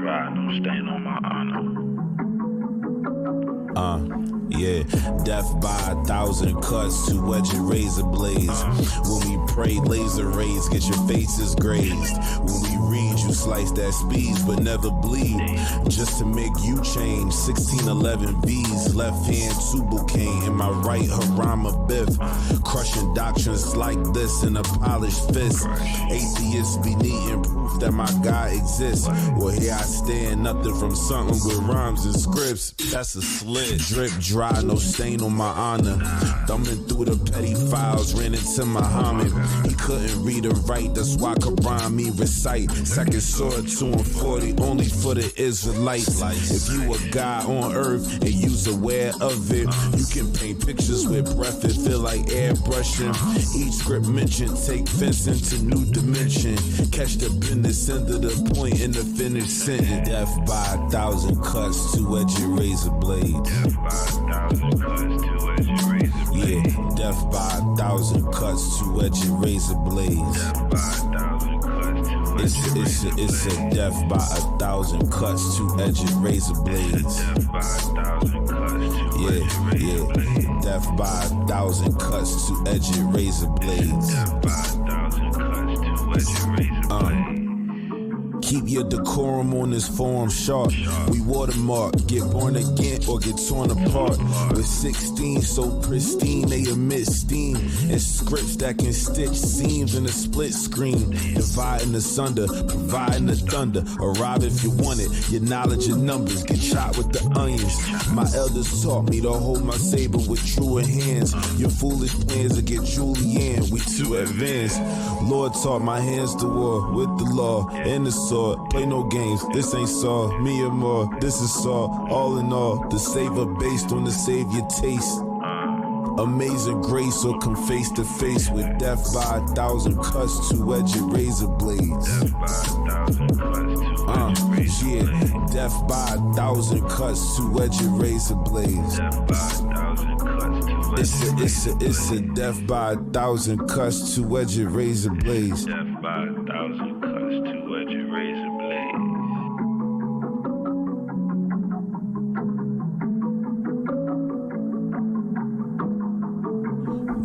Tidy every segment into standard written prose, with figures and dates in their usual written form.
dry, no stain on my honor. Yeah, death by 1,000 cuts, two-edged razor blades. When we pray, laser rays, get your faces grazed. When we read, you slice that speeds, but never bleed. Just to make you change, 1611 V's, left hand tubal cane, in my right harama biff. Crushing doctrines like this in a polished fist. Atheists be needing proof that my God exists. Well, here I stand, nothing from something with rhymes and scripts. That's a slit, drip dry, no stain on my honor. Thumbing through the petty files, ran into Muhammad. He couldn't read or write, that's why Quran me recite. Second sword 2 and 40, only for the Israelites. If you a guy on earth and you's aware of it, you can paint pictures with breath and feel like airbrushing. Each script mentioned, take fence into new dimension. Catch the business end of the point in the finished sentence. Death by 1,000 cuts, two-edged razor blades. Yeah, death by 1,000 cuts, two-edged razor blades. It's a death by 1,000 cuts, two-edged razor blades. Yeah, death by 1,000 cuts, two-edged razor blades. Keep your decorum on this forum sharp. We watermark, get born again or get torn apart. With 16 so pristine, they emit steam. And scripts that can stitch seams in a split screen. Dividing asunder, providing the thunder. Arrive if you want it, your knowledge and numbers. Get shot with the onions. My elders taught me to hold my saber with truer hands. Your foolish plans to get Julianne, we too advanced. Lord taught my hands to war with the law and the sword. Play no games, this ain't Saw, me or more, this is Saw. All in all, the savor based on the savior taste. Amazing grace or come face to face with death by 1,000 cuts, two-edged razor blades. Yeah, death by 1,000 cuts, two-edged razor blades. It's a death by 1,000 cuts, two-edged razor blades. Death by 1,000 cuts, two-edged razor blades.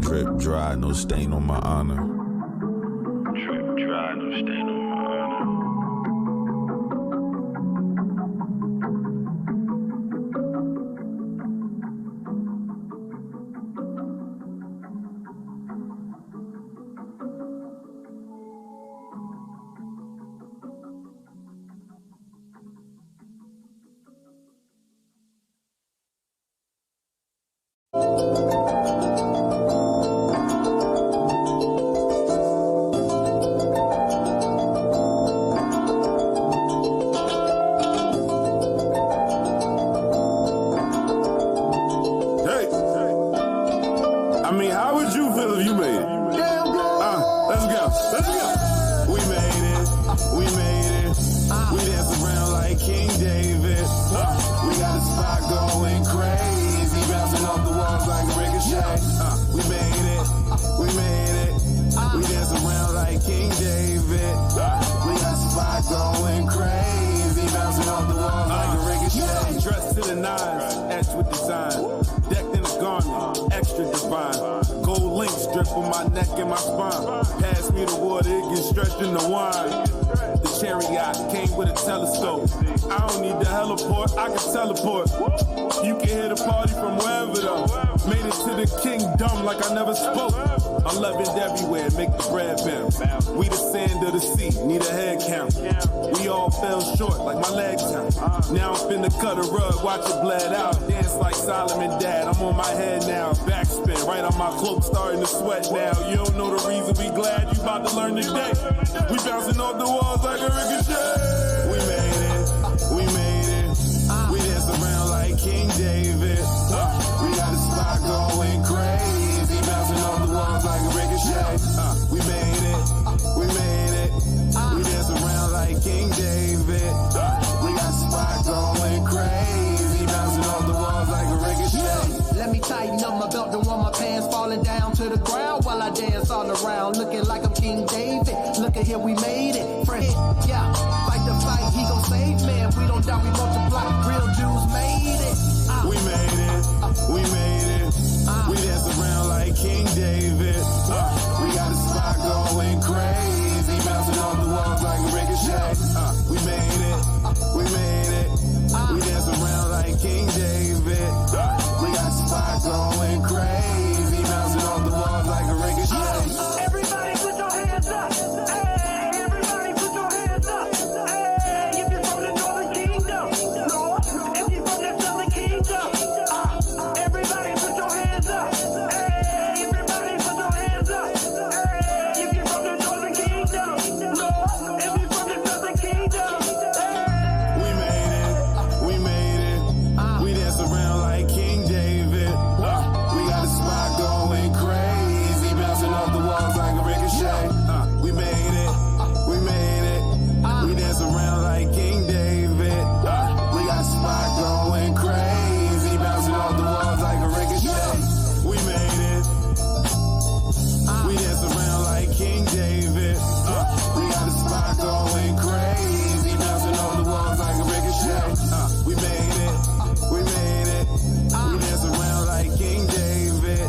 Drip dry, no stain on my honor. Drip dry, no stain on my honor. Now I'm finna cut a rug, watch it bled out. Dance like Solomon Dad, I'm on my head now. Backspin, right on my cloak, starting to sweat now. You don't know the reason we glad you about to learn today. We bouncing off the walls like a ricochet. We made it, we made it. We dance around like King David. We got the spot going crazy. Bouncing off the walls like a ricochet. We made it, we made it. We dance around like King David. Spot going crazy, bouncing off the walls like a ricochet. Let me tighten up my belt, don't want my pants falling down to the ground while I dance all around, looking like I'm King David. Look at here, we made it, friend. Yeah, fight the fight, he gon' save man. We King David. We got the spot going crazy, bouncing off the walls like a ricochet. We made it, we made it. We dance around like King David. We got the spot going crazy, bouncing off the walls like a ricochet. Everybody put your hands up. Hey, everybody put your hands up. Hey, if you're from the Northern Kingdom, Lord, if you're from the Southern Kingdom, everybody put your hands up. Hey, everybody put your hands up. Hey, if you're from the Northern Kingdom, Lord, if you're from the Southern Kingdom, We made it, we made it. We dance around like King David. We got the spot going crazy, bouncing off the walls like a ricochet. We made it, we made it. We dance around like King David. We got the spot going crazy, bouncing off the walls like a ricochet. We made it. We dance around like King David. We got the spot going crazy, bouncing off the walls like a ricochet. We made it. We made it. We dance around like King David.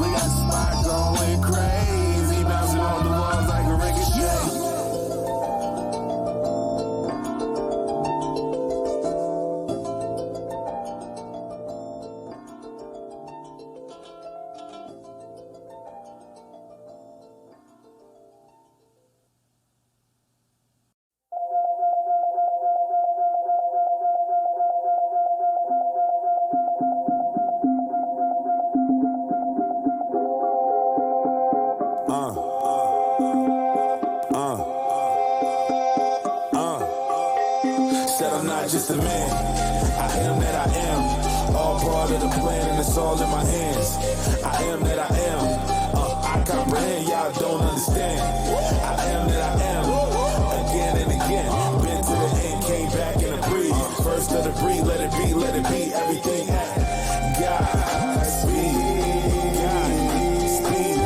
We got the spot going crazy, bouncing off the walls like a ricochet. Said I'm not just a man, I am that I am. All part of the plan and it's all in my hands. I am that I am. I comprehend, y'all don't understand. I am that I am. Again and again, been to the end, came back in a breeze. First of the breed, let it be, everything at God speed. God speed.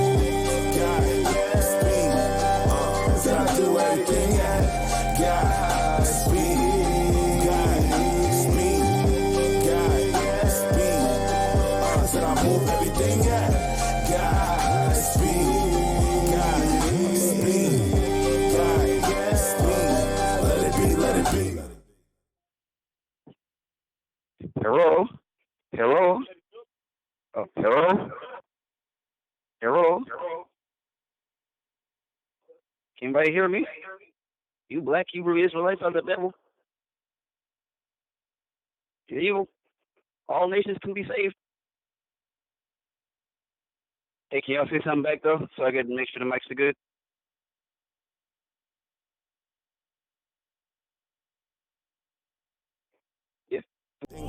Said I do everything at God speed. Said I move everything at God speed. God speed. Let it be. Hello? Hello? Oh, hello? Hello? Can anybody hear me? You black Hebrew Israelites of the devil? You're evil. All nations can be saved. Hey, can y'all say something back, though, so I can make sure the mics are good? Yeah.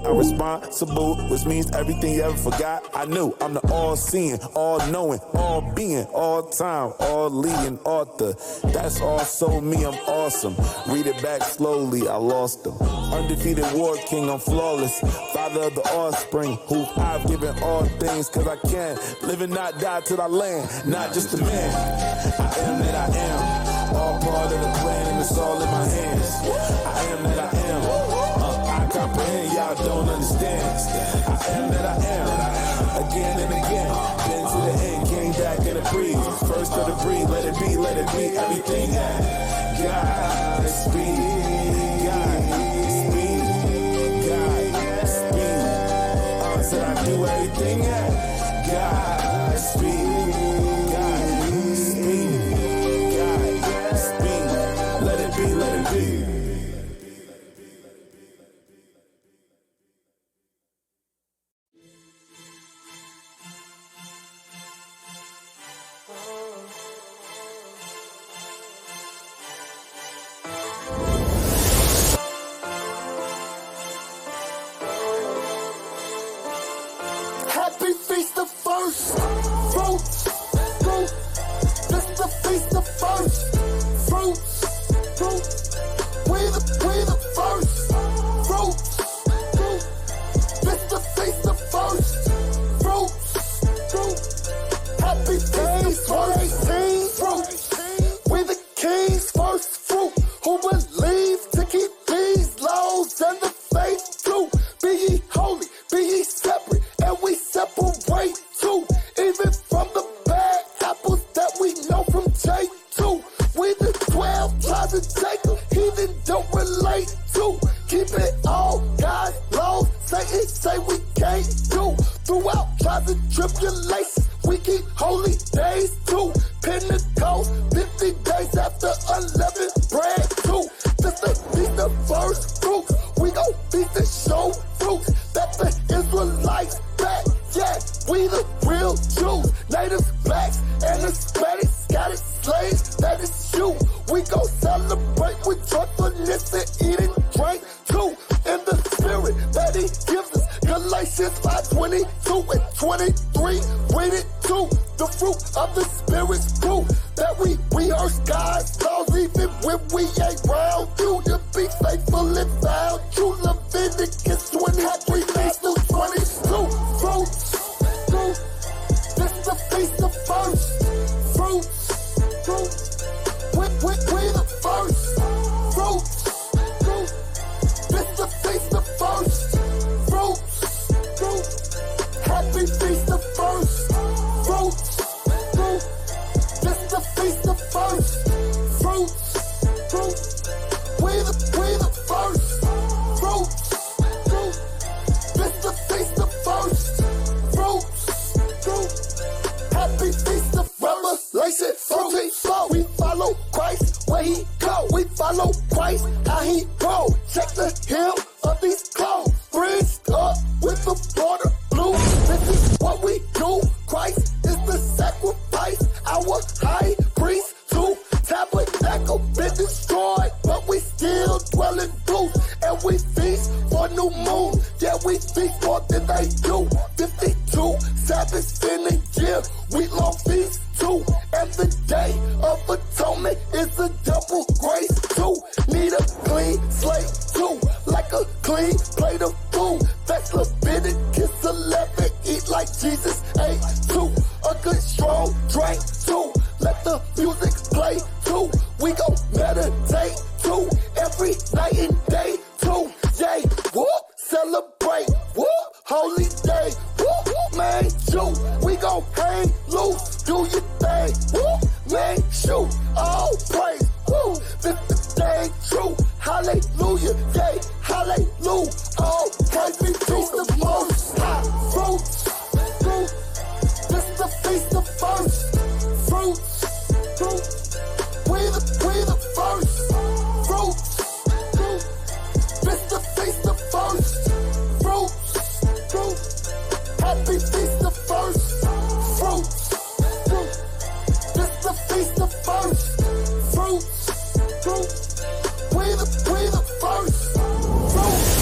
I'm responsible, which means everything you ever forgot. I knew I'm the all-seeing, all-knowing, all-being, all-time, all-leading author. That's also me, I'm awesome. Read it back slowly, I lost them. Undefeated war king, I'm flawless. Father of the offspring, who I've given all things, cause I can live and not die till I land. Not just a man, I am that I am. All part of the plan and it's all in my hands. I am that I am. I comprehend, y'all don't understand. I am that I am. Again and again, been to the end, came back in a breeze. First of the breed, let it be, everything at God speed. God speed. Said I do everything at God speed. God speed. Let it be. Happy feast of first fruits. This the feast of first fruits. We trials and tribulations. We keep holy days too. Pentecost, 50 days after unleavened bread too. This the feast of first fruits. We gon' feast and show fruits that the Israelites back. Yeah, we the real Jews, natives, blacks, and Hispanics, scattered slaves. That is you. We gon' celebrate with joyfulness and eat and drink too. In the spirit that He gives us. Galatians 5:22 and 23. Read it too. The fruit of the Spirit's fruit that we rehearse God's laws even when we ain't round you to be faithful and found true. Leviticus 23 through 22. Fruits. This the feast of first fruits. We the first fruits. This the feast of first fruits. Happy feast of first fruits. This the feast of first fruits. We the first fruits. This the feast of first fruits. Happy feast of revelation. 14:4. We follow Christ where He go. We follow Christ how He roll. Check the hem of these clothes. Bridged up with the border blue. This is what we do. Christ is the sacrifice. Our high priest too. Tabernacle been destroyed, but we still dwell in booths. And we feast for new moon. Yeah, we feast more than they do. 52 Sabbaths in a year. Week-long feast too. And the day of atonement is a double grace too. Need a clean slate too. Like a clean plate of food. That's Leviticus 11. Eat like Jesus ate too. A good strong drink too. Let the music play too. We gon' meditate too. Every night and day too. Yay, whoop, celebrate, whoop, holy day, whoop, man, shoot. We gon' hang loose, do your thing, whoop, man, shoot. All praise, whoop, this the thing true. Hallelujah, yay, hallelujah. All praise be to the most high. Fruits, this the feast of first fruits. We the first fruits. This the feast of first fruits. Happy feast of first fruits. This the feast of first fruits. We the first fruits.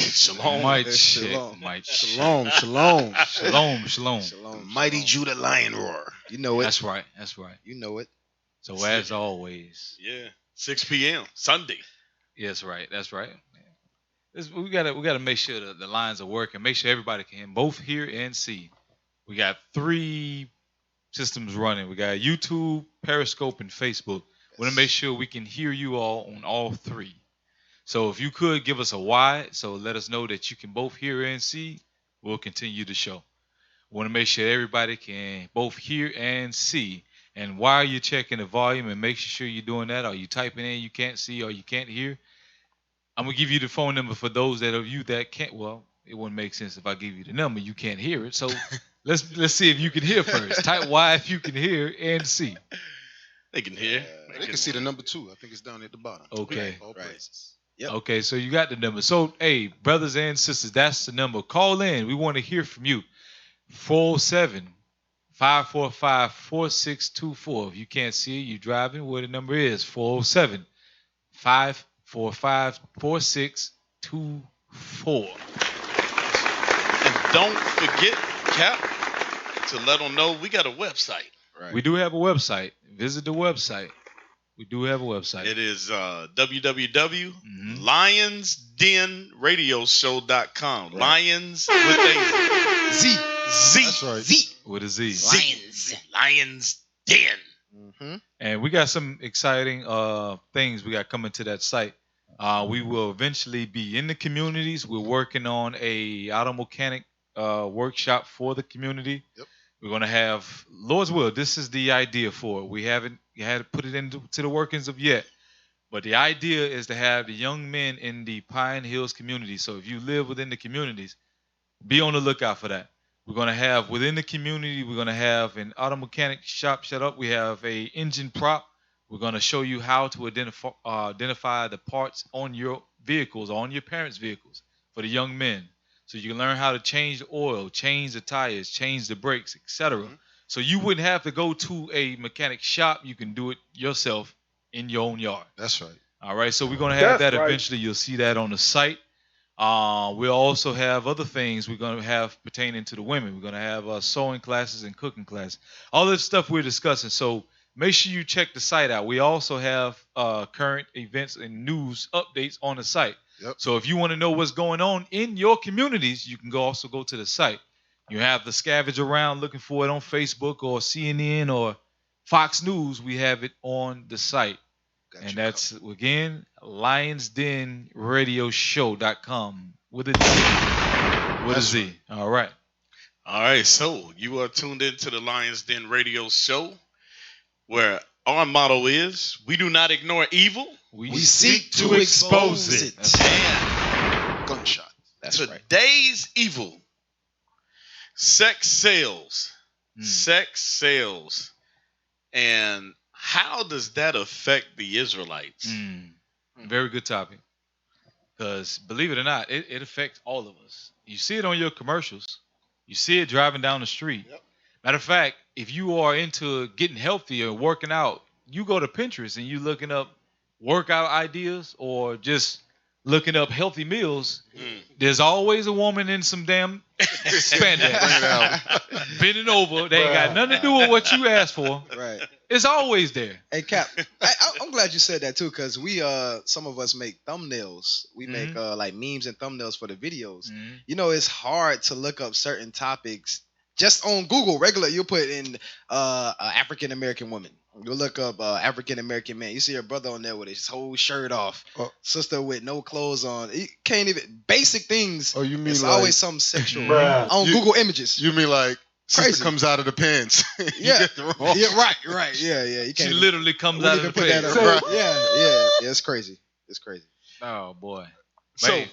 Shalom. Might check. Shalom. Mighty Judah lion roar. You know it. That's right. You know it. So as always. Yeah. 6 p.m. Sunday. Yes, right. That's right. We gotta make sure that the lines are working. Make sure everybody can both hear and see. We got 3 systems running. We got YouTube, Periscope, and Facebook. We want to make sure we can hear you all on all 3. So if you could give us a Y, so let us know that you can both hear and see, we'll continue the show. We want to make sure everybody can both hear and see. And while you're checking the volume and making sure you're doing that, or you typing in you can't see or you can't hear, I'm going to give you the phone number for those of you that can't. Well, it wouldn't make sense if I give you the number. You can't hear it. So let's see if you can hear first. Type Y if you can hear and see. They can hear. They can see the number 2. I think it's down at the bottom. Okay. All praises. Yep. Okay, so you got the number. So, hey, brothers and sisters, that's the number. Call in. We want to hear from you. 407-545-4624. If you can't see it, you're driving, where the number is, 407-545-4624. 888-452-4624. And don't forget, Cap, to let them know we got a website. Right. We do have a website. Visit the website. We do have a website. It is www.lionsdenradioshow.com. Right. Lions with a Z. Z. That's right. Z. With a Z. Lions Den. Mm-hmm. And we got some exciting things we got coming to that site. We will eventually be in the communities. We're working on a auto mechanic workshop for the community. Yep. We're going to have, Lord's will, this is the idea for it. We haven't had to put it into the workings of yet. But the idea is to have the young men in the Pine Hills community. So if you live within the communities, be on the lookout for that. We're going to have, within the community, we're going to have an auto mechanic shop set up. We have a engine prop. We're going to show you how to identify the parts on your vehicles, on your parents' vehicles for the young men. So you can learn how to change the oil, change the tires, change the brakes, etc. Mm-hmm. So you wouldn't have to go to a mechanic shop. You can do it yourself in your own yard. That's right. All right. So we're going to have that eventually. You'll see that on the site. We'll also have other things we're going to have pertaining to the women. We're going to have sewing classes and cooking classes. All this stuff we're discussing. So make sure you check the site out. We also have current events and news updates on the site. Yep. So if you want to know what's going on in your communities, you can also go to the site. You have the scavenge around looking for it on Facebook or CNN or Fox News. We have it on the site. And that's, again, lionsdenradioshow.com with a Z. With a Z. All right. All right, so you are tuned into the Lions Den Radio Show, where our motto is, we do not ignore evil. We seek to expose it. And Gunshot. That's right. today's evil. Sex sales. Sex sales. And how does that affect the Israelites? Very good topic. Because believe it or not, it affects all of us. You see it on your commercials. You see it driving down the street. Yep. Matter of fact, if you are into getting healthy or working out, you go to Pinterest and you looking up workout ideas or just looking up healthy meals. There's always a woman in some damn spandex bending over. They ain't got nothing to do with what you asked for. Right. It's always there. Hey Cap, I'm glad you said that too, because we some of us make thumbnails. We make like memes and thumbnails for the videos. You know, it's hard to look up certain topics just on Google. Regular, you put in African American woman. You look up African American man. You see a brother on there with his whole shirt off, sister with no clothes on. You can't even basic things. Oh, you mean it's like, always something sexual on Google Images. You mean like sister Crazy. comes out of the pants? Yeah, get the wrong. yeah, right, yeah. You She can't literally comes we out even of the put that page. up. Yeah. It's crazy. It's crazy. Oh boy. So Man.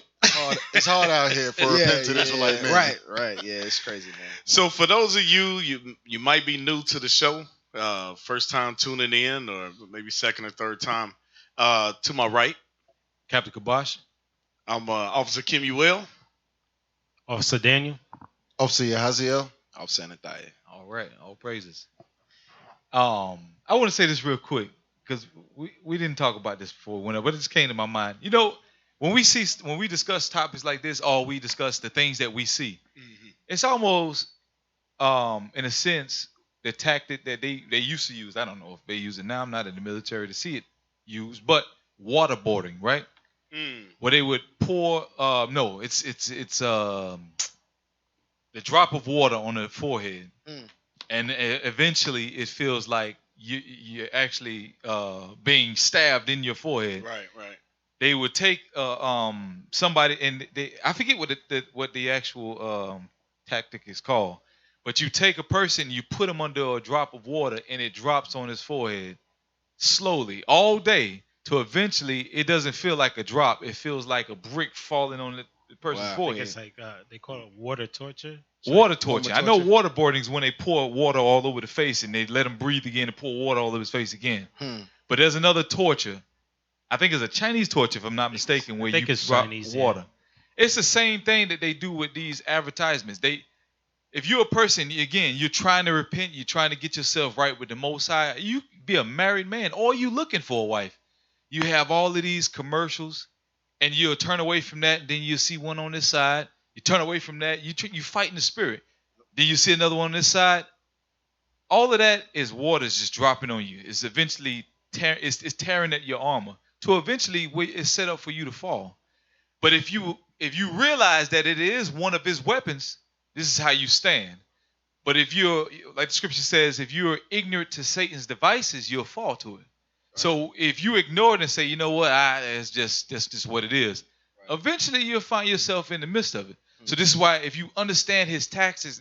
It's hard out here for a repentant Israelite man. Right. Yeah, it's crazy, man. So for those of you might be new to the show, first time tuning in, or maybe second or third time. To my right, Captain Kabosh. I'm Officer Kim Uel. Officer Daniel. Officer Yahaziel. Officer Anathiah. All right, all praises. I want to say this real quick because we didn't talk about this before, but it just came to my mind. You know, when we discuss topics like this, or we discuss the things that we see, it's almost, in a sense, the tactic that they used to use. I don't know if they use it now. I'm not in the military to see it used, but waterboarding, right? Where they would pour. No, it's the drop of water on the forehead, and eventually it feels like you're actually being stabbed in your forehead. Right. They would take somebody, and I forget what the actual tactic is called, but you take a person, you put him under a drop of water, and it drops on his forehead slowly all day, to eventually it doesn't feel like a drop. It feels like a brick falling on the person's forehead. It's like they call it water torture. Water torture. I know waterboarding is when they pour water all over the face and they let him breathe again and pour water all over his face again. But there's another torture. I think it's a Chinese torture, if I'm not mistaken, where you drop Chinese, water. Yeah. It's the same thing that they do with these advertisements. If you're a person, again, you're trying to repent, you're trying to get yourself right with the Most High, you be a married man, or you looking for a wife. you have all of these commercials, and you'll turn away from that, and then you'll see one on this side. You turn away from that, you fight in the spirit. Then you see another one on this side. All of that is water's just dropping on you. It's eventually it's tearing at your armor to eventually it's set up for you to fall. But if you realize that it is one of his weapons, this is how you stand. But if you're, like the scripture says, if you're ignorant to Satan's devices, you'll fall to it. Right. So if you ignore it and say, you know what, it's just what it is, right, eventually you'll find yourself in the midst of it. Mm-hmm. So this is why if you understand his tactics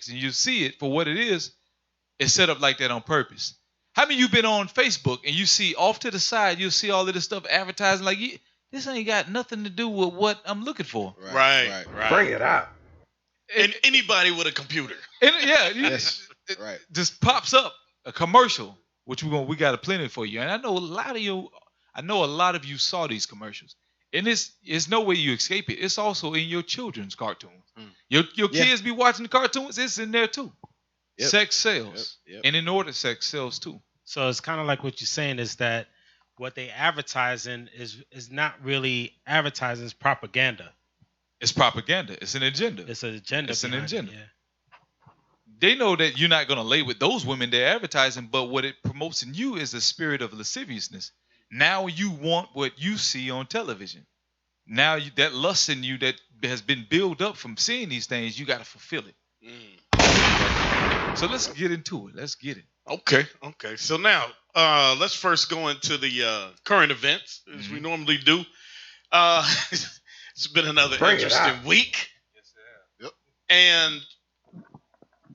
and you see it for what it is, it's set up like that on purpose. How many of you been on Facebook and you see off to the side, you'll see all of this stuff advertising like, this ain't got nothing to do with what I'm looking for. Right. Bring it out. And anybody with a computer. Yes. Right. Just pops up a commercial, which we got a plenty for you. And I know a lot of you saw these commercials. And it's no way you escape it. It's also in your children's cartoons. Your kids be watching the cartoons, it's in there too. Yep. Sex sells. Yep. And in order, sex sells too. So it's kind of like what you're saying is that what they advertising is not really advertising, it's propaganda. It's propaganda. It's an agenda. It's an agenda. It's an agenda. Yeah. They know that you're not going to lay with those women they're advertising, but what it promotes in you is a spirit of lasciviousness. Now you want what you see on television. Now that lust in you that has been built up from seeing these things, you got to fulfill it. So let's get into it. Let's get it. Okay. So now let's first go into the current events as we normally do. It's been another interesting week. Yes, yep. And,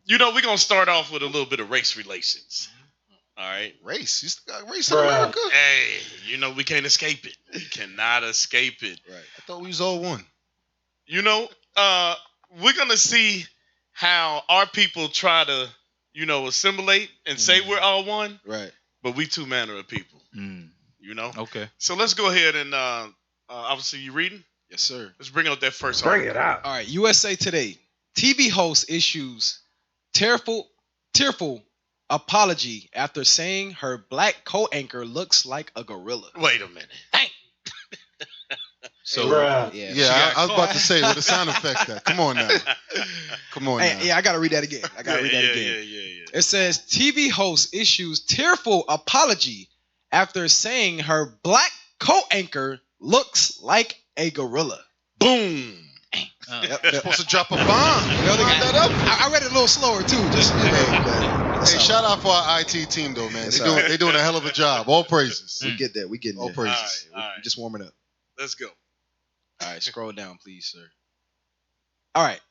we're going to start off with a little bit of race relations. All right? Race? You still got race in America? Hey, we can't escape it. We cannot escape it. Right. I thought we was all one. We're going to see how our people try to, assimilate and say we're all one. Right. But we two manner of people. Okay. So let's go ahead and, obviously, you reading? Yes, sir. Let's bring out that first Bring article. it out. All right. USA Today. TV host issues tearful apology after saying her black co-anchor looks like a gorilla. Wait a minute. So yeah, I was about to say with the sound effect that. Come on now. Yeah, I gotta read that again. Yeah. It says TV host issues tearful apology after saying her black co-anchor looks like a gorilla. Boom. You're supposed to drop a bomb. I read it a little slower too. Just hey, shout out for our IT team though, man. They're doing a hell of a job. All praises. We get that. We getting all there. praises. All right. Just warming up. Let's go. All right, scroll down, please, sir. All right.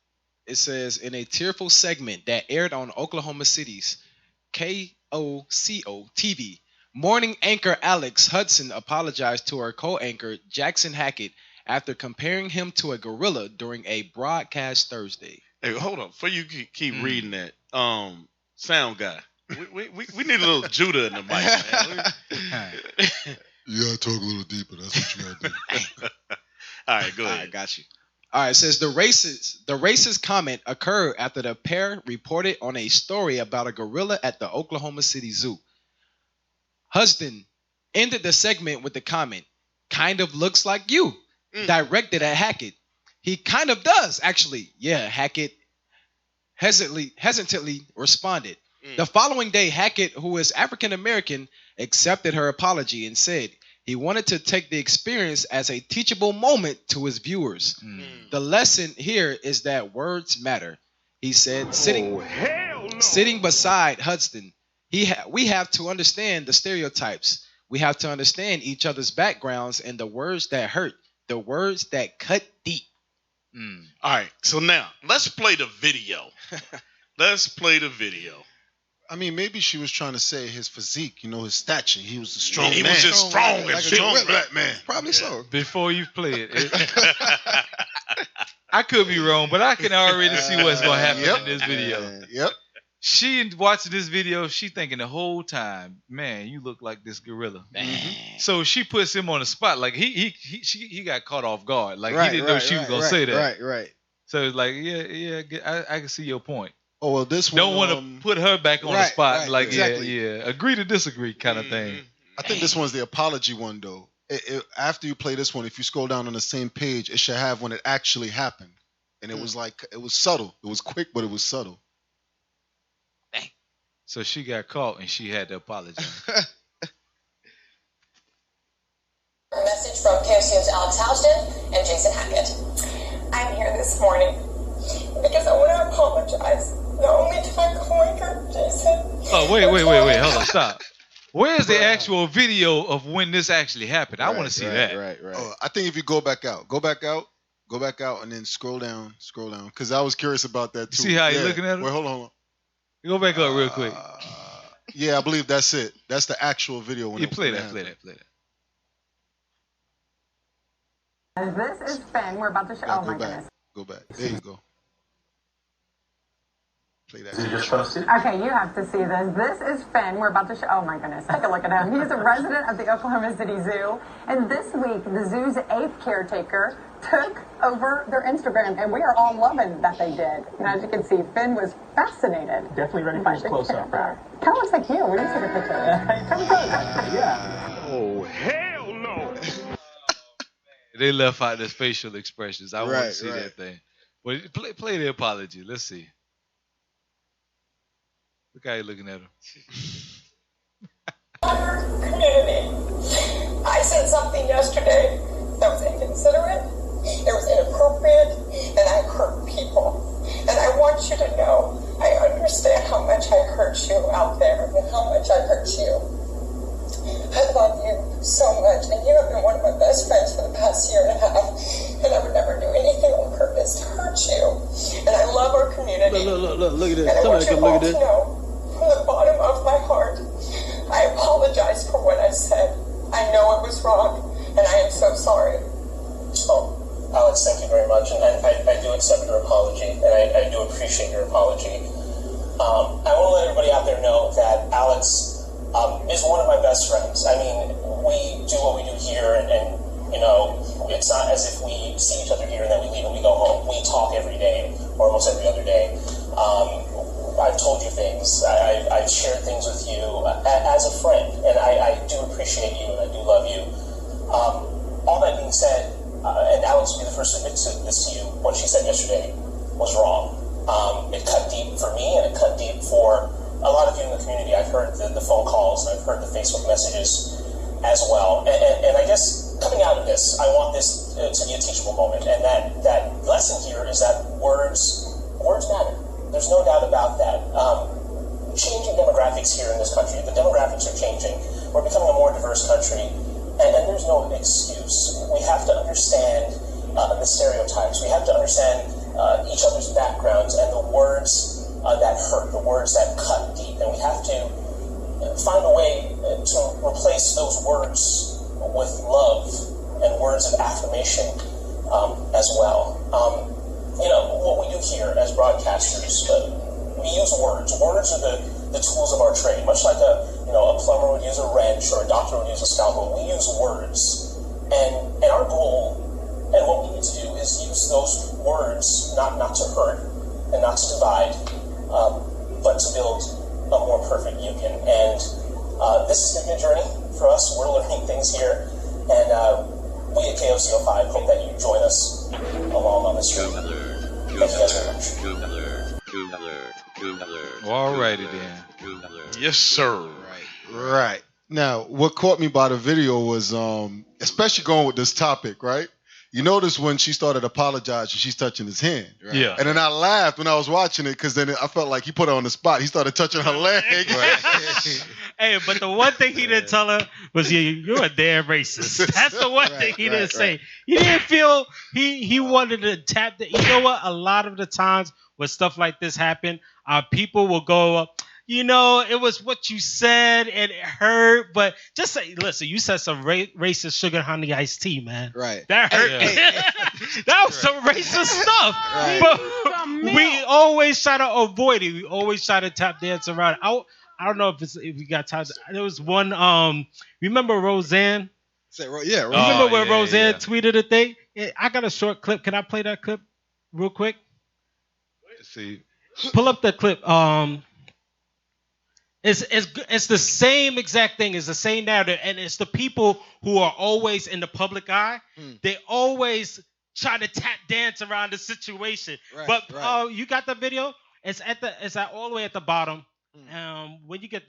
It says in a tearful segment that aired on Oklahoma City's KOCO TV, morning anchor Alex Hudson apologized to her co-anchor Jackson Hackett after comparing him to a gorilla during a broadcast Thursday. Hey, hold on. Before you keep reading that, sound guy, we need a little Judah in the mic, man. You gotta talk a little deeper. That's what you gotta do. All right, go ahead. All right, got you. All right, it says the racist comment occurred after the pair reported on a story about a gorilla at the Oklahoma City Zoo. Husband ended the segment with the comment, "Kind of looks like you," directed at Hackett. He kind of does, actually. Yeah, Hackett hesitantly responded. The following day, Hackett, who is African American, accepted her apology and said he wanted to take the experience as a teachable moment to his viewers. The lesson here is that words matter, he said, sitting beside Hudson. We have to understand the stereotypes. We have to understand each other's backgrounds and the words that hurt, the words that cut deep. All right, so now let's play the video. I mean, maybe she was trying to say his physique, his stature. He was a strong man. He was just strong, like a strong black man. Probably so. Before you play it, I could be wrong, but I can already see what's going to happen in this video. Yep. She watching this video, she thinking the whole time, man, you look like this gorilla. So she puts him on the spot, like he got caught off guard, like he didn't know she was gonna say that. Right. So it's like, I can see your point. Oh well, this one don't want to put her back on the spot, like exactly. agree to disagree kind of thing. I think this one's the apology one though. After you play this one, if you scroll down on the same page, it should have when it actually happened, and it was like it was subtle. It was quick, but it was subtle. So she got caught and she had to apologize. Message from KFCO's Alex Houston and Jason Hackett. I'm here this morning because I want to apologize. Not only to my coworker, Jason. Oh, wait. Hold on, stop. Where's the actual video of when this actually happened? I want to see that. Right. I think if you go back out, and then scroll down, because I was curious about that too. See how you're looking at it? Wait, hold on. Go back up real quick. Yeah, I believe that's it. That's the actual video. When You play that. This is Finn. We're about to show. Oh my goodness. Go back. There you go. Play that. Okay, you have to see this. This is Finn. We're about to show. Oh my goodness. Take a look at him. He's a resident of the Oklahoma City Zoo. And this week, the zoo's 8th caretaker took over their Instagram. And we are all loving that they did. And as you can see, Finn was fascinated. Definitely ready for his close-up. Kind of looks like you. What do you take a picture of? Come close. Yeah. Oh, hell no. They left out his facial expressions. I want to see that thing. But play the apology. Let's see. Look how you're looking at him. Community. I said something yesterday that was inconsiderate, it was inappropriate, and I hurt people. And I want you to know, I understand how much I hurt you out there and how much I hurt you. I love you so much, and you have been one of my best friends for the past year and a half, and I would never do anything on purpose to hurt you. And I love our community. Look at this. And I want you Somebody come all look at to this. know, from the bottom of my heart, I apologize for what I said. I know it was wrong, and I am so sorry. Oh, Alex, thank you very much, and I do accept your apology, and I do appreciate your apology. I want to let everybody out there know that Alex is one of my best friends. I mean, we do what we do here, and you know, it's not as if we see each other here and then we leave and we go home. We talk every day, or almost every other day. I've told you things. I've shared things with you as a friend, and I do appreciate you, and I do love you. All that being said, and Alex will be the first to admit this to you, what she said yesterday was wrong. It cut deep for me, and it cut deep for a lot of you in the community. I've heard the phone calls, and I've heard the Facebook messages as well. And I guess coming out of this, I want this to be a teachable moment. And that lesson here is that words matter. There's no doubt about that. Changing demographics here in this country, the demographics are changing. We're becoming a more diverse country, and there's no excuse. We have to understand the stereotypes. We have to understand each other's backgrounds and the words that hurt, the words that cut deep. And we have to find a way to replace those words with love and words of affirmation as well. You know, what we do here as broadcasters, we use words. Words are the tools of our trade. Much like a plumber would use a wrench or a doctor would use a scalpel, we use words. And our goal and what we need to do is use those words not to hurt and not to divide, but to build a more perfect union. And this is going to be a journey for us. We're learning things here. And we at KOCO5 hope that you join us along on this journey. Thank you guys very much. All righty then. Yes, sir. Right. Now, what caught me by the video was, especially going with this topic, right? You notice when she started apologizing, she's touching his hand. Right? Yeah. And then I laughed when I was watching it because then I felt like he put her on the spot. He started touching her leg. Hey, but the one thing he didn't tell her was, you're a damn racist. That's the one thing he didn't say. He didn't feel he wanted to tap the. You know what? A lot of the times when stuff like this happen, people will go, it was what you said and it hurt, but just say, listen, you said some racist sugar honey iced tea, man. Right. That hurt. That was some racist stuff. Right. But we always try to avoid it. We always try to tap dance around it. I don't know if we got time. There was one. Remember Roseanne? Remember when Roseanne tweeted a thing? I got a short clip. Can I play that clip real quick? Let's see. Pull up the clip. It's the same exact thing. It's the same narrative, and it's the people who are always in the public eye. They always try to tap dance around the situation. Right, But right. you got the video? It's all the way at the bottom. When you get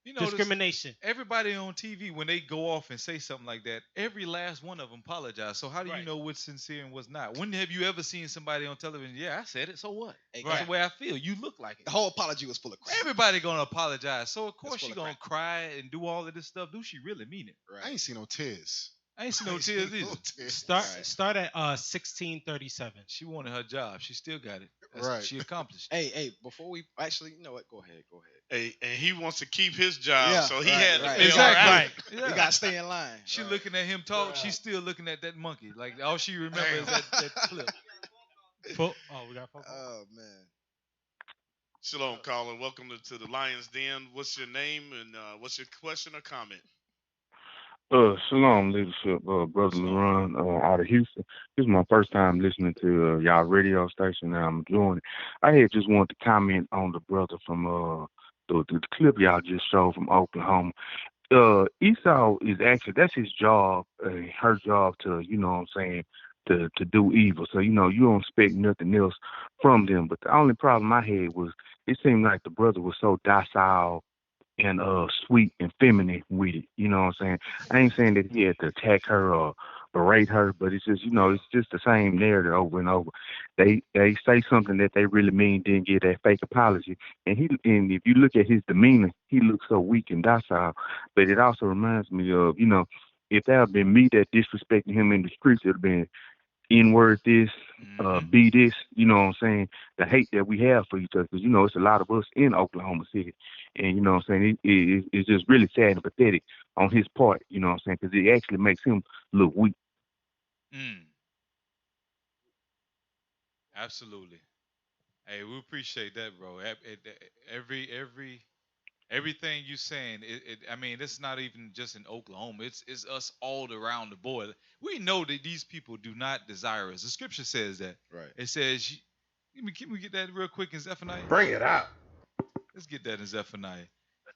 You know, discrimination. Everybody on TV, when they go off and say something like that, every last one of them apologize. So how do you know what's sincere and what's not? When have you ever seen somebody on television? Yeah, I said it. So what? That's the way I feel. You look like it. The whole apology was full of crap. Everybody gonna apologize. So of course she gonna cry and do all of this stuff. Do she really mean it? I ain't seen no tears. I ain't seen no tears either. Start at 1637. She wanted her job. She still got it. Right. She accomplished. Hey, before we actually, you know what? Go ahead. Hey, and he wants to keep his job, so he right, had to right. feel Exactly. right. Yeah. You got to stay in line. She looking at him talk. She's still looking at that monkey. Like all she remembers is that clip. We got phone call. Oh man. Shalom, Colin. Welcome to the Lion's Den. What's your name and what's your question or comment? Shalom, leadership, brother LeRon, out of Houston. This is my first time listening to y'all radio station, and I'm enjoying it. I had just wanted to comment on the brother from the clip y'all just showed from Oklahoma. Esau is actually, that's his job, her job to, you know what I'm saying, to do evil. So, you know, you don't expect nothing else from them. But the only problem I had was it seemed like the brother was so docile and sweet and feminine with it. You know what I'm saying? I ain't saying that he had to attack her or berate her, but it's just, you know, it's just the same narrative over and over. They say something that they really mean, then get that fake apology. And if you look at his demeanor, he looks so weak and docile. But it also reminds me of, you know, if that had been me that disrespecting him in the streets, it would have been N-word this, be this, you know what I'm saying? The hate that we have for each other, because, you know, it's a lot of us in Oklahoma City. And, you know what I'm saying, it's just really sad and pathetic on his part, you know what I'm saying, because it actually makes him look weak. Absolutely. Hey, we appreciate that, bro. Everything you saying, I mean, it's not even just in Oklahoma. It's us all around the board. We know that these people do not desire us. The scripture says that. Right. It says, can we get that real quick in Zephaniah? Bring it out. Let's get that in Zephaniah.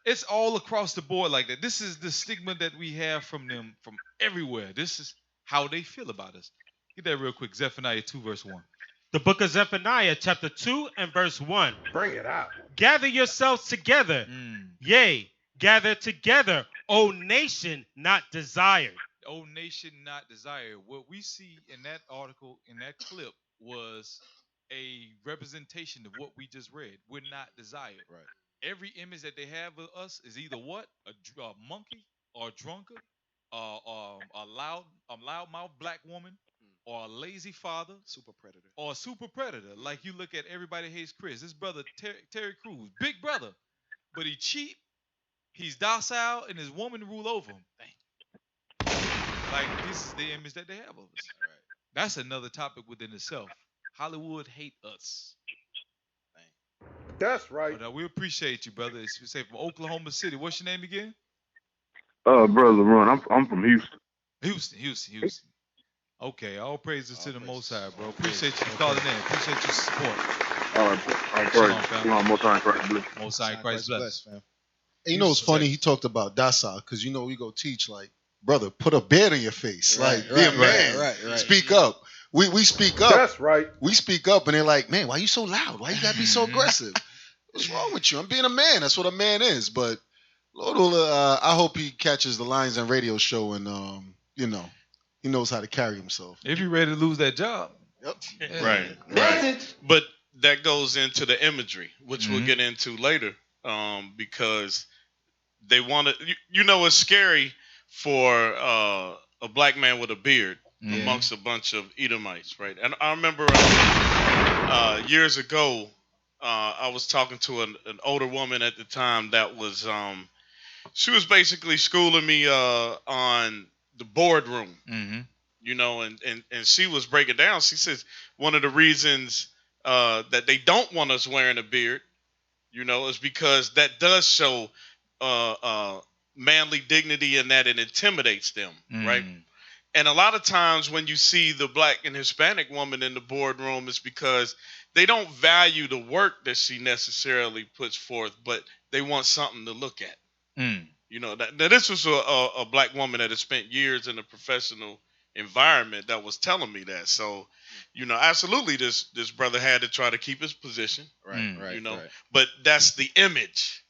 It's all across the board like that. This is the stigma that we have from them from everywhere. This is how they feel about us. Get that real quick. Zephaniah 2, verse 1. The book of Zephaniah, chapter 2 and verse 1. Bring it out. Gather yourselves together. Yea, gather together, O nation not desired. O nation not desired. What we see in that article, in that clip, was a representation of what we just read. We're not desired. Right. Every image that they have of us is either what? A monkey or a drunkard or a loudmouth black woman or a lazy father. Super predator. Or a super predator. Like you look at Everybody Hates Chris. This brother, Terry Crews, big brother. But he cheap, he's docile, and his woman rule over him. Dang. Like, this is the image that they have of us. Right. That's another topic within itself. Hollywood hate us. Dang. That's right. But, we appreciate you, brother. It's say from Oklahoma City. What's your name again? Brother LeRon, I'm from Houston. Houston. Okay, all praises to the Most High, bro. Appreciate you calling in. Appreciate your support. All right, Shalom, Most High in Christ bless. Most High in Christ bless. And you know, it's funny, he talked about docile, because, you know, we go teach, like, brother, put a bed in your face. Like, be a man. Right. Speak up. We speak up. That's right. We speak up, and they're like, man, why you so loud? Why you got to be so aggressive? What's wrong with you? I'm being a man. That's what a man is. But, Lord, I hope he catches the Lion's and radio show and, you know, he knows how to carry himself. If you're ready to lose that job. Yep. Right. But that goes into the imagery, which we'll get into later, because they want to, you know, it's scary for a black man with a beard amongst a bunch of Edomites, right? And I remember years ago, I was talking to an older woman at the time that was, she was basically schooling me on the boardroom, you know, and she was breaking down. She says one of the reasons that they don't want us wearing a beard, you know, is because that does show manly dignity and that it intimidates them, right? And a lot of times when you see the black and Hispanic woman in the boardroom, it's because they don't value the work that she necessarily puts forth, but they want something to look at. You know, now this was a black woman that had spent years in a professional environment that was telling me that. So, you know, absolutely, this brother had to try to keep his position, Right. You know, but that's the image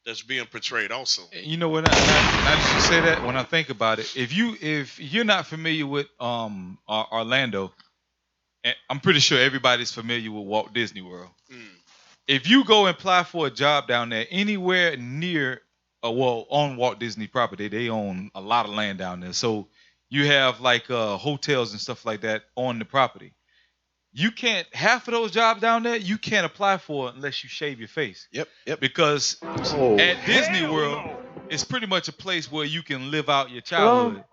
that's being portrayed also. You know what? Now that you say that, when I think about it, if you're not familiar with Orlando, I'm pretty sure everybody's familiar with Walt Disney World. If you go and apply for a job down there, anywhere near, on Walt Disney property, they own a lot of land down there. So you have like hotels and stuff like that on the property. You can't, half of those jobs down there, you can't apply for unless you shave your face. Yep. Because at Disney World, it's pretty much a place where you can live out your childhood.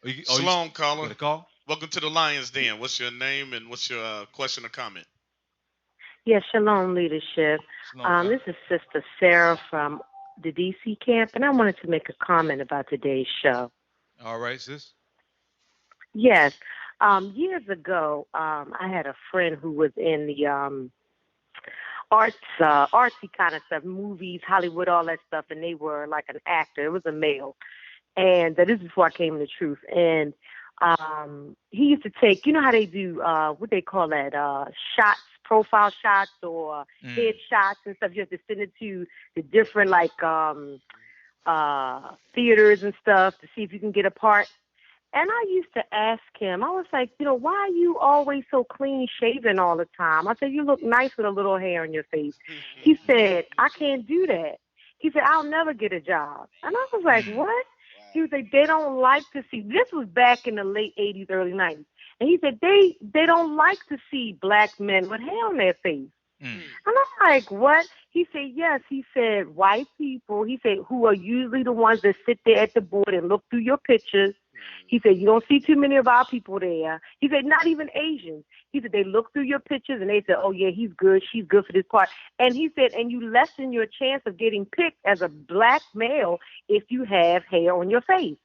Shalom, caller. Got a call? Welcome to the Lionz Den. What's your name and what's your question or comment? Yes, shalom, leadership. This is Sister Sarah from the DC camp, and I wanted to make a comment about today's show. All right, sis. Yes. Years ago, I had a friend who was in the artsy kind of stuff, movies, Hollywood, all that stuff, and they were like an actor. It was a male. And this is before I came to truth. And he used to take, you know how they do, what they call that, shots, profile shots or head shots and stuff. You have to send it to the different, like, theaters and stuff to see if you can get a part. And I used to ask him, I was like, you know, why are you always so clean shaven all the time? I said, you look nice with a little hair on your face. He said, I can't do that. He said, I'll never get a job. And I was like, what? He was like, they don't like to see, this was back in the late 80s, early 90s. And he said, they don't like to see black men with hair on their face. And I'm like, what? He said, yes. He said, white people, he said, who are usually the ones that sit there at the board and look through your pictures. He said, you don't see too many of our people there. He said, not even Asians. He said, they look through your pictures and they said, oh, yeah, he's good. She's good for this part. And he said, and you lessen your chance of getting picked as a black male if you have hair on your face.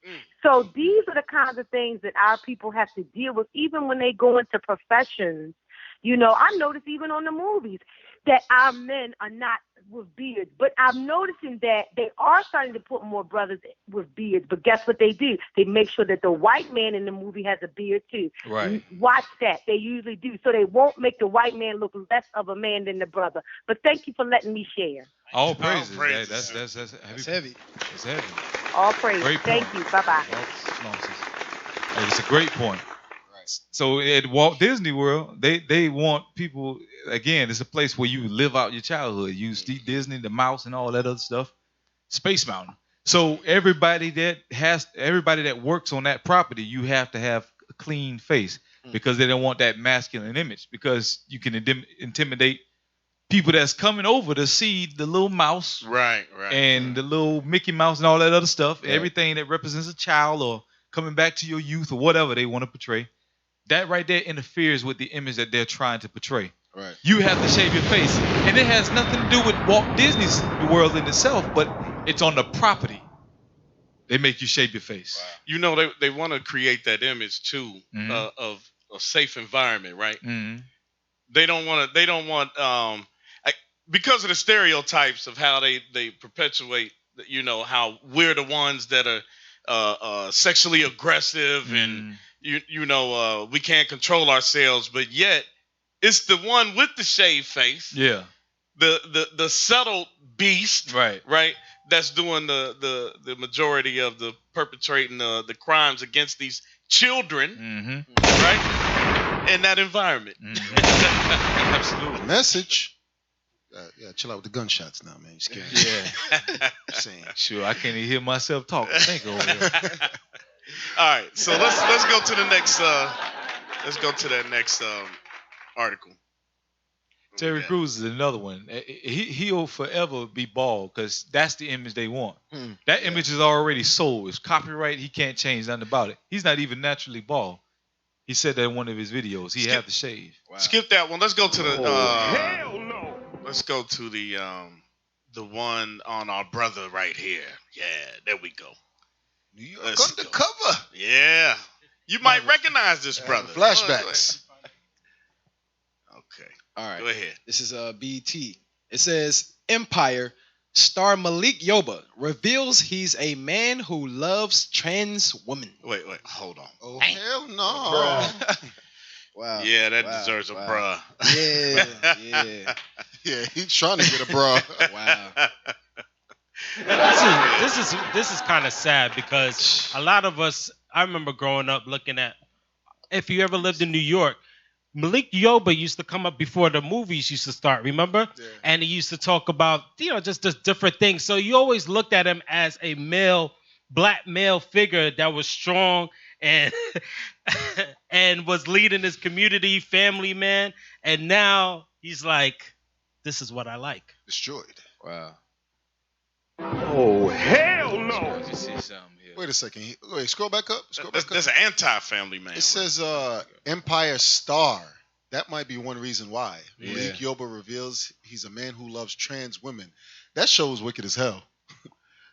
So these are the kinds of things that our people have to deal with, even when they go into professions. You know, I noticed even on the movies that our men are not with beards, but I'm noticing that they are starting to put more brothers with beards. But guess what they do? They make sure that the white man in the movie has a beard too. Right. Watch that. They usually do. So they won't make the white man look less of a man than the brother. But thank you for letting me share. All praises. That's heavy. It's heavy. All praises. Great Thank point. you. Bye-bye. It's a great point. So at Walt Disney World, they want people, again, it's a place where you live out your childhood. You see Disney, the mouse, and all that other stuff. Space Mountain. So everybody that works on that property, you have to have a clean face because they don't want that masculine image, because you can intimidate people that's coming over to see the little mouse, and the little Mickey Mouse and all that other stuff, everything that represents a child or coming back to your youth or whatever they want to portray. That right there interferes with the image that they're trying to portray. Right. You have to shave your face. And it has nothing to do with Walt Disney's World in itself, but it's on the property. They make you shave your face. Wow. You know, they want to create that image too of a safe environment, right? They don't want because of the stereotypes of how they perpetuate, you know, how we're the ones that are sexually aggressive and you know, we can't control ourselves, but yet it's the one with the shaved face. Yeah. The subtle beast. Right. That's doing the majority of the perpetrating the crimes against these children. Right? In that environment. Absolutely. Message. Yeah, chill out with the gunshots now, man. You're scared. Yeah. Sure, I can't even hear myself talk. Think over here. All right, so let's go to the next. Let's go to that next article. Terry Crews is another one. He'll forever be bald because that's the image they want. That image is already sold. It's copyright. He can't change nothing about it. He's not even naturally bald. He said that in one of his videos. He had to shave. Wow. Skip that one. Let's go to the. Hell no. Let's go to the one on our brother right here. Yeah, there we go. New York undercover. Yeah. You might recognize this brother. Flashbacks. Okay. All right. Go ahead. This is BT. It says Empire star Malik Yoba reveals he's a man who loves trans women. Wait, hold on. Oh hell no! Wow. Yeah, that deserves a bruh. Yeah. Yeah, he's trying to get a bra. Wow. This is kind of sad because a lot of us, I remember growing up looking at, if you ever lived in New York, Malik Yoba used to come up before the movies used to start, remember? Yeah. And he used to talk about, just different things. So you always looked at him as a black male figure that was strong and and was leading his community, family man. And now he's like, this is what I like. Destroyed. Wow. Oh, hell no. Wait a second. Wait, scroll back up. That's an anti-family man. It says Empire Star. That might be one reason why. Yeah. Malik Yoba reveals he's a man who loves trans women. That show is wicked as hell.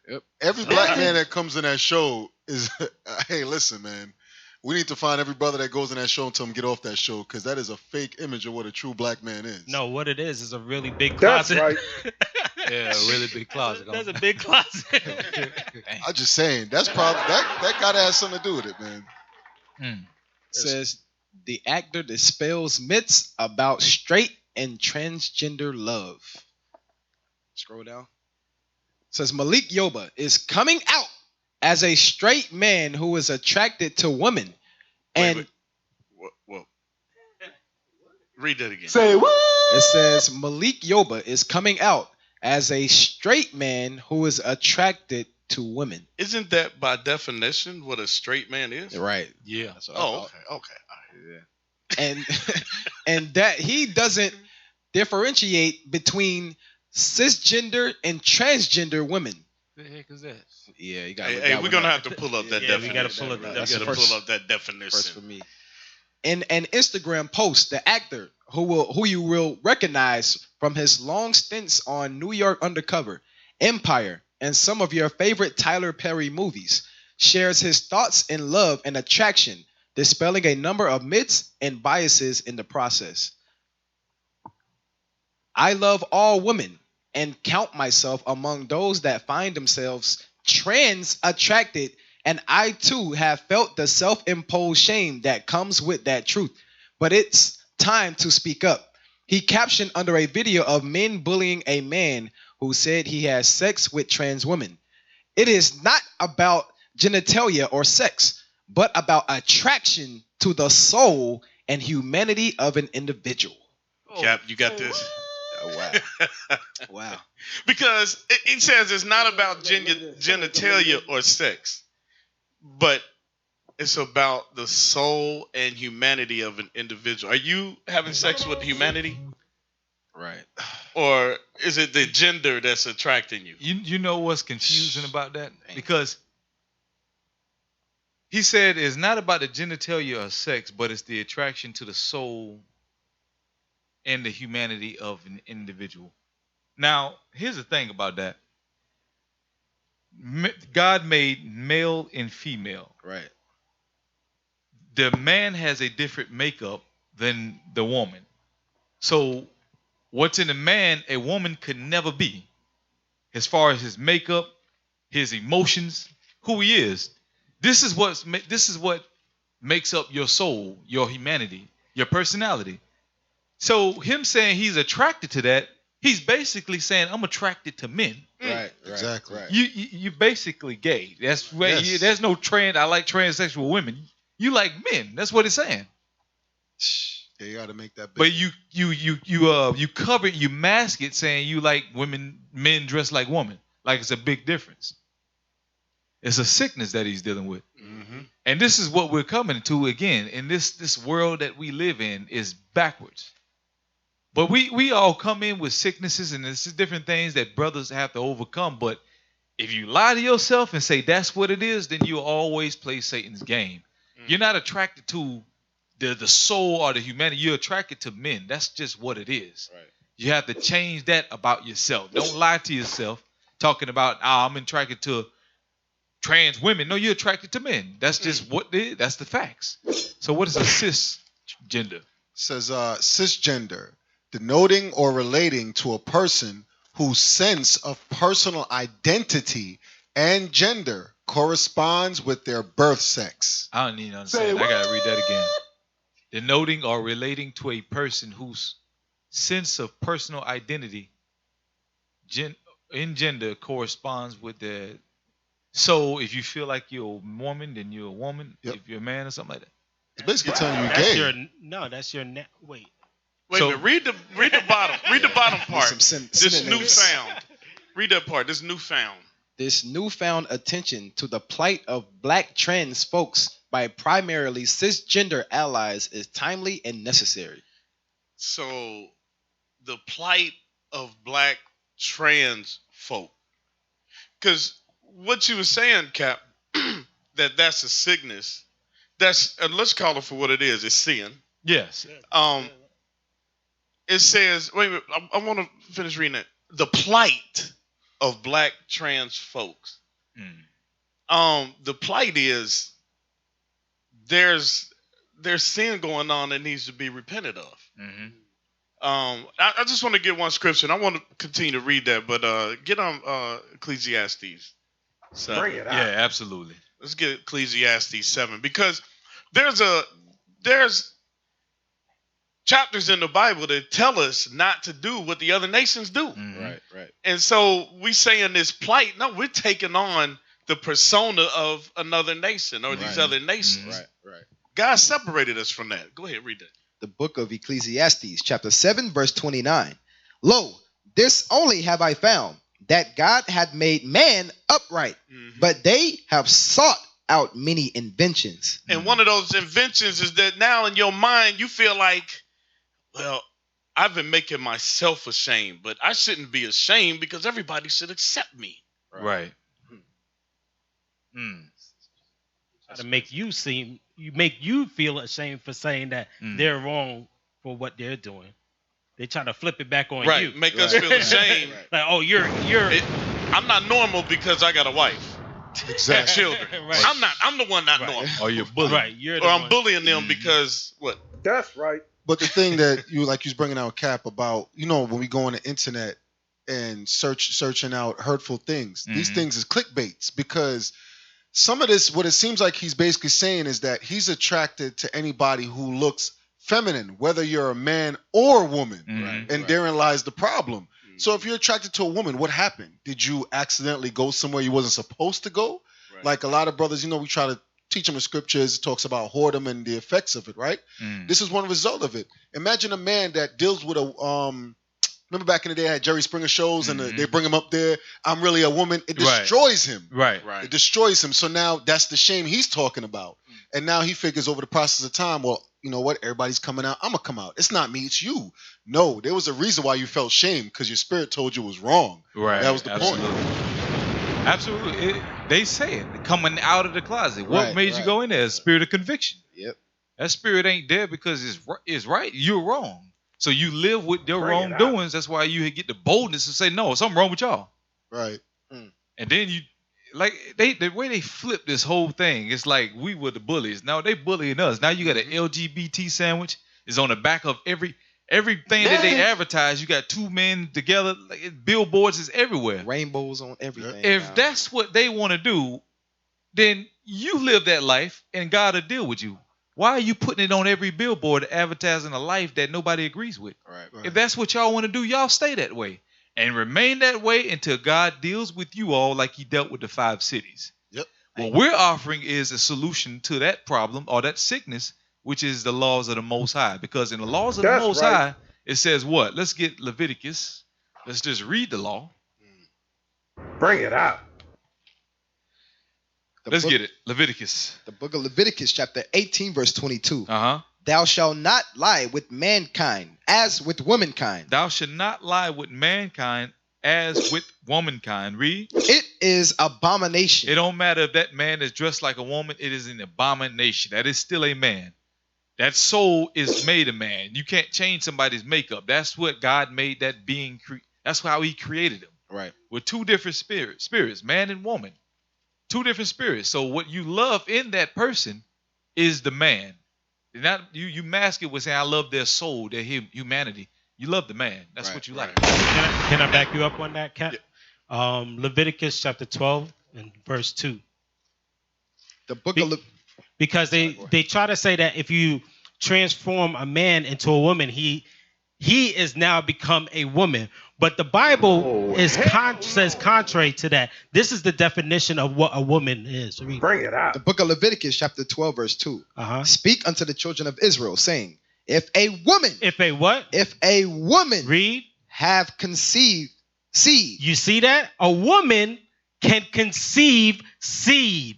Yep. Every black man that comes in that show is, hey, listen, man. We need to find every brother that goes in that show and tell him get off that show because that is a fake image of what a true black man is. No, what it is a really big closet. That's right. Yeah, a really big closet. That's a big closet. I'm just saying that's probably that gotta have something to do with it, man. It says the actor dispels myths about straight and transgender love. Scroll down. It says Malik Yoba is coming out as a straight man who is attracted to women. And Whoa. Read that again. Say what? It says Malik Yoba is coming out as a straight man who is attracted to women. Isn't that by definition what a straight man is? Right. Yeah. Oh, okay. And and that he doesn't differentiate between cisgender and transgender women. What the heck is that? Yeah, you got. Hey, we're gonna have to pull up that definition. We gotta pull up that. We gotta pull up that definition. First for me. In an Instagram post, the actor who you will recognize from his long stints on New York Undercover, Empire, and some of your favorite Tyler Perry movies, shares his thoughts in love and attraction, dispelling a number of myths and biases in the process. I love all women and count myself among those that find themselves trans attracted, and I too have felt the self-imposed shame that comes with that truth. But it's time to speak up. He captioned under a video of men bullying a man who said he has sex with trans women. It is not about genitalia or sex, but about attraction to the soul and humanity of an individual. Cap, you got this? Oh, wow. Wow. Because it says it's not about genitalia or sex, but it's about the soul and humanity of an individual. Are you having sex with humanity? Right. Or is it the gender that's attracting you? You know what's confusing about that? Because he said it's not about the genitalia or sex, but it's the attraction to the soul and the humanity of an individual. Now, here's the thing about that. God made male and female. Right. The man has a different makeup than the woman. So what's in a man, a woman could never be. As far as his makeup, his emotions, who he is. This is what makes up your soul, your humanity, your personality. So him saying he's attracted to that, he's basically saying I'm attracted to men. Right. Exactly. Right. You basically gay. That's where there's no trend. I like transsexual women. You like men. That's what it's saying. Yeah, you got to make that big. But you cover it, you mask it, saying you like men dressed like women. Like it's a big difference. It's a sickness that he's dealing with. Mm-hmm. And this is what we're coming to again. And this world that we live in is backwards. But we all come in with sicknesses and this is different things that brothers have to overcome. But if you lie to yourself and say that's what it is, then you'll always play Satan's game. You're not attracted to the soul or the humanity. You're attracted to men. That's just what it is. Right. You have to change that about yourself. Don't lie to yourself talking about, I'm attracted to trans women. No, you're attracted to men. That's just what it is. That's the facts. So what is a cisgender? Says cisgender. denoting or relating to a person whose sense of personal identity and gender corresponds with their birth sex. I don't even understand. I gotta read that again. Denoting or relating to a person whose sense of personal identity in gender corresponds with their. So if you feel like you're a woman, then you're a woman. Yep. If you're a man or something like that. It's basically telling you That's gay. that's your wait. Wait a minute. Read the bottom. Read the bottom part. This newfound. Read that part. This newfound. This newfound attention to the plight of black trans folks by primarily cisgender allies is timely and necessary. So, the plight of black trans folk. Because what you were saying, Cap, that's a sickness. That's let's call it for what it is. It's sin. Yes. It says, wait a minute, I want to finish reading it. The plight of black trans folks. The plight is there's sin going on that needs to be repented of. I just want to get one scripture, and I want to continue to read that, but get on Ecclesiastes 7. Bring it out. Yeah, absolutely. Let's get Ecclesiastes 7, because there's chapters in the Bible that tell us not to do what the other nations do. Right. And so we saying this plight, no, we're taking on the persona of another nation or these other nations. Right. God separated us from that. Go ahead, read that. The book of Ecclesiastes, chapter 7, verse 29. Lo, this only have I found, that God had made man upright, but they have sought out many inventions. And one of those inventions is that now in your mind you feel like, well, I've been making myself ashamed, but I shouldn't be ashamed because everybody should accept me. Right. To make you feel ashamed for saying that they're wrong for what they're doing. They try to flip it back on you. Make us feel ashamed. Like, oh, you're. I'm not normal because I got a wife. Exactly. And children. Right. I'm the one not normal. Or you're bullying. Right. You're the or I'm one. bullying them because what? That's right. But the thing that you was bringing out, Cap, about, when we go on the internet and searching out hurtful things, these things is clickbaits, because some of this, what it seems like he's basically saying is that he's attracted to anybody who looks feminine, whether you're a man or a woman. And therein lies the problem. So if you're attracted to a woman, what happened? Did you accidentally go somewhere you wasn't supposed to go? Like a lot of brothers, we try to teach them the scriptures. It talks about whoredom and the effects of it, right? This is one result of it. Imagine a man that deals with a remember back in the day, I had Jerry Springer shows, and they bring him up there. I'm really a woman. It destroys him. Right. It destroys him. So now that's the shame he's talking about. And now he figures over the process of time, well, you know what? Everybody's coming out. I'm going to come out. It's not me. It's you. No, there was a reason why you felt shame, because your spirit told you it was wrong. Right. That was the point. Absolutely. They say it. Coming out of the closet. What made you go in there? A spirit of conviction. Yep. That spirit ain't there because it's right. You're wrong. So you live with your wrongdoings. That's why you get the boldness to say, no, something wrong with y'all. Right. And then you, like, the way they flip this whole thing, it's like we were the bullies. Now they bullying us. Now you got an LGBT sandwich. It's on the back of everything that they advertise. You got two men together. Like, billboards is everywhere. Rainbows on everything. If that's what they want to do, then you live that life and God will deal with you. Why are you putting it on every billboard advertising a life that nobody agrees with? Right. If that's what y'all want to do, y'all stay that way. And remain that way until God deals with you all like he dealt with the 5 cities. Yep. What we're offering is a solution to that problem or that sickness, which is the laws of the Most High. Because in the laws of the Most High, it says what? Let's get Leviticus. Let's just read the law. Bring it out. Let's get it. Leviticus. The book of Leviticus, chapter 18, verse 22. Uh-huh. Thou shalt not lie with mankind as with womankind. Thou shalt not lie with mankind as with womankind. Read. It is abomination. It don't matter if that man is dressed like a woman. It is an abomination. That is still a man. That soul is made a man. You can't change somebody's makeup. That's what God made that being. That's how he created them. Right. With 2 different spirits, man and woman. 2 different spirits. So what you love in that person is the man. Not you mask it with saying I love their soul, their humanity. You love the man. That's what you like. Can I back you up on that, Cat? Leviticus chapter 12 and verse 2. The book of because they try to say that if you transform a man into a woman, he is now become a woman. But the Bible says contrary to that. This is the definition of what a woman is. Bring it out. The book of Leviticus chapter 12 verse 2. Speak unto the children of Israel, saying, if a woman. If a what? If a woman. Read. Have conceived seed. You see that? A woman can conceive seed.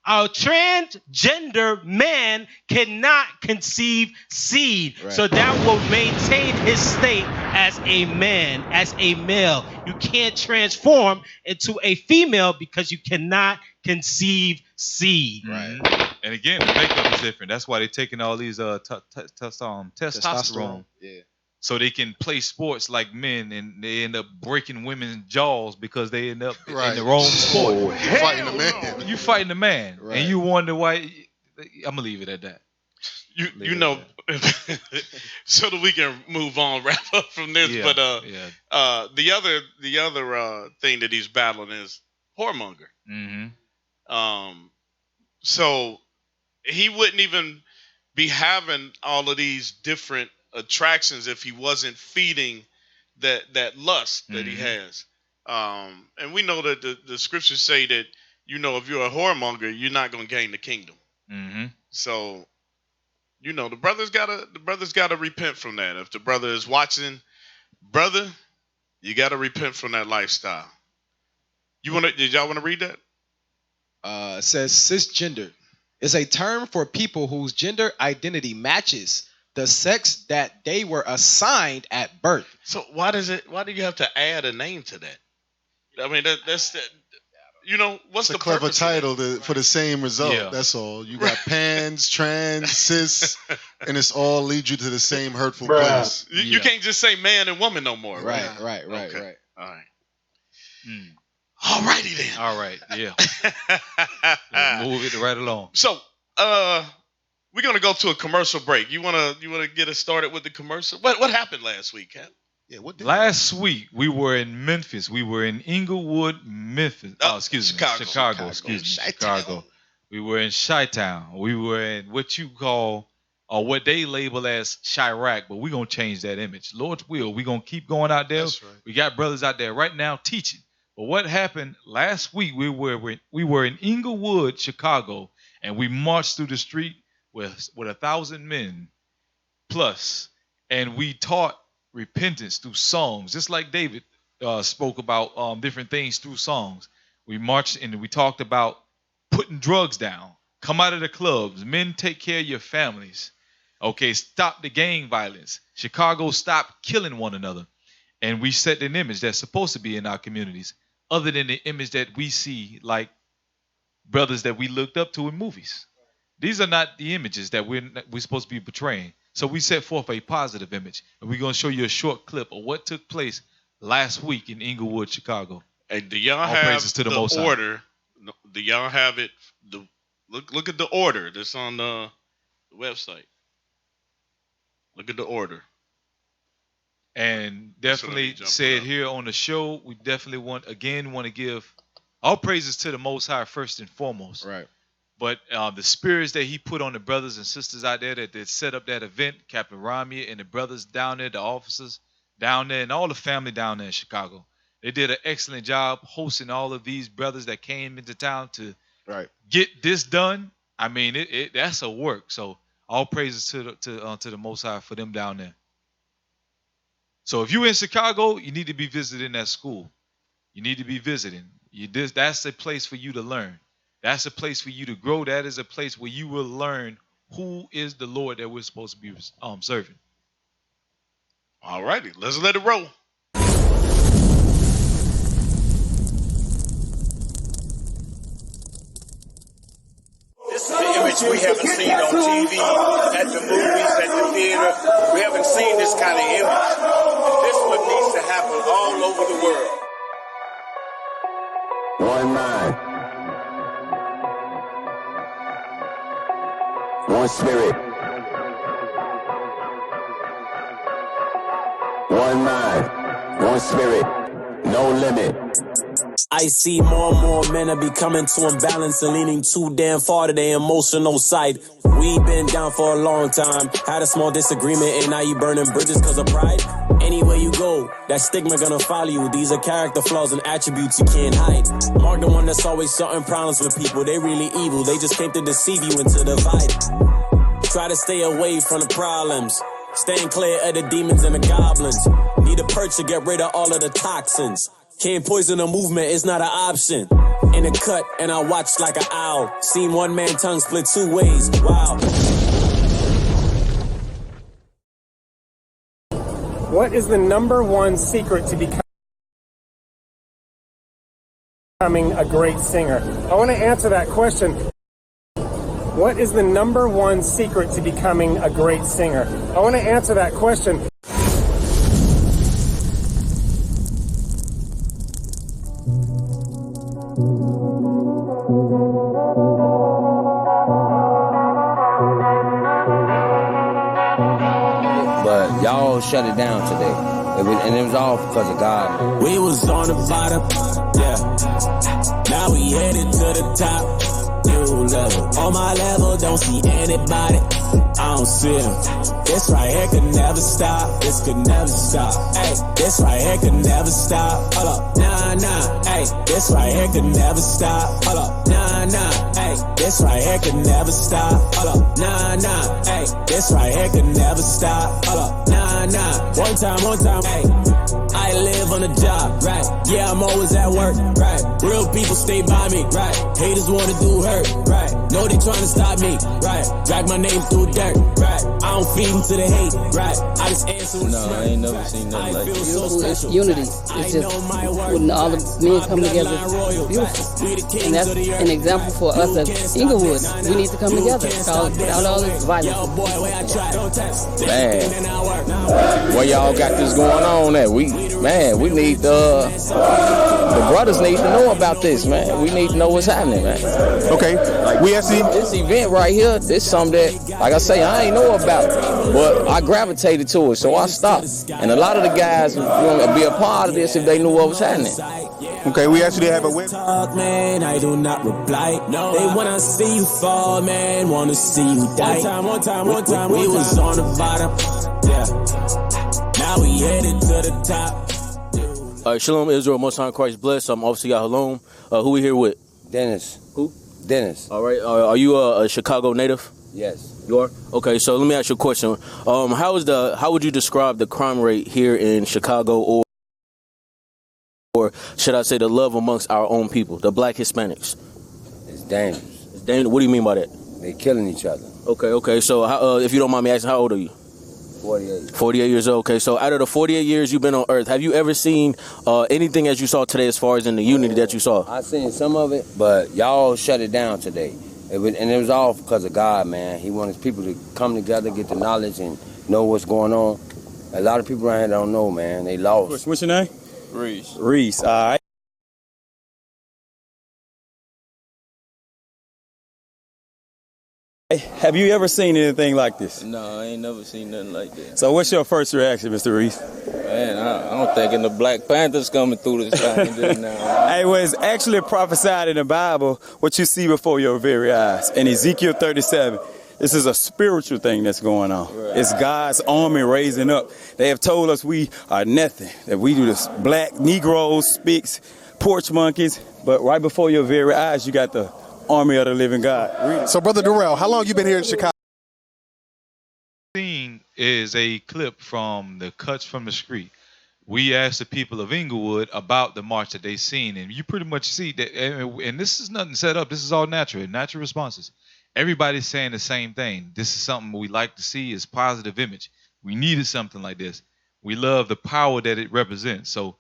A transgender man cannot conceive seed. Right. So that will maintain his state as a man, as a male. You can't transform into a female because you cannot conceive seed. Right. And again, the makeup is different. That's why they're taking all these testosterone. Yeah. So they can play sports like men, and they end up breaking women's jaws because they end up in the wrong sport. You're fighting a man. You fighting a man, and you wonder why. I'm gonna leave it at that. You know, so that we can move on, wrap up from this. Yeah, But the other thing that he's battling is whoremonger. So he wouldn't even be having all of these different attractions if he wasn't feeding that lust that he has. And we know that the scriptures say that, you know, if you're a whoremonger, you're not going to gain the kingdom. So, you know, the brothers gotta repent from that. If the brother is watching, brother, you gotta repent from that lifestyle. Did y'all want to read that? It says cisgender is a term for people whose gender identity matches the sex that they were assigned at birth. So why do you have to add a name to that? I mean, that's you know, what's it's the a clever purpose title for the same result. Yeah. That's all. You got pans, trans, cis, and it's all lead you to the same hurtful place. You can't just say man and woman no more. Right. Okay. Right. All right. All righty then. All right. Yeah. Let's move it right along. So, we're gonna go to a commercial break. You wanna get us started with the commercial? What happened last week, Cap? Yeah, what did Last week we were in Memphis. We were in Inglewood, Memphis. Chicago. Chicago. We were in Chi-Town. We were in what you call or what they label as Chirac, but we're gonna change that image. Lord's will. We're gonna keep going out there. That's right. We got brothers out there right now teaching. But what happened last week? We were in Inglewood, Chicago, and we marched through the street with 1,000 men plus, and we taught repentance through songs, just like David spoke about different things through songs. We marched and we talked about putting drugs down, come out of the clubs, men take care of your families, okay, stop the gang violence, Chicago, stop killing one another. And we set an image that's supposed to be in our communities, other than the image that we see like brothers that we looked up to in movies. These are not the images that we're supposed to be portraying. So we set forth a positive image, and we're going to show you a short clip of what took place last week in Inglewood, Chicago. And do y'all All have praises to the Most High. order? Do y'all have it? Look at the order that's on the website. Look at the order. And definitely said here on the show, we definitely want to give all praises to the Most High first and foremost. Right. But the spirits that he put on the brothers and sisters out there that set up that event, Captain Ramia and the brothers down there, the officers down there, and all the family down there in Chicago. They did an excellent job hosting all of these brothers that came into town to get this done. I mean, that's a work. So all praises to the Most High for them down there. So if you're in Chicago, you need to be visiting that school. You need to be visiting. That's a place for you to learn. That's a place for you to grow. That is a place where you will learn who is the Lord that we're supposed to be serving. All righty, let's let it roll. This is the image we haven't seen on TV, at the movies, at the theater. We haven't seen this kind of image. And this is what needs to happen all over the world. One mind. One spirit. one mind, one spirit, no limit. I see more and more men are becoming too imbalanced and leaning too damn far to their emotional side. We've been down for a long time, had a small disagreement, and now you burning bridges because of pride. Anywhere you go, that stigma gonna follow you. These are character flaws and attributes you can't hide. Mark the one that's always starting problems with people. They really evil, they just came to deceive you into divide. Try to stay away from the problems, staying clear of the demons and the goblins. Need a perch to get rid of all of the toxins. Can't poison a movement, it's not an option. In a cut, and I watch like an owl. Seen one man tongue split two ways, wow. What is the number one secret to becoming a great singer? I want to answer that question. What is the number one secret to becoming a great singer? I want to answer that question. But y'all shut it down today. And it was all because of God. We was on the bottom, yeah. Now we headed to the top. New level. On my level, don't see anybody. I don't see them. This right here could never stop. This could never stop. Hey, this right here could never stop. Hold up, nah, nah. Hey, this right here could never stop. Hold up, nah, nah. Hey, this right here could never stop. Hold up, nah, nah. Hey, this right here could never stop. Hold up, nah, nah. One time, hey. I live on a job, right? Yeah, I'm always at work, right? Real people stay by me, right? Haters wanna do hurt, right? Know they trying to stop me, right? Drag my name through dirt, right? I don't feed into the hate, right? I just answer with No, I ain't never seen nothing like this. so It's unity. It's just when all the men come together, it's beautiful. And that's an example for us as Inglewood. We need to come together without all this violence. Man, where y'all got this going on at? We need the brothers need to know about this, man. We need to know what's happening, man. Okay, we actually this event right here. This something that, like I say, I ain't know about, but I gravitated to it, so I stopped. And a lot of the guys want to be a part of this if they knew what was happening. Okay, we actually have a web. Talk, man, I do not reply. No, they wanna see you fall, man. Wanna see you die. One time. We was on the bottom, yeah. Now we headed to the top. All right, Shalom, Israel, Most High Christ bless. I'm Officer Yahalom. Who we here with? Dennis. Who? Dennis. All right. Are you a Chicago native? Yes. You are? Okay, so let me ask you a question. How would you describe the crime rate here in Chicago, or should I say the love amongst our own people, the black Hispanics? It's dangerous. It's dangerous. What do you mean by that? They killing each other. Okay. So if you don't mind me asking, how old are you? 48. 48 years old. Okay, so out of the 48 years you've been on Earth, have you ever seen anything as you saw today as far as in the unity that you saw? I seen some of it, but y'all shut it down today. And it was all because of God, man. He wanted people to come together, get the knowledge, and know what's going on. A lot of people around here don't know, man. They lost. What's your name? Reese. Reese, all right. Have you ever seen anything like this? No, I ain't never seen nothing like that. So what's your first reaction, Mr. Reese? Man, I'm thinking the Black Panthers coming through this thing now. Hey, well, it's actually prophesied in the Bible what you see before your very eyes. In Ezekiel 37, this is a spiritual thing that's going on. Right. It's God's army raising up. They have told us we are nothing, that we do this black Negroes, Spics, porch monkeys, but right before your very eyes, you got the army of the living God. So, Brother Durrell, how long you been here in Chicago? Scene is a clip from the Cuts from the Street. We asked the people of Inglewood about the march that they seen, and you pretty much see that. And this is nothing set up. This is all natural responses. Everybody's saying the same thing. This is something we like to see is positive image. We needed something like this. We love the power that it represents. So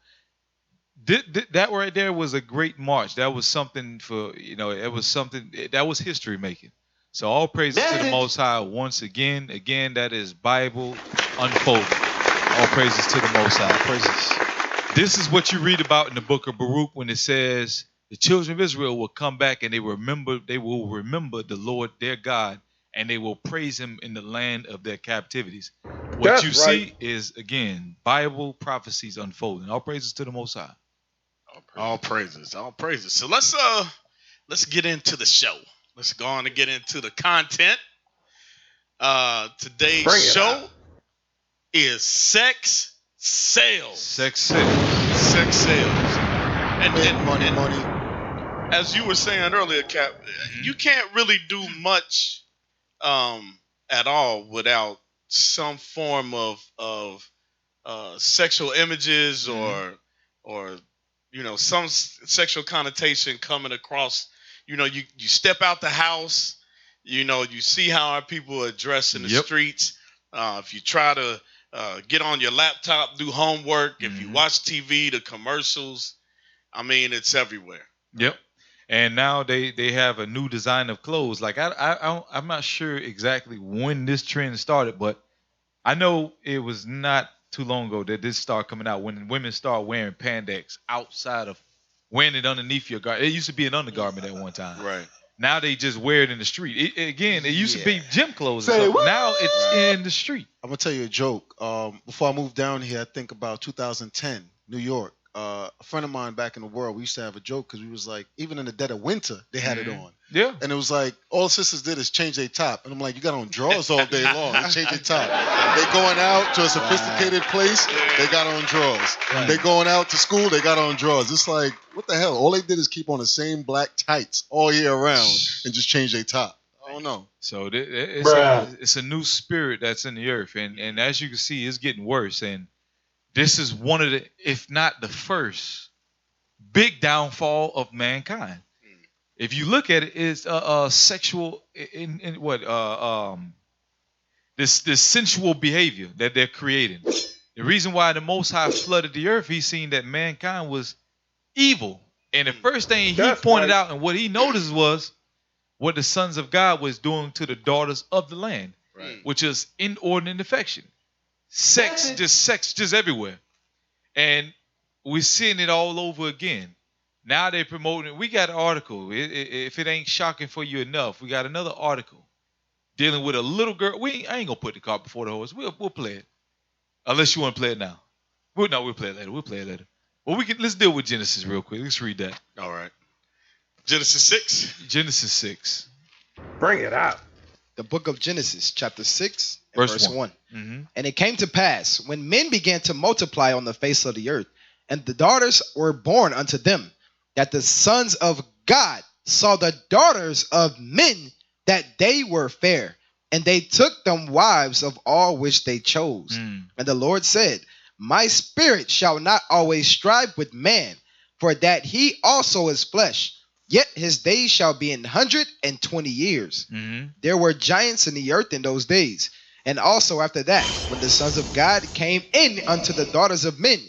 that right there was a great march. That was something for, it was something that was history making. So all praises to the Most High once again. Again, that is Bible unfolded. All praises to the Most High. Praises. This is what you read about in the book of Baruch when it says the children of Israel will come back and they will remember the Lord their God, and they will praise him in the land of their captivities. What you see is, again, Bible prophecies unfolding. All praises to the Most High. All praises. All praises. So let's get into the show. Let's go on and get into the content. Today's show is sex sales. Sex sales. Sex sales. And money. As you were saying earlier, Cap, you can't really do much at all without some form of sexual images or some sexual connotation coming across. You step out the house, you see how our people are dressed in the streets. If you try to get on your laptop, do homework, if you watch TV, the commercials, I mean, it's everywhere. Yep. And now they have a new design of clothes. Like I'm not sure exactly when this trend started, but I know it was not too long ago that this started coming out when women start wearing pandex outside of wearing it underneath your garment. It used to be an undergarment at one time. Right. Now they just wear it in the street. It used to be gym clothes. Now it's in the street. I'm gonna tell you a joke. Before I moved down here, I think about 2010, New York. A friend of mine back in the world, we used to have a joke because we was like, even in the dead of winter, they had it on. Yeah. And it was like, all the sisters did is change their top. And I'm like, you got on drawers all day long. They change their top. They going out to a sophisticated place, they got on drawers. Right. They going out to school, they got on drawers. It's like, what the hell? All they did is keep on the same black tights all year round and just change their top. I don't know. So it's a new spirit that's in the earth. And as you can see, it's getting worse. And this is one of the, if not the first, big downfall of mankind. If you look at it, it's sexual this sensual behavior that they're creating. The reason why the Most High flooded the earth, he seen that mankind was evil, and the first thing he pointed out and what he noticed was what the sons of God was doing to the daughters of the land, which is inordinate affection. Sex just everywhere. And we're seeing it all over again. Now they're promoting it. We got an article. If it ain't shocking for you enough, we got another article dealing with a little girl. I ain't going to put the cart before the horse. We'll play it. Unless you want to play it now. We'll play it later. Well, let's deal with Genesis real quick. Let's read that. All right. Genesis 6. Genesis 6. Bring it out. The book of Genesis, chapter 6, and verse 1. Mm-hmm. And it came to pass, when men began to multiply on the face of the earth, and the daughters were born unto them, that the sons of God saw the daughters of men, that they were fair, and they took them wives of all which they chose. And the Lord said, my spirit shall not always strive with man, for that he also is flesh. Yet his days shall be 120 years. There were giants in the earth in those days. And also after that, when the sons of God came in unto the daughters of men,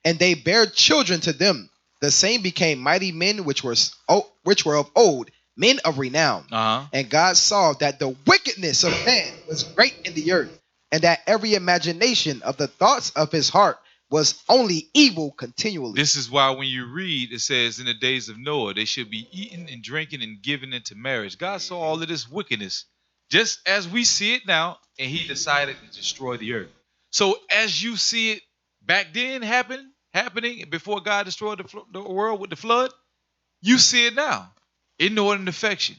and they bare children to them, the same became mighty men which were of old, men of renown. And God saw that the wickedness of man was great in the earth, and that every imagination of the thoughts of his heart was only evil continually. This is why when you read, it says in the days of Noah, they should be eating and drinking and given into marriage. God saw all of this wickedness just as we see it now, and he decided to destroy the earth. So as you see it back then happening before God destroyed the world with the flood, you see it now. Inordinate affection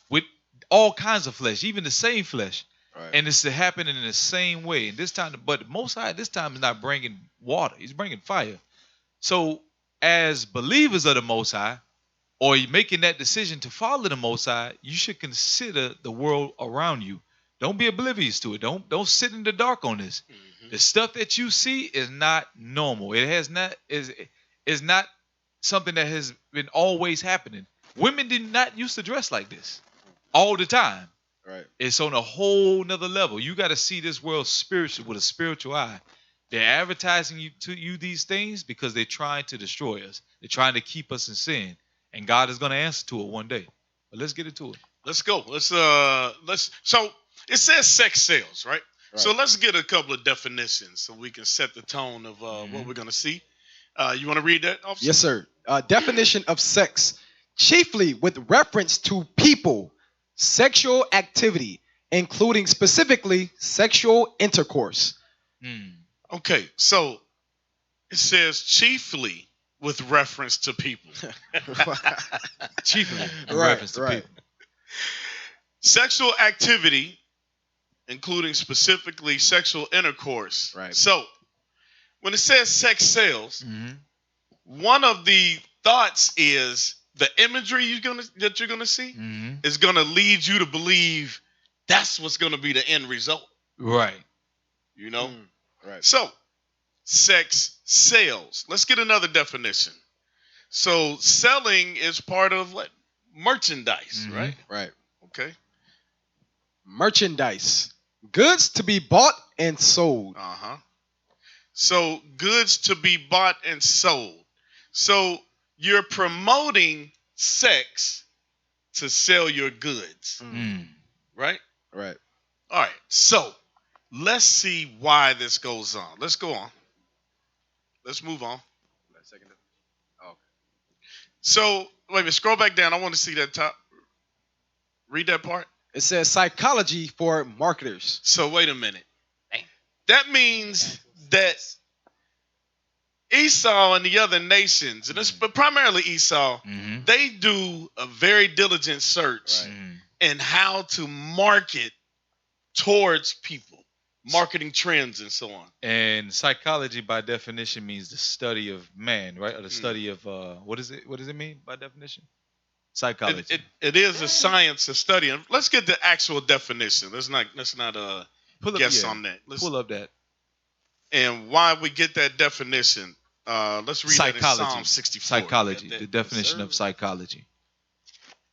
with all kinds of flesh, even the same flesh. Right. And it's happening in the same way. And this time, but the Most High this time is not bringing water. He's bringing fire. So as believers of the Most High, or you're making that decision to follow the Most High, you should consider the world around you. Don't be oblivious to it. Don't sit in the dark on this. The stuff that you see is not normal. It has not is not something that has been always happening. Women did not used to dress like this all the time. Right. It's on a whole nother level. You got to see this world spiritual with a spiritual eye. They're advertising you these things because they're trying to destroy us. They're trying to keep us in sin, and God is going to answer to it one day. But let's get into it. Let's go. Let's. So it says sex sales, right? So let's get a couple of definitions so we can set the tone of what we're going to see. You want to read that, officer? Yes, sir. Definition of sex, chiefly with reference to people, sexual activity, including specifically sexual intercourse. Okay, so it says chiefly with reference to people. Chiefly in Right, reference to right. people. Sexual activity, including specifically sexual intercourse. Right. So when it says sex sells, Mm-hmm. one of the thoughts is the imagery that you're gonna see Mm-hmm. is gonna lead you to believe that's what's gonna be the end result. Right. You know? Right. So sex sells. Let's get another definition. So selling is part of what? Merchandise, Mhm. right? Right. Okay. Merchandise. Goods to be bought and sold. Uh-huh. So goods to be bought and sold. So you're promoting sex to sell your goods, right? Right. All right. So let's see why this goes on. Let's go on. Let's move on. So wait a minute. Scroll back down. I want to see that top. Read that part. It says psychology for marketers. So wait a minute. That means that Esau and the other nations, and it's but primarily Esau, they do a very diligent search in how to market towards people, marketing trends and so on. And psychology, by definition, means the study of man, right? Or the study of what does it mean by definition? Psychology. It is a science of studying. Let's get the actual definition. Let's not guess on that. Let's pull up that. And why we get that definition. Let's read that in Psalm 64. Psychology. The definition of psychology.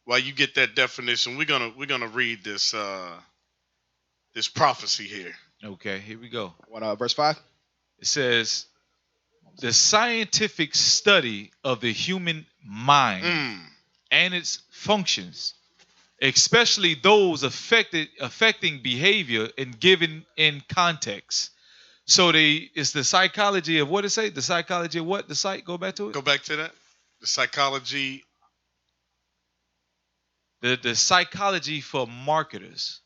While you get that definition, we're gonna read this this prophecy here. Okay, here we go. What verse 5? It says the scientific study of the human mind and its functions, especially those affecting behavior and given in context. So it's the psychology of what it say? The psychology of what? The site? Go back to it. Go back to that. The psychology. The psychology for marketers.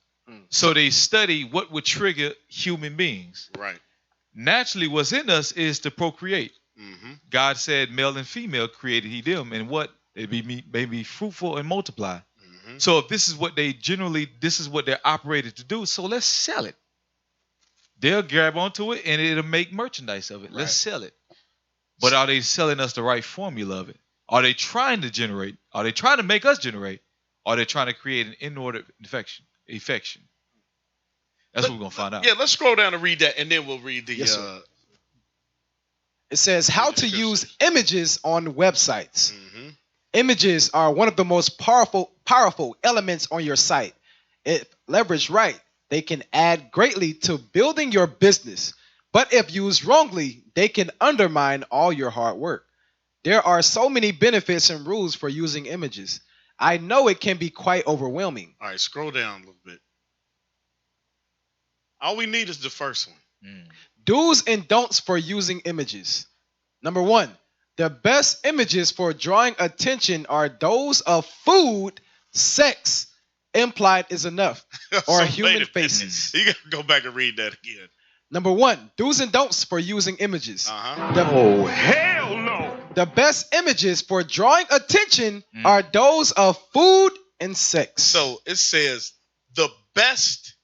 So they study what would trigger human beings. Right. Naturally, what's in us is to procreate. God said male and female created he them, and what? They be fruitful and multiply. So if this is what they're operated to do, so let's sell it. They'll grab onto it and it'll make merchandise of it. Let's sell it. But are they selling us the right formula of it? Are they trying to generate? Are they trying to make us generate? Are they trying to create an inordinate affection? That's what we're going to find out. Yeah, let's scroll down and read that, and then we'll read the... Yes, sir. It says how to use images on websites. Images are one of the most powerful elements on your site. If leveraged right, they can add greatly to building your business. But if used wrongly, they can undermine all your hard work. There are so many benefits and rules for using images. I know it can be quite overwhelming. All right, scroll down a little bit. All we need is the first one. Do's and don'ts for using images. Number 1, the best images for drawing attention are those of food, sex, implied is enough, or So human wait a faces. minute. You got to go back and read that again. Number 1, do's and don'ts for using images. Oh, hell no. The best images for drawing attention are those of food and sex. So it says the best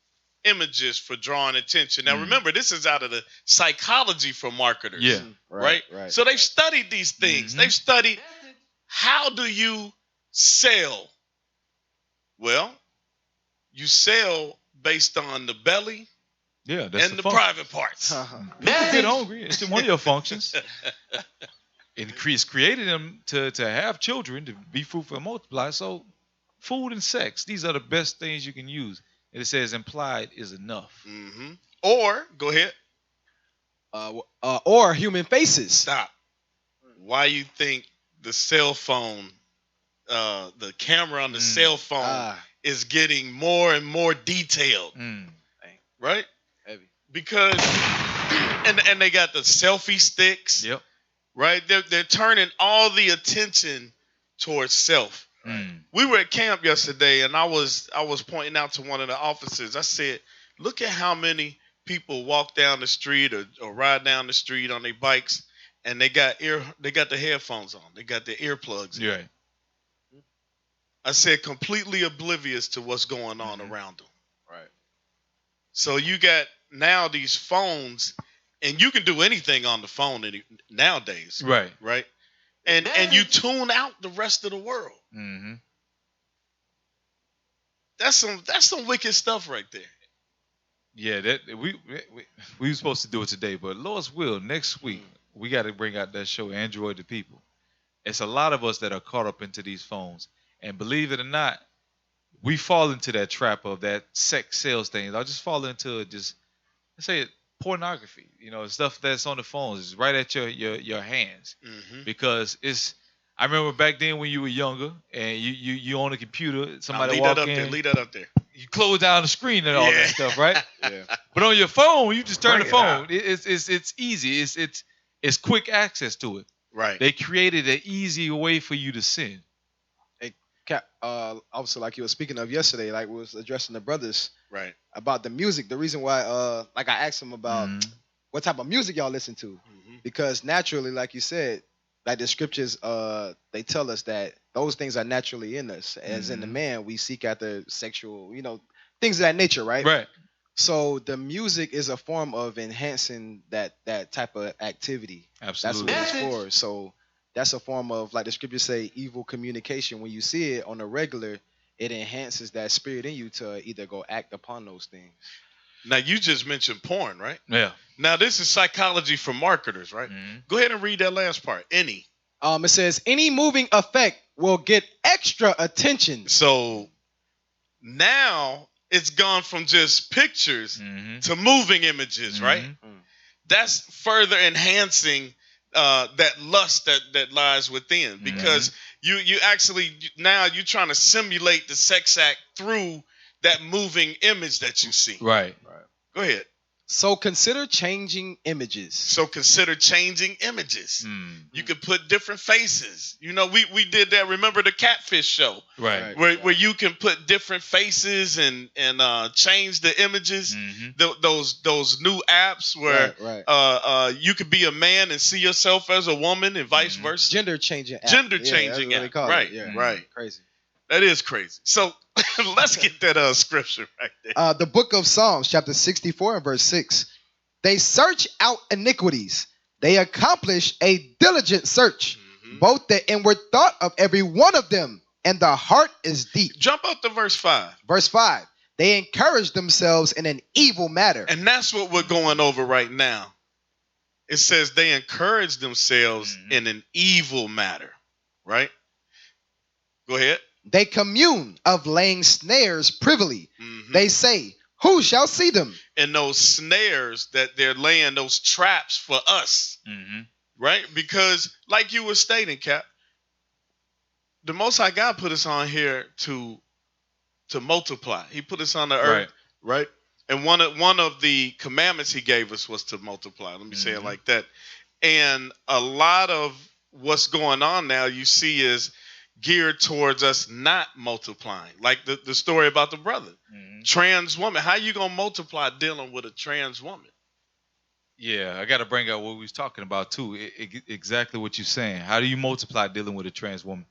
images for drawing attention. Now remember, this is out of the psychology for marketers. Yeah. Right? So they've studied these things. They've studied how do you sell? Well, you sell based on the belly Yeah, that's and the function. private parts. People get hungry. It's one of your functions. It's created them to have children, to be fruitful and multiply. So food and sex, these are the best things you can use. And it says implied is enough. Or, go ahead. Or human faces. Stop. Why you think the cell phone, the camera on the cell phone is getting more and more detailed? Right? Heavy. Because, and they got the selfie sticks. Yep. Right? They're turning all the attention towards self. We were at camp yesterday, and I was pointing out to one of the officers. I said, "Look at how many people walk down the street or ride down the street on their bikes, and they got the headphones on, they got their earplugs in. Right. I said completely oblivious to what's going on around them. Right. So you got now these phones, and you can do anything on the phone nowadays. Right. Right. And you tune out the rest of the world. Mm-hmm. That's some wicked stuff right there. Yeah, that we were supposed to do it today, but Lord's will, next week we got to bring out that show, Android to People. It's a lot of us that are caught up into these phones, and believe it or not, we fall into that trap of that sex sales thing. I'll just fall into let's say it, pornography. Stuff that's on the phones is right at your hands, because it's. I remember back then when you were younger and you on a computer, somebody walk in. Leave that up there. You close down the screen and all that stuff, right? Yeah. But on your phone, you just turn Bring the it phone. out. It's easy. It's quick access to it. Right. They created an easy way for you to sin. Hey, Cap, also like you were speaking of yesterday, like we was addressing the brothers Right. about the music. The reason why, like I asked them about what type of music y'all listen to, because naturally, like you said, like the scriptures, they tell us that those things are naturally in us. As in the man, we seek after sexual, things of that nature, right? Right. So the music is a form of enhancing that type of activity. Absolutely. That's what it's for. So that's a form of, like the scriptures say, evil communication. When you see it on a regular, it enhances that spirit in you to either go act upon those things. Now you just mentioned porn, right? Yeah. Now this is psychology for marketers, right? Go ahead and read that last part. Any. It says any moving effect will get extra attention. So now it's gone from just pictures to moving images, right? That's further enhancing that lust that lies within, because you actually now you're trying to simulate the sex act through that moving image that you see. Right. Go ahead. So consider changing images. You could put different faces. We did that. Remember the Catfish show, right? Where you can put different faces and change the images. Those new apps where you could be a man and see yourself as a woman and vice versa. Gender changing app. Gender changing app. Right. Right. Crazy. That is crazy. So let's get that scripture right there. The book of Psalms, chapter 64 and verse 6. They search out iniquities. They accomplish a diligent search. Both the inward thought of every one of them and the heart is deep. Jump up to verse 5. Verse 5. They encourage themselves in an evil matter. And that's what we're going over right now. It says they encourage themselves in an evil matter, right? Go ahead. They commune of laying snares privily. They say, who shall see them? And those snares that they're laying, those traps for us, right? Because like you were stating, Cap, the Most High God put us on here to multiply. He put us on the earth, right? And one of the commandments he gave us was to multiply. Let me say it like that. And a lot of what's going on now, you see, is geared towards us not multiplying. Like the story about the brother. Trans woman. How you going to multiply dealing with a trans woman? Yeah, I got to bring out what we was talking about too. Exactly what you're saying. How do you multiply dealing with a trans woman?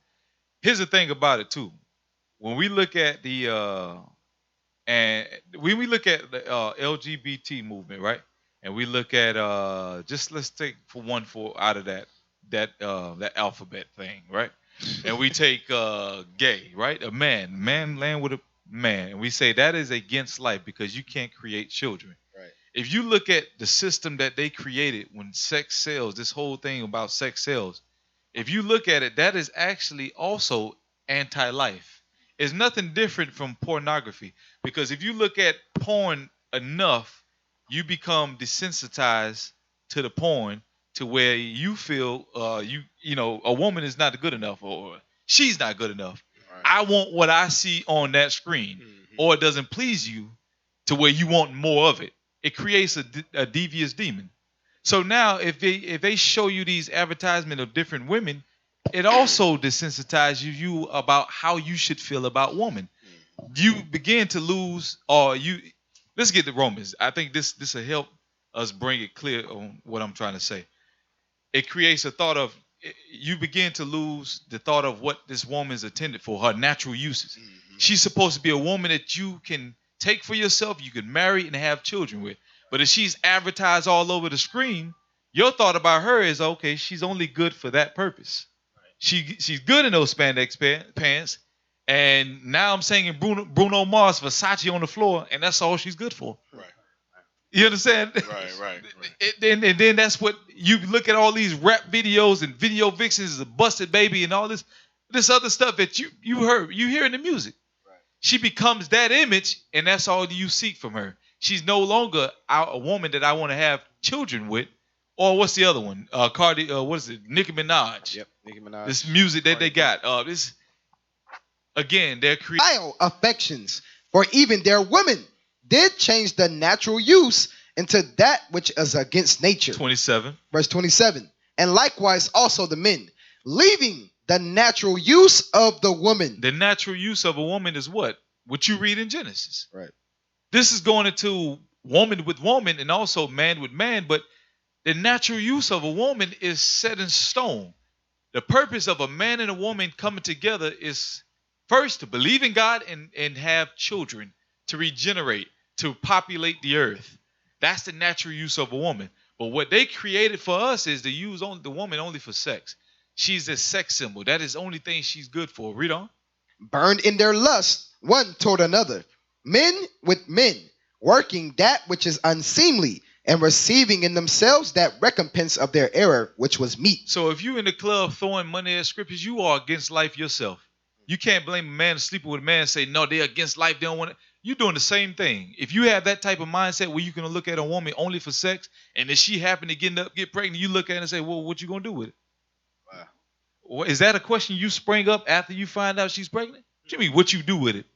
Here's the thing about it too. When we look at the LGBT movement, right? And we look at just let's take for out of that alphabet thing, right? And we take gay, right? A man land with a man, and we say that is against life because you can't create children. Right. If you look at the system that they created when sex sells, this whole thing about sex sells, if you look at it, that is actually also anti-life. It's nothing different from pornography, because if you look at porn enough, you become desensitized to the porn to where you feel a woman is not good enough or she's not good enough. Right. I want what I see on that screen, or it doesn't please you to where you want more of it. It creates a devious demon. So now if they show you these advertisements of different women, it also desensitizes you about how you should feel about women. You begin to lose, or let's get to Romans. I think this will help us bring it clear on what I'm trying to say. It creates a thought of, you begin to lose the thought of what this woman is intended for, her natural uses. She's supposed to be a woman that you can take for yourself, you can marry and have children with. But if she's advertised all over the screen, your thought about her is, okay, she's only good for that purpose. She's good in those spandex pants, and now I'm singing Bruno Mars, Versace on the floor, and that's all she's good for. Right. You understand? Right. And then that's what you look at, all these rap videos and video vixens, a busted baby, and all this other stuff that you hear in the music. Right. She becomes that image, and that's all you seek from her. She's no longer a woman that I want to have children with. Or what's the other one? What is it? Nicki Minaj. Yep, Nicki Minaj. This music that they got. This again, they're creating affections for even their women did change the natural use into that which is against nature. 27. Verse 27. And likewise also the men, leaving the natural use of the woman. The natural use of a woman is what? What you read in Genesis. Right. This is going into woman with woman and also man with man, but the natural use of a woman is set in stone. The purpose of a man and a woman coming together is first to believe in God and have children, to regenerate, to populate the earth. That's the natural use of a woman. But what they created for us is to use the woman only for sex. She's a sex symbol. That is the only thing she's good for. Read on. Burned in their lust, one toward another. Men with men, working that which is unseemly, and receiving in themselves that recompense of their error, which was meat. So if you in the club throwing money at scriptures, you are against life yourself. You can't blame a man sleeping with a man and say, no, they're against life. They don't want it. You're doing the same thing. If you have that type of mindset where you can look at a woman only for sex, and if she happen to get pregnant, you look at it and say, well, what you going to do with it? Wow. Well, is that a question you spring up after you find out she's pregnant? What do you mean, what you do with it?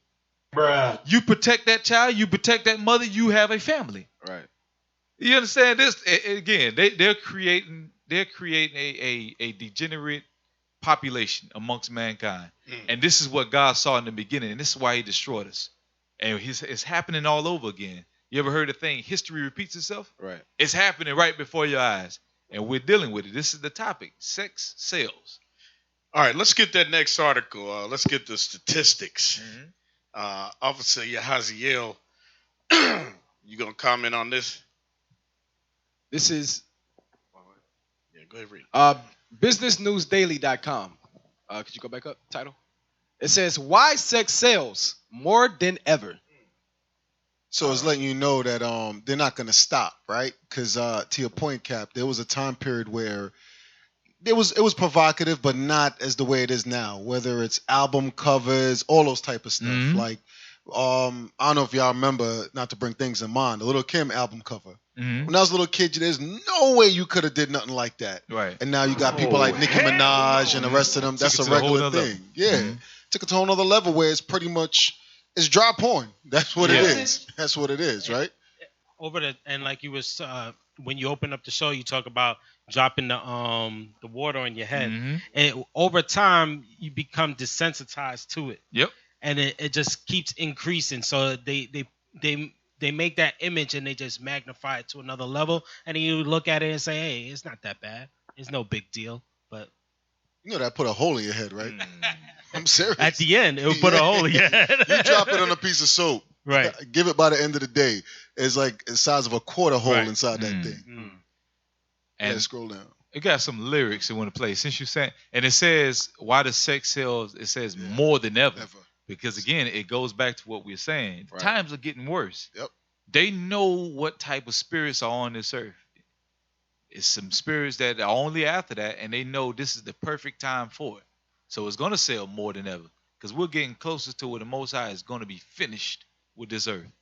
Bruh. You protect that child. You protect that mother. You have a family. Right. You understand this? Again, they're creating a degenerate population amongst mankind. And this is what God saw in the beginning, and this is why he destroyed us. And it's happening all over again. You ever heard the thing, history repeats itself? Right. It's happening right before your eyes. And we're dealing with it. This is the topic. Sex sells. All right, let's get that next article. Let's get the statistics. Officer Yahaziel, you going to comment on this? This is Yeah, go ahead, read. businessnewsdaily.com. Could you go back up? Title. It says, why sex sells more than ever. So it's letting you know that they're not going to stop, right? Because to your point, Cap, there was a time period where it was provocative, but not as the way it is now. Whether it's album covers, all those type of stuff. Like, I don't know if y'all remember, not to bring things in mind, the Little Kim album cover. When I was a little kid, there's no way you could have did nothing like that. Right. And now you got people like Nicki Minaj and the rest of them. That's a regular thing. Yeah. Took it to a whole nother level where it's pretty much, it's dry porn. That's what it is. That's what it is, right? And like you was when you open up the show, you talk about dropping the water on your head, and over time you become desensitized to it. Yep. And it just keeps increasing. So they make that image and they just magnify it to another level, and then you look at it and say, hey, it's not that bad. It's no big deal. But you know that put a hole in your head, right? I'm serious. At the end, it will put a hole in your head. You drop it on a piece of soap. Right. Give it by the end of the day. It's like the size of a quarter hole inside that thing. And scroll down. It got some lyrics that want to play. Since you said, and it says, why the sex sells, it says more than ever. Because again, it goes back to what we're saying. Right. Times are getting worse. Yep. They know what type of spirits are on this earth. It's some spirits that are only after that, and they know this is the perfect time for it. So it's going to sell more than ever. Because we're getting closer to where the Most High is going to be finished with this earth.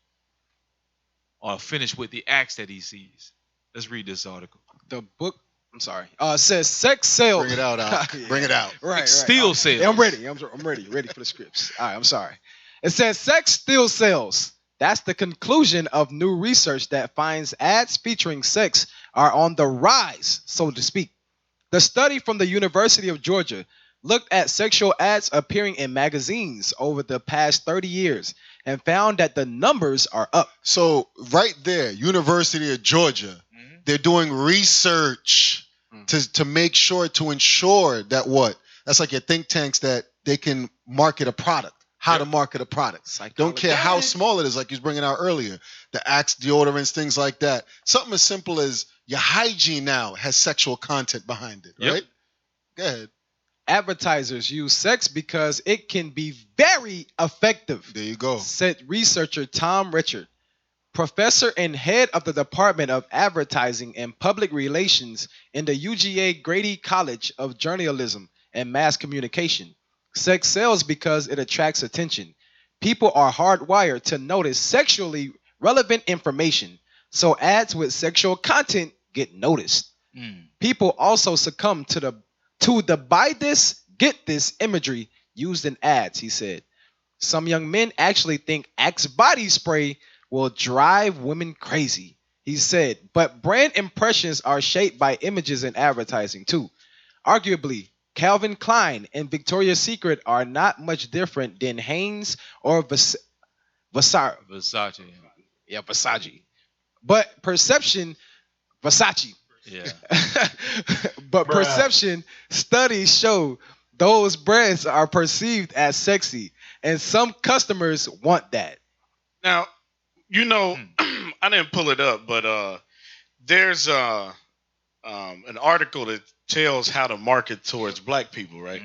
Or finished with the acts that he sees. Let's read this article. The book, I'm sorry. Says sex sells. Bring it out, Al. Bring it out. Right. Still sells. I'm ready. I'm ready for the scripts. All right, I'm sorry. It says sex still sells. That's the conclusion of new research that finds ads featuring sex are on the rise, so to speak. The study from the University of Georgia looked at sexual ads appearing in magazines over the past 30 years and found that the numbers are up. So right there, University of Georgia, they're doing research to make sure, to ensure that what? That's like your think tanks, that they can market a product. How to market a product. Don't care how small it is, like he was bringing out earlier. The Axe deodorants, things like that. Something as simple as your hygiene now has sexual content behind it, right? Go ahead. Advertisers use sex because it can be very effective. There you go. Said researcher Tom Richard, professor and head of the Department of Advertising and Public Relations in the UGA Grady College of Journalism and Mass Communication. Sex sells because it attracts attention. People are hardwired to notice sexually relevant information, so ads with sexual content get noticed. People also succumb to the buy this, get this imagery used in ads, he said. Some young men actually think Axe body spray will drive women crazy, he said. But brand impressions are shaped by images in advertising too. Arguably, Calvin Klein and Victoria's Secret are not much different than Hanes or Versace. Yeah, Versace. But perception, Versace. Yeah. But perception studies show those brands are perceived as sexy, and some customers want that. Now, you know, I didn't pull it up, but there's an article that tells how to market towards black people, right?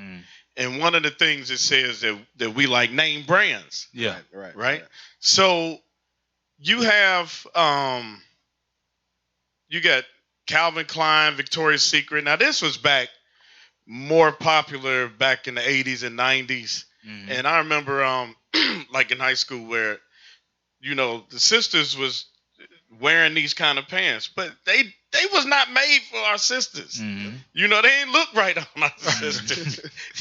And one of the things it says that we like name brands. Yeah. Right? So you have you got Calvin Klein, Victoria's Secret. Now this was more popular back in the 80s and 90s. And I remember like in high school where, you know, the sisters was wearing these kind of pants, but they was not made for our sisters. You know, they ain't look right on our sisters.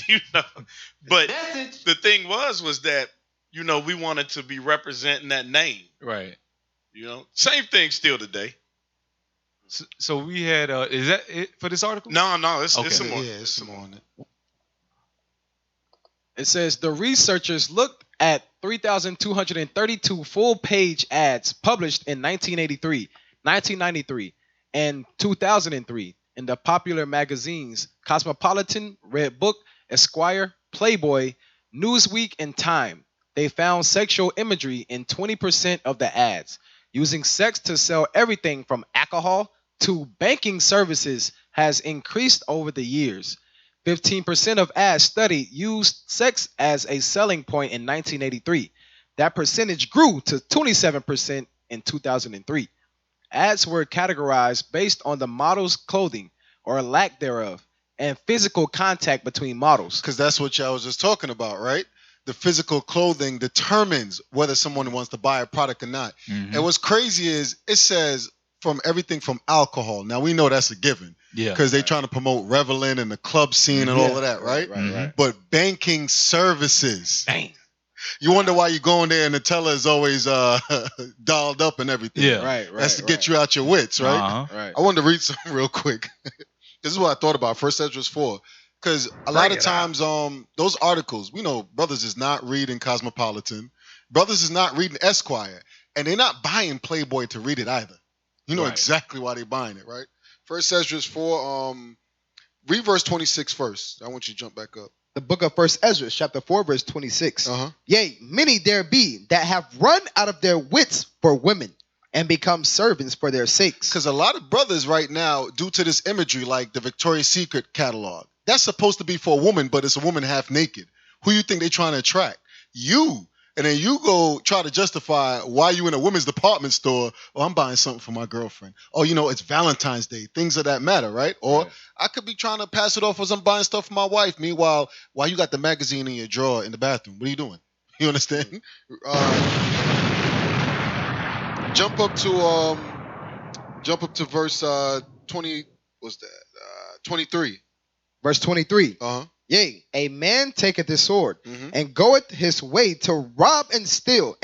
You know, but the thing was that, you know, we wanted to be representing that name, right? You know, same thing still today. So we had is that it for this article? No, it's okay. some more. Yeah, it's some more on it. It says the researchers looked at 3,232 full-page ads published in 1983, 1993, and 2003 in the popular magazines Cosmopolitan, Red Book, Esquire, Playboy, Newsweek, and Time. They found sexual imagery in 20% of the ads. Using sex to sell everything from alcohol to banking services has increased over the years. 15% of ads studied used sex as a selling point in 1983. That percentage grew to 27% in 2003. Ads were categorized based on the model's clothing or lack thereof and physical contact between models. Because that's what y'all was just talking about, right? The physical clothing determines whether someone wants to buy a product or not. And what's crazy is it says from everything from alcohol. Now we know that's a given. Yeah. Because they're trying to promote reveling and the club scene and all of that, right? Right. But banking services. Bang. You wonder why you go in there and the teller is always dialed up and everything. Yeah. Right. That's to get you out your wits, right? Right. I wanted to read something real quick. This is what I thought about. First Esdras 4. Because a lot of times, those articles, we know brothers is not reading Cosmopolitan. Brothers is not reading Esquire. And they're not buying Playboy to read it either. You know exactly why they're buying it, right? First Esdras 4, read verse 26 first. I want you to jump back up. The book of First Ezra, chapter 4, verse 26. Yea, many there be that have run out of their wits for women and become servants for their sakes. Because a lot of brothers right now, due to this imagery, like the Victoria's Secret catalog, that's supposed to be for a woman, but it's a woman half naked. Who you think they're trying to attract? You. And then you go try to justify why you in a women's department store. Oh, I'm buying something for my girlfriend. Oh, you know, it's Valentine's Day. Things of that matter, right? Or I could be trying to pass it off as I'm buying stuff for my wife. Meanwhile, while you got the magazine in your drawer in the bathroom, what are you doing? You understand? Jump up to verse 20. What's that? 23. Verse 23. Yea, a man taketh his sword and goeth his way to rob and steal,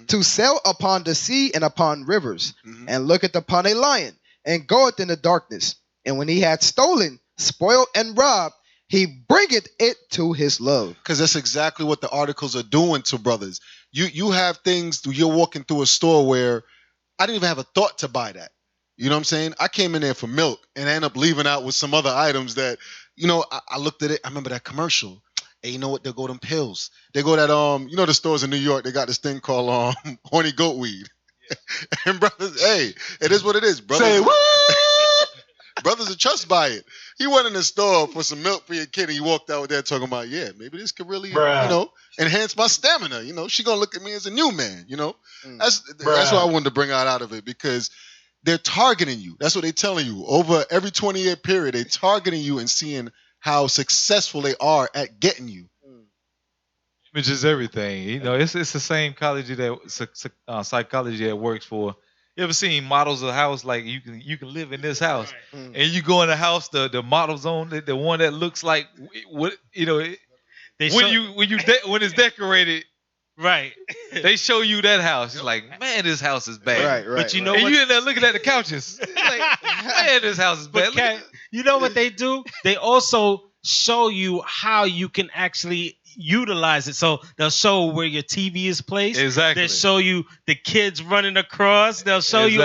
to sell upon the sea and upon rivers, and looketh upon a lion, and goeth in the darkness. And when he had stolen, spoiled, and robbed, He bringeth it to his love. Because that's exactly what the articles are doing to brothers. You have things, you're walking through a store where I didn't even have a thought to buy that. You know what I'm saying? I came in there for milk and I ended up leaving out with some other items that, I looked at it. I remember that commercial. Hey, you know what? They'll go them pills. They go that, the stores in New York, they got this thing called horny goat weed. And brothers, hey, it is what it is. Brothers, Say what? brothers are trust by it. He went in the store for some milk for your kid and he walked out there talking about, yeah, maybe this could really, enhance my stamina. She gonna look at me as a new man, That's what I wanted to bring out of it because they're targeting you. That's what they're telling you. Over every 20-year period, they're targeting you and seeing how successful they are at getting you. Which is everything. It's the same psychology that works for. You ever seen models of the house like you can live in this house, and you go in the house, the model's on the one that looks like what when it's decorated, right? They show you that house. It's like, man, this house is bad. Right. But you know and what? you in there looking at the couches. It's like, man, this house is bad. But you know what they do? They also show you how you can actually utilize it. So they'll show where your TV is placed. Exactly. They'll show you the kids running across. They'll show you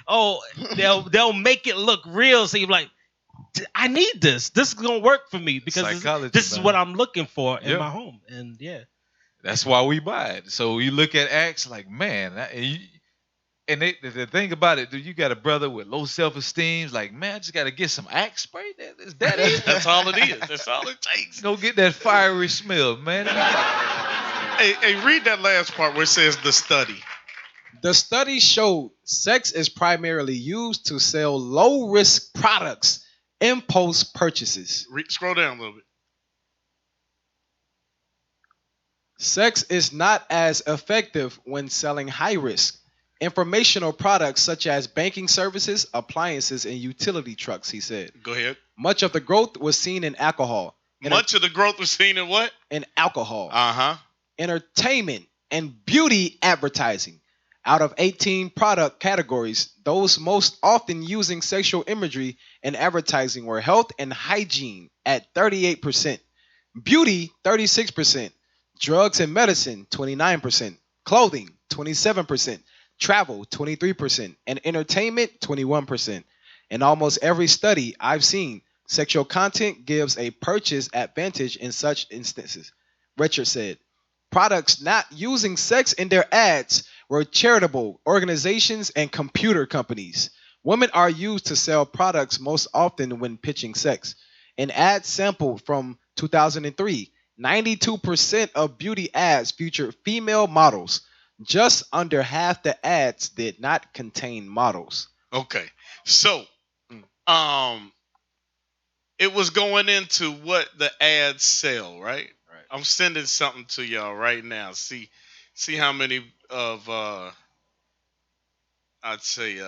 they'll make it look real. So you're like, I need this. This is gonna work for me because this is what I'm looking for in my home. And that's why we buy it. So you look at Axe like, man, the thing about it, dude, you got a brother with low self-esteem. Like, man, I just got to get some Axe spray. That's all it is. That's all it takes. Go get that fiery smell, man. Hey, read that last part where it says the study. The study showed sex is primarily used to sell low-risk products, impulse purchases. Scroll down a little bit. Sex is not as effective when selling high-risk informational products such as banking services, appliances, and utility trucks, he said. Go ahead. Much of the growth was seen in alcohol. Much of the growth was seen in what? In alcohol. Uh-huh. Entertainment and beauty advertising. Out of 18 product categories, those most often using sexual imagery in advertising were health and hygiene at 38%, beauty 36%, drugs and medicine 29%, clothing 27%, travel 23%, and entertainment 21%. In almost every study I've seen, sexual content gives a purchase advantage in such instances. Richard said, products not using sex in their ads were charitable organizations and computer companies. Women are used to sell products most often when pitching sex. An ad sampled from 2003, 92% of beauty ads featured female models. Just under half the ads did not contain models. Okay. So, it was going into what the ads sell, right? Right. I'm sending something to y'all right now. See how many of I'd say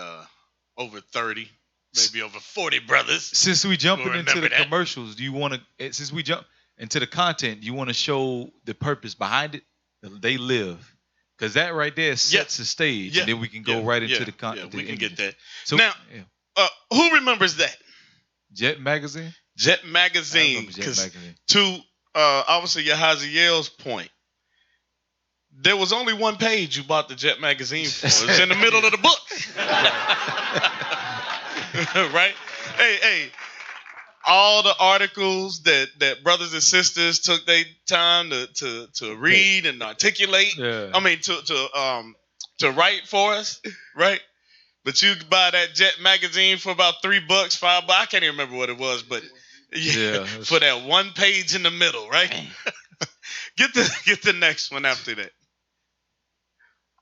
over 30, maybe over 40 brothers. Since we jumping into the commercials, do you want to? Since we jump into the content, you want to show the purpose behind it? They live. Because that right there sets the stage, and then we can go right into the content. Yeah, we can get that. So now, who remembers that? Jet Magazine? Jet Magazine. To obviously Yahaziel's point, there was only one page you bought the Jet Magazine for. It was in the middle of the book. Right? Hey. All the articles that brothers and sisters took their time to read and articulate. Yeah. I mean to write for us, right? But you could buy that Jet Magazine for about $3, $5. I can't even remember what it was, but for that one page in the middle, right? Get the next one after that.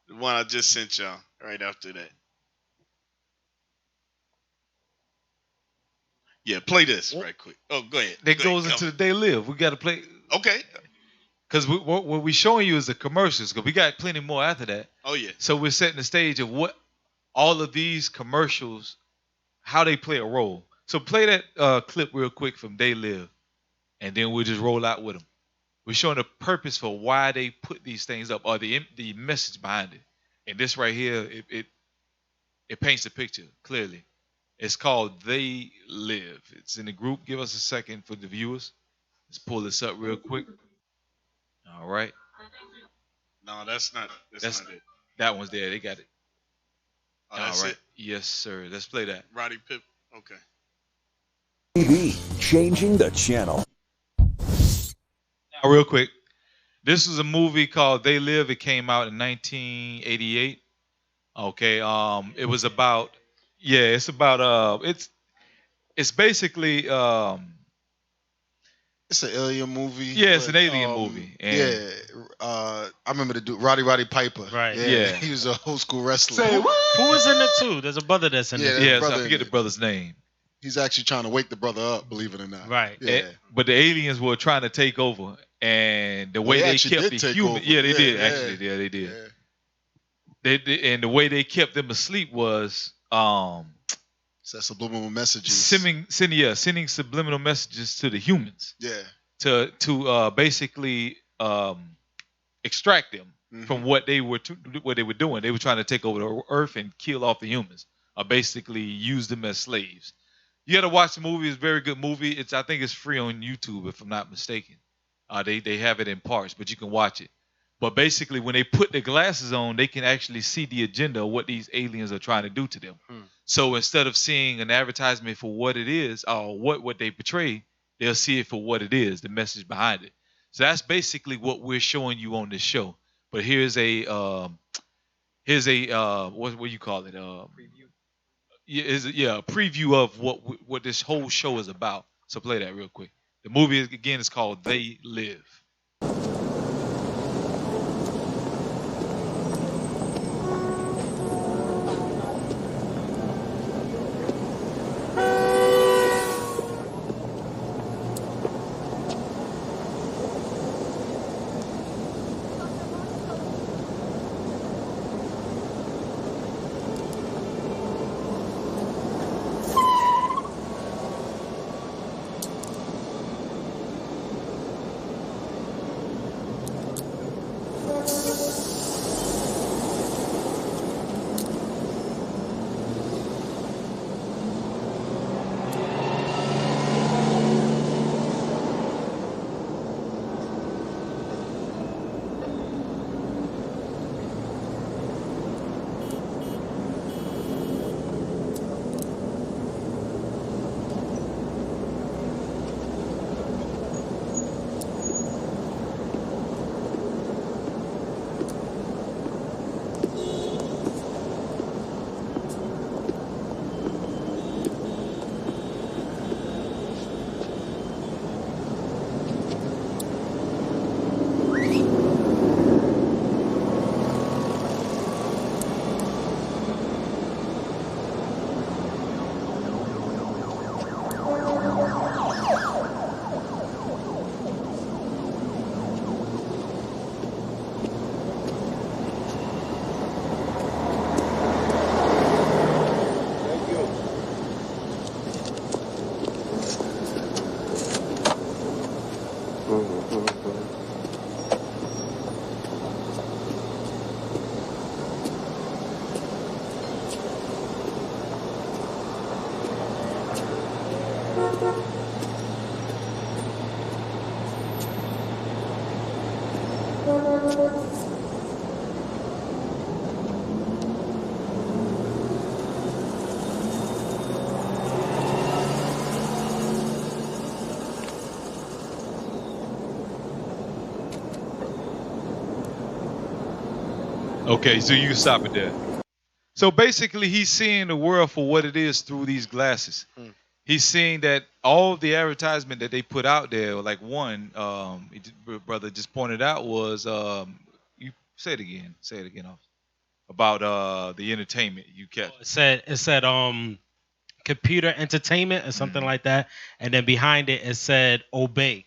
The one I just sent y'all right after that. Yeah, play this right quick. Oh, go ahead. That goes into the They Live. We got to play. Okay. Because what we're showing you is the commercials. Because we got plenty more after that. Oh, yeah. So we're setting the stage of what all of these commercials, how they play a role. So play that clip real quick from They Live. And then we'll just roll out with them. We're showing the purpose for why they put these things up or the message behind it. And this right here, it paints the picture clearly. It's called They Live. It's in the group. Give us a second for the viewers. Let's pull this up real quick. All right. No, that's not it. That one's there. They got it. Oh, that's All right. it? Yes, sir. Let's play that. Roddy Pip. Okay. TV, changing the channel. Now, real quick. This is a movie called They Live. It came out in 1988. Okay. It was about. Yeah, it's about. It's basically. It's an alien movie. Yeah, it's an alien movie. And Yeah, I remember the dude, Roddy Piper. Right. Yeah. He was a old school wrestler. Who was in it too? There's a brother that's in Yeah, it. there's a Yes, brother I in forget it. the brother's name. He's actually trying to wake the brother up, believe it or not. Right. Yeah. But the aliens were trying to take over, and the way they they actually kept did the take human, over. yeah, they Yeah, did yeah. actually, yeah, they did. And the way they kept them asleep was It's that subliminal messages. sending subliminal messages to the humans Yeah. to basically extract them Mm-hmm. from what they were doing. They were trying to take over the earth and kill off the humans, or basically use them as slaves. You got to watch the movie. It's a very good movie. I think it's free on YouTube, if I'm not mistaken. They have it in parts, but you can watch it. But basically, when they put the glasses on, they can actually see the agenda of what these aliens are trying to do to them. So instead of seeing an advertisement for what it is or what they portray, they'll see it for what it is, the message behind it. So that's basically what we're showing you on this show. But here's a what do you call it? Preview. A preview of what this whole show is about. So play that real quick. The movie again is called They Live. Okay, so you can stop it there. So basically, he's seeing the world for what it is through these glasses. He's seeing that all the advertisement that they put out there, like one, brother just pointed out, was you say it again, about the entertainment you kept. It said computer entertainment or something like that, and then behind it said obey.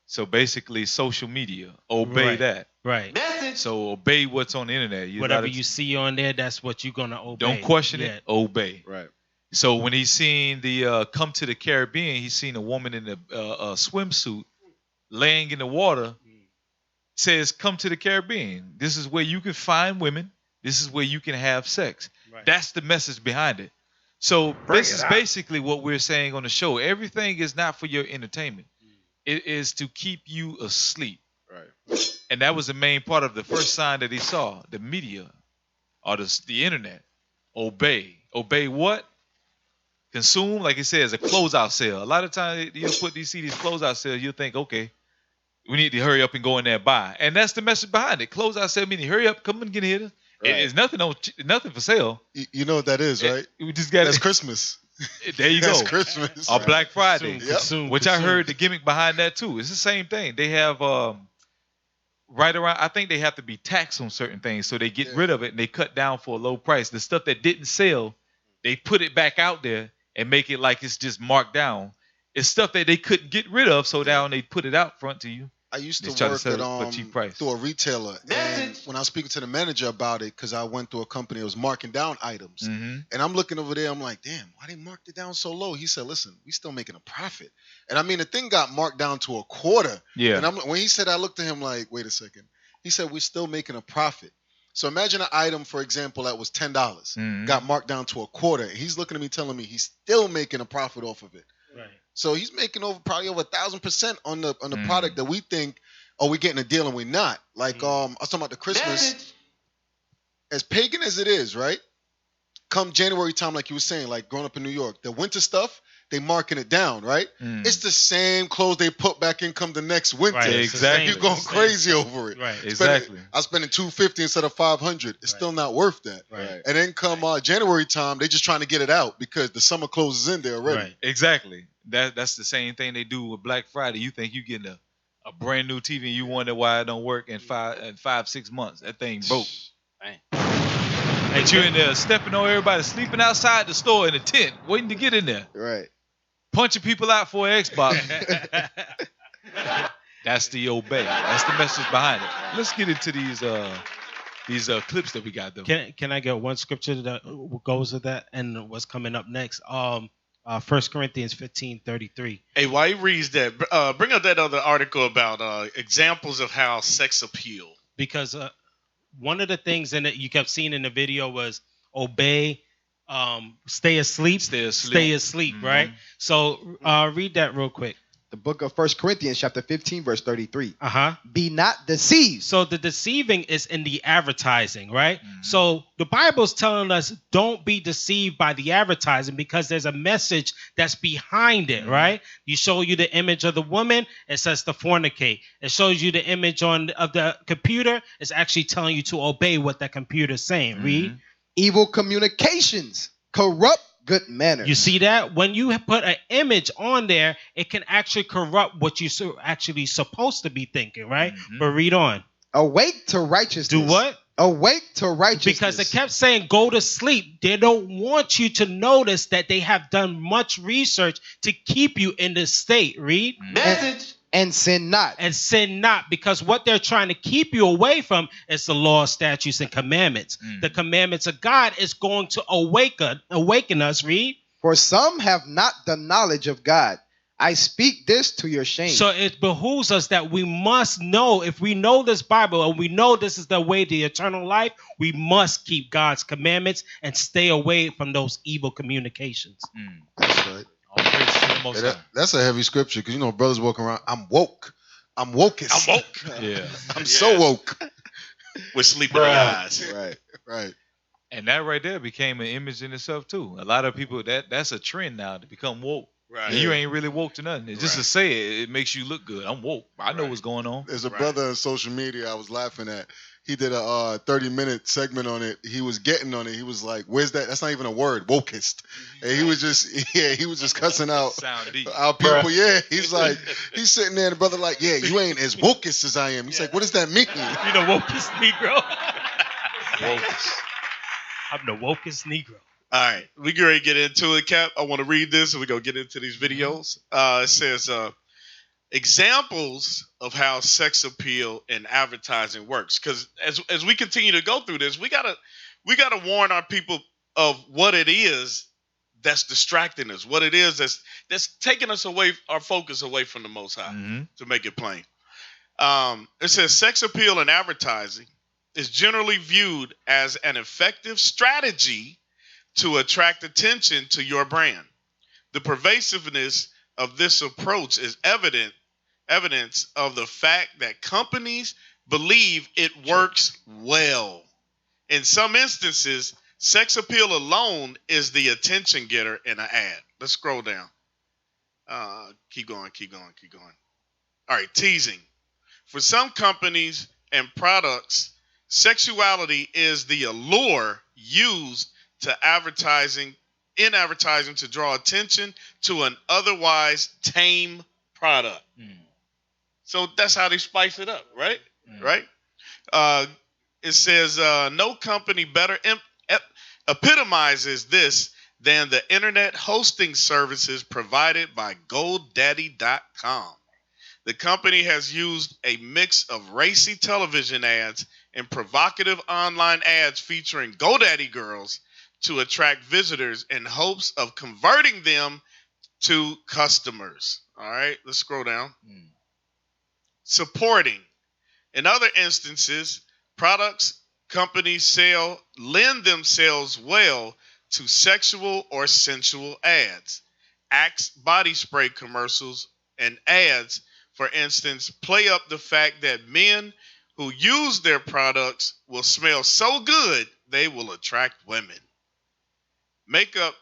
So basically, social media, obey that. Right. So obey what's on the internet. Whatever you see on there, that's what you're gonna obey. Don't question it. Obey. Right. So when he's seen the Come to the Caribbean, he's seen a woman in a swimsuit laying in the water. Says, "Come to the Caribbean. This is where you can find women. This is where you can have sex." Right. That's the message behind it. So this is basically what we're saying on the show. Everything is not for your entertainment. It is to keep you asleep. Right. And that was the main part of the first sign that he saw. The media or the internet. Obey. Obey what? Consume, like it says, a closeout sale. A lot of times you'll see these closeout sales, you'll think, okay, we need to hurry up and go in there and buy. And that's the message behind it. Closeout sale meaning hurry up, come and get here. Right. It's nothing for sale. You know what that is, right? We just got That's Christmas. There you go. That's Christmas. Or Black Friday. Consume, which I heard the gimmick behind that too. It's the same thing. They have right around, I think they have to be taxed on certain things, so they get rid of it and they cut down for a low price. The stuff that didn't sell, they put it back out there and make it like it's just marked down. It's stuff that they couldn't get rid of, so now they put it out front to you. I used They to try work sell at it for a cheap price. through a retailer, and when I was speaking to the manager about it, because I went through a company that was marking down items, and I'm looking over there, I'm like, damn, why they marked it down so low? He said, listen, we still making a profit, and I mean the thing got marked down to a quarter. Yeah. And when he said, I looked at him like, wait a second. He said, we're still making a profit. So imagine an item, for example, that was $10, got marked down to a quarter, and he's looking at me telling me he's still making a profit off of it. Right. So he's making probably over 1,000% on the product that we think, oh, we're getting a deal and we're not. Like I was talking about the Christmas, as pagan as it is, right? Come January time, like you were saying, like growing up in New York, the winter stuff, they marking it down, right? It's the same clothes they put back in come the next winter. Right, exactly. You're going crazy over it. Right. Exactly. I'm spending $250 instead of $500. It's still not worth that. Right. And then come January time, they just trying to get it out because the summer clothes is in there already. Right. Exactly. That's the same thing they do with Black Friday. You think you getting a brand new TV and you wonder why it don't work in 5-6 months. That thing broke. And you in there stepping on everybody, sleeping outside the store in a tent, waiting to get in there. Right. Punching people out for an Xbox. That's the obey. That's the message behind it. Let's get into these clips that we got though. Can I get one scripture that goes with that and what's coming up next? 1 Corinthians 15:33. Hey, while he reads that, bring up that other article about examples of how sex appeal. Because one of the things in it you kept seeing in the video was obey, stay asleep, right? So read that real quick. The book of 1 Corinthians chapter 15 verse 33. Be not deceived. So the deceiving is in the advertising, right? So the Bible's telling us don't be deceived by the advertising because there's a message that's behind it, right? You show you the image of the woman, it says to fornicate. It shows you the image of the computer, it's actually telling you to obey what that computer's saying. Read. Evil communications corrupt good manners. You see that? When you put an image on there, it can actually corrupt what you're actually supposed to be thinking, right? But read on. Awake to righteousness. Do what? Awake to righteousness. Because it kept saying go to sleep. They don't want you to notice that they have done much research to keep you in this state. Read. Message. And sin not. And sin not, because what they're trying to keep you away from is the law, statutes, and commandments. The commandments of God is going to awaken us. Read. For some have not the knowledge of God. I speak this to your shame. So it behooves us that we must know, if we know this Bible and we know this is the way to eternal life, we must keep God's commandments and stay away from those evil communications. That's right. That's a heavy scripture because brothers walking around. I'm woke. I'm wokest. I'm woke. Yeah. I'm so woke. With sleeping eyes. Right. And that right there became an image in itself too. A lot of people that's a trend now to become woke. Right. And you ain't really woke to nothing. It's just to say it makes you look good. I'm woke. I know what's going on. There's a brother on social media I was laughing at. He did a 30-minute segment on it. He was getting on it. He was like, "Where's that? That's not even a word, wokest." And he was just cussing out our people. Yeah, he's like, he's sitting there, and the brother like, "Yeah, you ain't as wokest as I am." He's like, "What does that mean?" You the wokest Negro. Wokest. I'm the wokest Negro. All right, we get ready to get into it, Cap. I want to read this, and we're going to get into these videos. It says, examples of how sex appeal and advertising works. Because as we continue to go through this, we gotta warn our people of what it is that's distracting us, what it is that's taking us away, our focus away from the Most High, to make it plain. It says, sex appeal and advertising is generally viewed as an effective strategy to attract attention to your brand. The pervasiveness of this approach is evident evidence of the fact that companies believe it works well. In some instances, sex appeal alone is the attention getter in an ad. Let's scroll down. Keep going. All right, teasing. For some companies and products, sexuality is the allure used in advertising to draw attention to an otherwise tame product. So that's how they spice it up, right? Right? It says no company better epitomizes this than the internet hosting services provided by GoDaddy.com. The company has used a mix of racy television ads and provocative online ads featuring GoDaddy girls to attract visitors in hopes of converting them to customers. All right, let's scroll down. Supporting. In other instances, products companies lend themselves well to sexual or sensual ads. Axe body spray commercials and ads, for instance, play up the fact that men who use their products will smell so good they will attract women. Makeup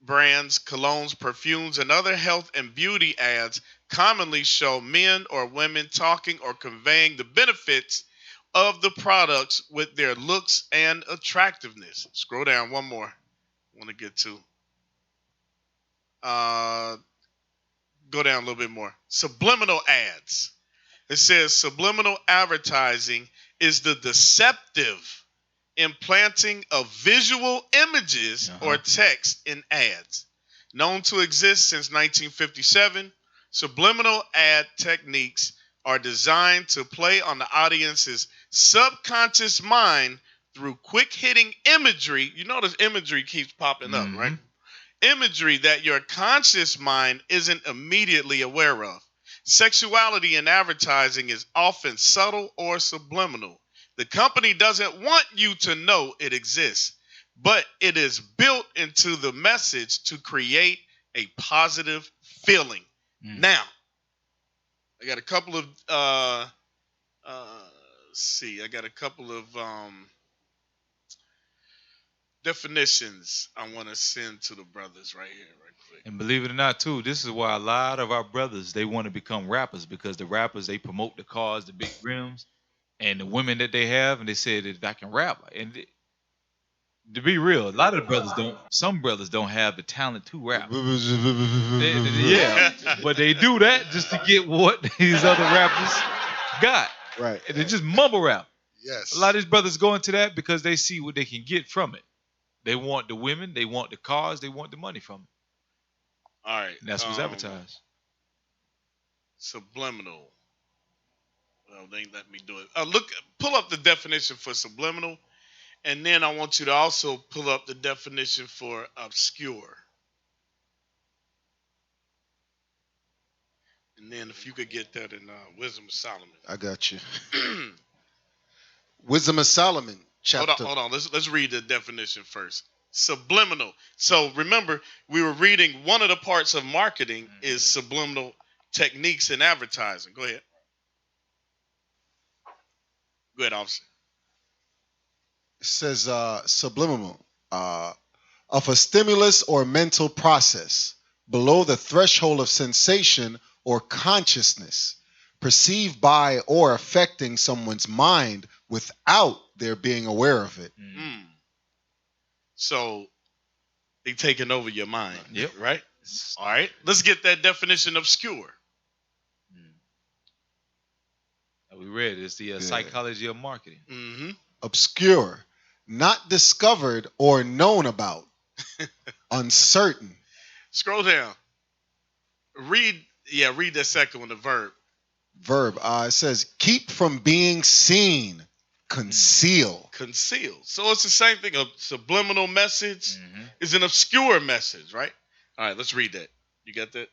brands, colognes, perfumes, and other health and beauty ads commonly show men or women talking or conveying the benefits of the products with their looks and attractiveness. Scroll down one more. I want to get to. Go down a little bit more. Subliminal ads. It says subliminal advertising is the deceptive implanting of visual images or text in ads. Known to exist since 1957, subliminal ad techniques are designed to play on the audience's subconscious mind through quick-hitting imagery. You notice imagery keeps popping up, right? Imagery that your conscious mind isn't immediately aware of. Sexuality in advertising is often subtle or subliminal. The company doesn't want you to know it exists, but it is built into the message to create a positive feeling. Now, I got a couple of definitions I want to send to the brothers right here, right quick. And believe it or not, too, this is why a lot of our brothers, they want to become rappers, because the rappers, they promote the cars, the big rims, and the women that they have, and they say that I can rap. And to be real, a lot of the brothers some brothers don't have the talent to rap. Yeah, but they do that just to get what these other rappers got. Right. And they just mumble rap. Yes. A lot of these brothers go into that because they see what they can get from it. They want the women, they want the cars, they want the money from it. All right. And that's what's advertised. Subliminal. Well, they ain't let me do it. Pull up the definition for subliminal, and then I want you to also pull up the definition for obscure. And then if you could get that in Wisdom of Solomon. I got you. Wisdom of Solomon, chapter. Hold on. Let's read the definition first. Subliminal. So remember, we were reading one of the parts of marketing is subliminal techniques in advertising. Go ahead. Go ahead, officer. It says subliminal of a stimulus or mental process below the threshold of sensation or consciousness, perceived by or affecting someone's mind without their being aware of it. So they taking over your mind. Yep. Right? All right. Let's get that definition obscure. We read it's the psychology of marketing. Obscure, not discovered or known about, uncertain. Scroll down. Read that second one, the verb. It says keep from being seen, conceal. Conceal. So it's the same thing. A subliminal message is an obscure message, right? All right, let's read that. You got that?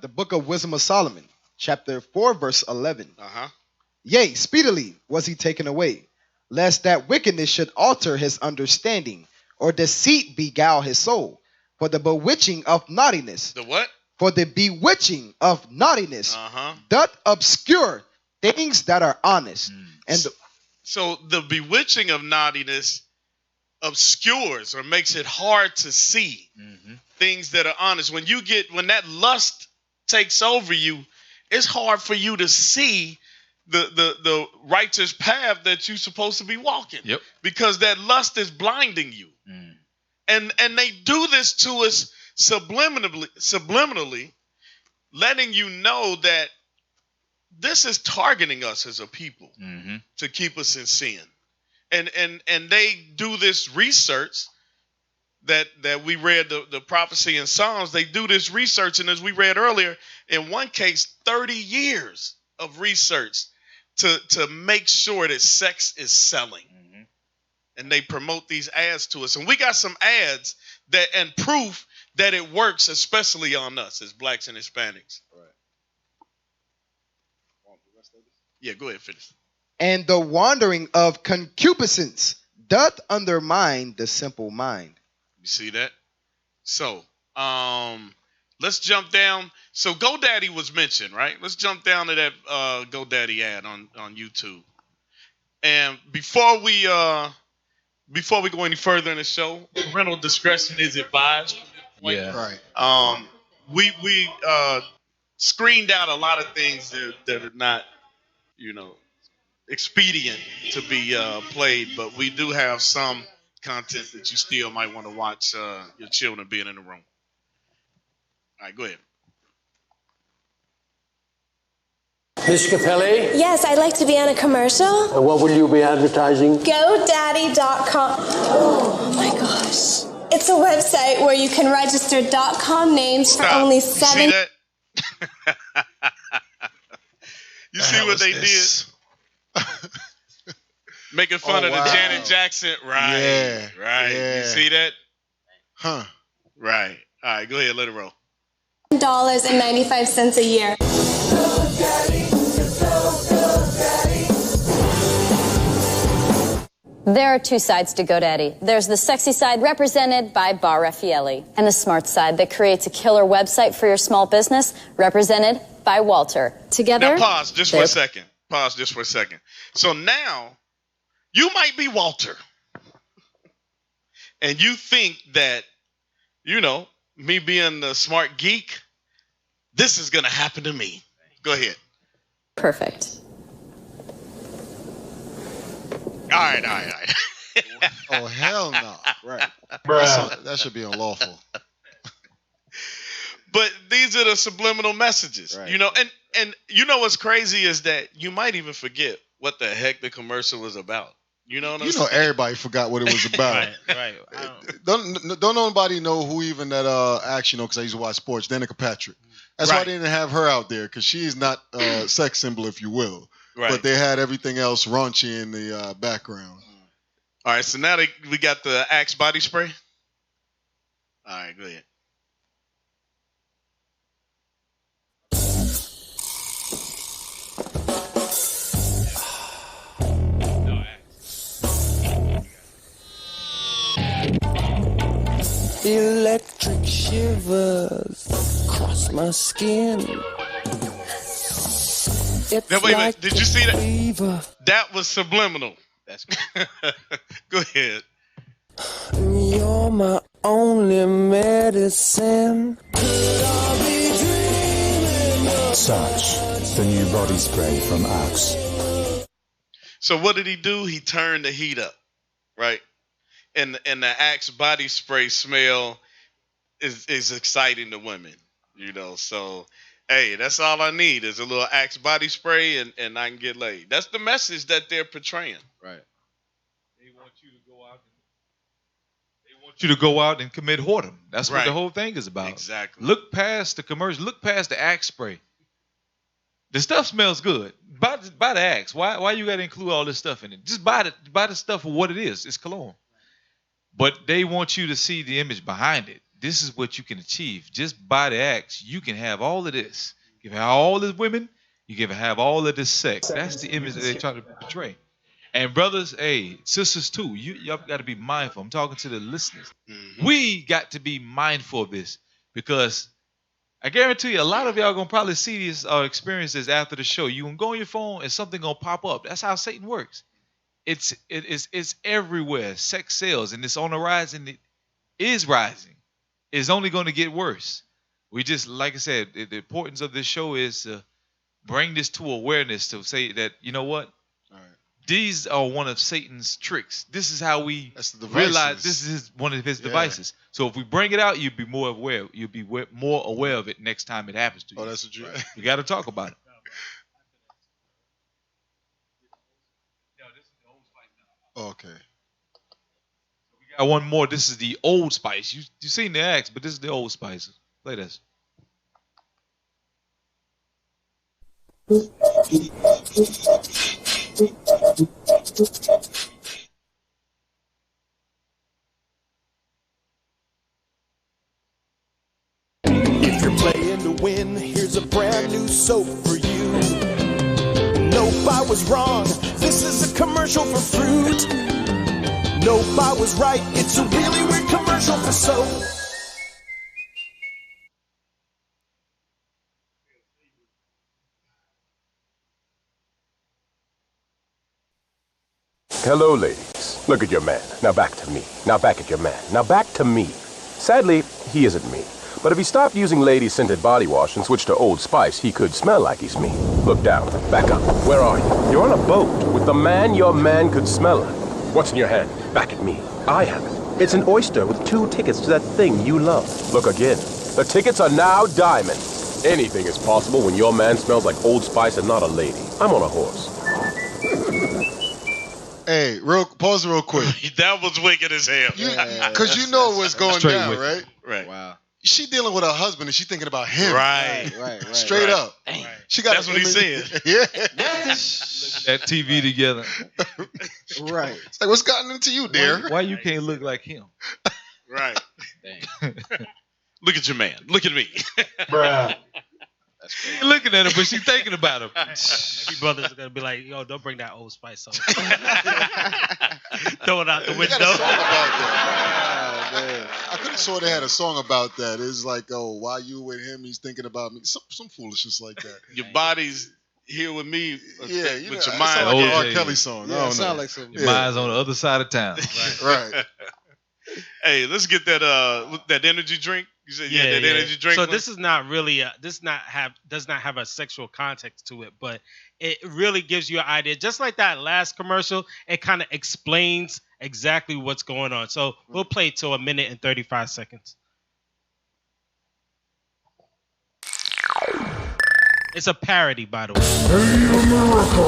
The book of Wisdom of Solomon, chapter 4, verse 11. Yea, speedily was he taken away, lest that wickedness should alter his understanding, or deceit beguile his soul. For the bewitching of naughtiness. The what? For the bewitching of naughtiness doth obscure things that are honest. And so the bewitching of naughtiness obscures or makes it hard to see things that are honest. When that lust takes over you, it's hard for you to see the righteous path that you're supposed to be walking. Yep. Because that lust is blinding you. And they do this to us subliminally, letting you know that this is targeting us as a people to keep us in sin. And they do this research that we read the prophecy in Psalms. They do this research, and as we read earlier, in one case, 30 years of research to make sure that sex is selling. And they promote these ads to us. And we got some ads and proof that it works, especially on us as blacks and Hispanics. Right. Yeah, go ahead, finish. And the wandering of concupiscence doth undermine the simple mind. You see that? So, let's jump down. So GoDaddy was mentioned, right? Let's jump down to that GoDaddy ad on YouTube. And before we go any further in the show, parental discretion is advised. Yeah. Right. We screened out a lot of things that are not, expedient to be played, but we do have some content that you still might want to watch your children being in the room. All right, go ahead. Ms. Capelli? Yes, I'd like to be on a commercial. And what will you be advertising? GoDaddy.com. Oh my gosh. It's a website where you can register .com names for only $7. You see that? You see what they did? Making fun of the Janet Jackson. Right. Yeah. Right. Yeah. You see that? Huh. Right. All right, go ahead, let it roll. $9.95 a year. There are two sides to GoDaddy. There's the sexy side represented by Bar Raffaelli, and the smart side that creates a killer website for your small business represented by Walter. Together... Now pause just for a second. Pause just for a second. So now, you might be Walter. And you think that, me being the smart geek, this is going to happen to me. Go ahead. Perfect. All right. Oh, hell no. Right. That should be unlawful. But these are the subliminal messages, right. And what's crazy is that you might even forget what the heck the commercial was about. You know what I'm saying? Everybody forgot what it was about. Right. Don't nobody know who even that actually because I used to watch sports. Danica Patrick. That's why they didn't have her out there because she is not a sex symbol, if you will. Right. But they had everything else raunchy in the background. All right, so now we got the Axe body spray. All right, go ahead. Electric shivers across my skin. Wait. Did you see that? Fever. That was subliminal. That's good. Go ahead. You're my only medicine. Such the new body spray from Axe. So what did he do? He turned the heat up, right? And the Axe body spray smell is exciting to women, So, hey, that's all I need is a little Axe body spray, and I can get laid. That's the message that they're portraying. Right. They want you to go out and commit whoredom. That's what the whole thing is about. Exactly. Look past the commercial. Look past the Axe spray. The stuff smells good. Buy the Axe. Why you got to include all this stuff in it? Just buy the stuff for what it is. It's cologne. But they want you to see the image behind it. This is what you can achieve. Just buy the Axe. You can have all of this. You can have all the women. You can have all of this sex. That's the image that they try to portray. And brothers, sisters too, y'all got to be mindful. I'm talking to the listeners. Mm-hmm. We got to be mindful of this because I guarantee you, a lot of y'all gonna probably see this or experience this after the show. You gonna go on your phone and something gonna pop up. That's how Satan works. It's everywhere. Sex sells, and it's on the rise, and it is rising. It's only going to get worse. We just, like I said, the importance of this show is to bring this to awareness, to say that, you know what? These are one of Satan's tricks. This is how we realize this is one of his devices. So if we bring it out, you'll be more aware. You'll be more aware of it next time it happens to you. Oh, that's what you. You got to talk about it. Okay. We got one more. This is the Old Spice. You seen the Axe, but this is the Old Spice. Play this. If you're playing to win, here's a brand new soap for you. Nope, I was wrong. This is a commercial for fruit. Nope, I was right. It's a really weird commercial for soap. Hello, ladies. Look at your man. Now back to me. Now back at your man. Now back to me. Sadly, he isn't me. But if he stopped using lady-scented body wash and switched to Old Spice, he could smell like he's me. Look down. Back up. Where are you? You're on a boat with the man your man could smell like. What's in your hand? Back at me. I have it. It's an oyster with 2 tickets to that thing you love. Look again. The tickets are now diamonds. Anything is possible when your man smells like Old Spice and not a lady. I'm on a horse. Hey, pause real quick. That was wicked as hell. Because you know what's going down, wicked. right? Right. Wow. She dealing with her husband and she thinking about him. Right. Straight up. Right. She got That's what he said. Yeah. That TV together. Right. It's like, what's gotten into you, dear? Why you can't look like him? Right. Look at your man. Look at me. Bruh. You're looking at him, but she's thinking about him. Your brothers are gonna be like, "Yo, don't bring that Old Spice on." Throw it out the window. Got a song about that. I could have swore they had a song about that. It's like, oh, why you with him? He's thinking about me. Some foolishness like that. Your body's here with me. Yeah, with your mind. Like an R. OJ. Kelly song. Yeah, it sounds like some. Your mind's on the other side of town. Right. Hey, let's get that energy drink. You said that energy drink. So this is not really does not have a sexual context to it, but it really gives you an idea. Just like that last commercial, it kind of explains exactly what's going on. So we'll play it till 1 minute and 35 seconds. It's a parody, by the way. Hey, America!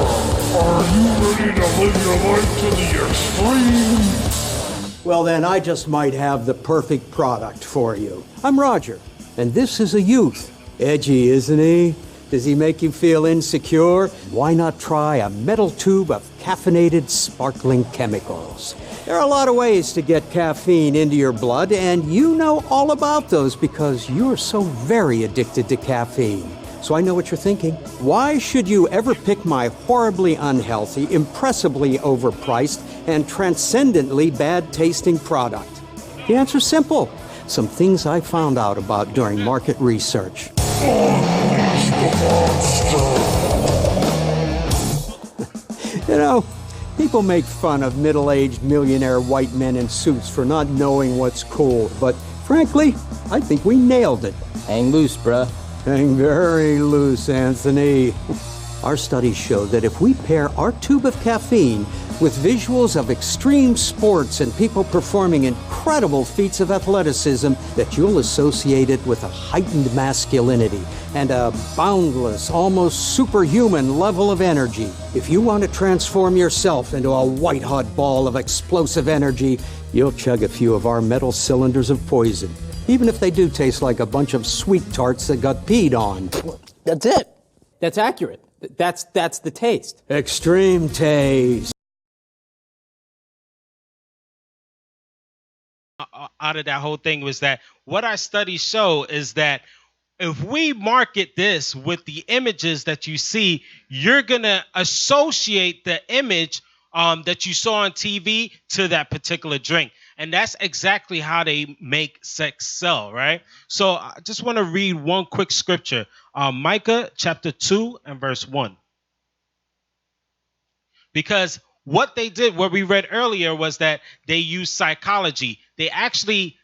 Are you ready to live your life to the extreme? Well, then I just might have the perfect product for you. I'm Roger, and this is a youth. Edgy, isn't he? Does he make you feel insecure? Why not try a metal tube of caffeinated sparkling chemicals? There are a lot of ways to get caffeine into your blood, and you know all about those because you're so very addicted to caffeine. So I know what you're thinking. Why should you ever pick my horribly unhealthy, impressively overpriced, and transcendently bad-tasting product? The answer's simple. Some things I found out about during market research. You know, people make fun of middle-aged millionaire white men in suits for not knowing what's cool, but frankly, I think we nailed it. Hang loose, bruh. Hang very loose, Anthony. Our studies show that if we pair our tube of caffeine with visuals of extreme sports and people performing incredible feats of athleticism, that you'll associate it with a heightened masculinity and a boundless, almost superhuman level of energy. If you want to transform yourself into a white-hot ball of explosive energy, you'll chug a few of our metal cylinders of poison, even if they do taste like a bunch of sweet tarts that got peed on. That's it. That's accurate. That's the taste. Extreme taste. Out of that whole thing was that what our studies show is that if we market this with the images that you see, you're going to associate the image that you saw on TV to that particular drink. And that's exactly how they make sex sell, right? So I just want to read one quick scripture. Micah chapter 2 and verse 1. Because what they did, what we read earlier, was that they used psychology. They actually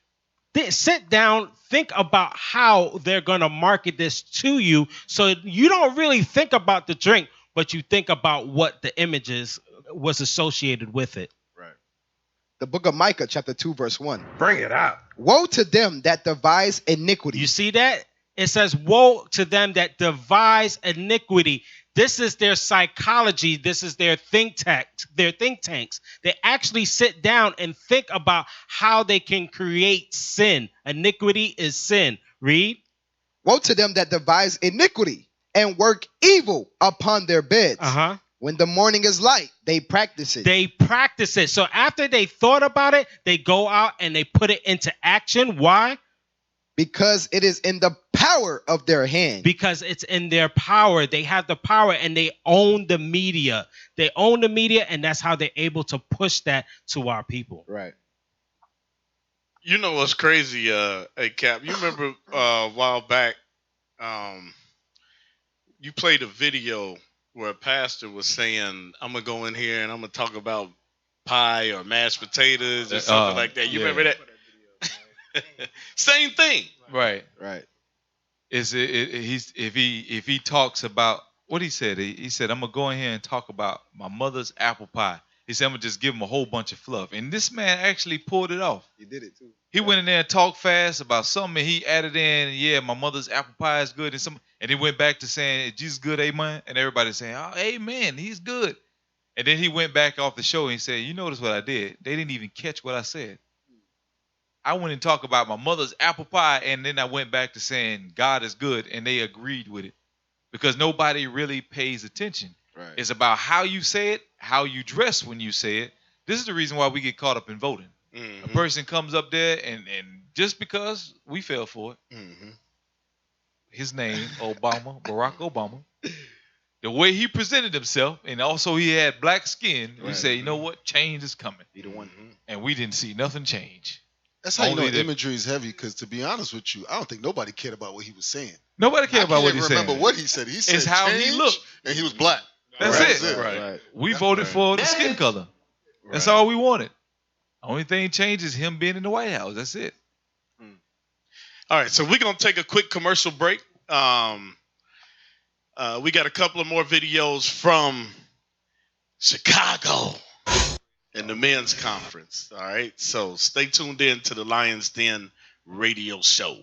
sit down, think about how they're going to market this to you. So you don't really think about the drink, but you think about what the images was associated with it. Right. The book of Micah, chapter 2, verse 1. Bring it out. Woe to them that devise iniquity. You see that? It says, woe to them that devise iniquity. This is their psychology. This is their think tanks. They actually sit down and think about how they can create sin. Iniquity is sin. Read. Woe to them that devise iniquity and work evil upon their beds. When the morning is light, they practice it. They practice it. So after they thought about it, they go out and they put it into action. Why? Because it is in the power of their hand. Because it's in their power. They have the power and they own the media. They own the media, and that's how they're able to push that to our people. Right. You know what's crazy, hey Cap? You remember a while back, you played a video where a pastor was saying, I'm going to go in here and I'm going to talk about pie or mashed potatoes or something like that. You remember that? Same thing. Right. Is if he talks about what he said, he said, I'm gonna go in here and talk about my mother's apple pie. He said, I'm gonna just give him a whole bunch of fluff. And this man actually pulled it off. He did it too. He went in there and talked fast about something, and he added in, my mother's apple pie is good, and he went back to saying, is Jesus good, amen? And everybody's saying, oh, amen, he's good. And then he went back off the show and he said, you notice what I did? They didn't even catch what I said. I went and talked about my mother's apple pie, and then I went back to saying God is good, and they agreed with it. Because nobody really pays attention. Right. It's about how you say it, how you dress when you say it. This is the reason why we get caught up in voting. Mm-hmm. A person comes up there, and just because we fell for it, his name, Barack Obama, the way he presented himself, and also he had black skin, we say, you know what, change is coming. He the one. And we didn't see nothing change. That's how you know imagery is heavy, because to be honest with you, I don't think nobody cared about what he was saying. Nobody cared about what he said. I remember what he said. He said it's how he looked. And he was black. That's it. Right. We voted for the skin color. That's all we wanted. The only thing changed is him being in the White House. That's it. All right, so we're going to take a quick commercial break. We got a couple of more videos from Chicago in the men's conference. All right, so stay tuned in to the Lion's Den radio show.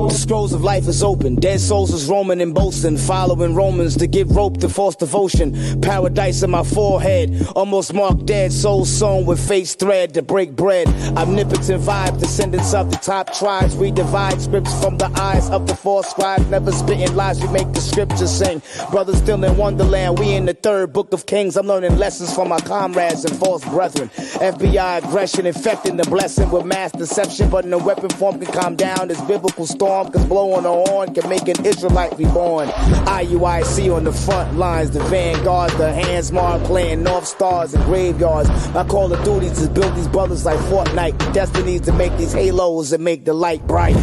The scrolls of life is open. Dead souls is roaming and boasting, following Romans to give rope to false devotion. Paradise in my forehead, almost marked dead. Souls sewn with face thread to break bread. Omnipotent vibe, descendants of the top tribes. We divide scripts from the eyes of the four scribes. Never spitting lies, we make the scriptures sing. Brothers still in Wonderland, we in the third book of Kings. I'm learning lessons from my comrades and false brethren. FBI aggression infecting the blessing with mass deception, but no weapon form can calm down this biblical storm. Cause blowing a horn can make an Israelite reborn. Iuic on the front lines, the vanguards, the hands marked playing North Stars and graveyards. My call of duty is to build these brothers like Fortnite. The destiny is to make these halos and make the light bright.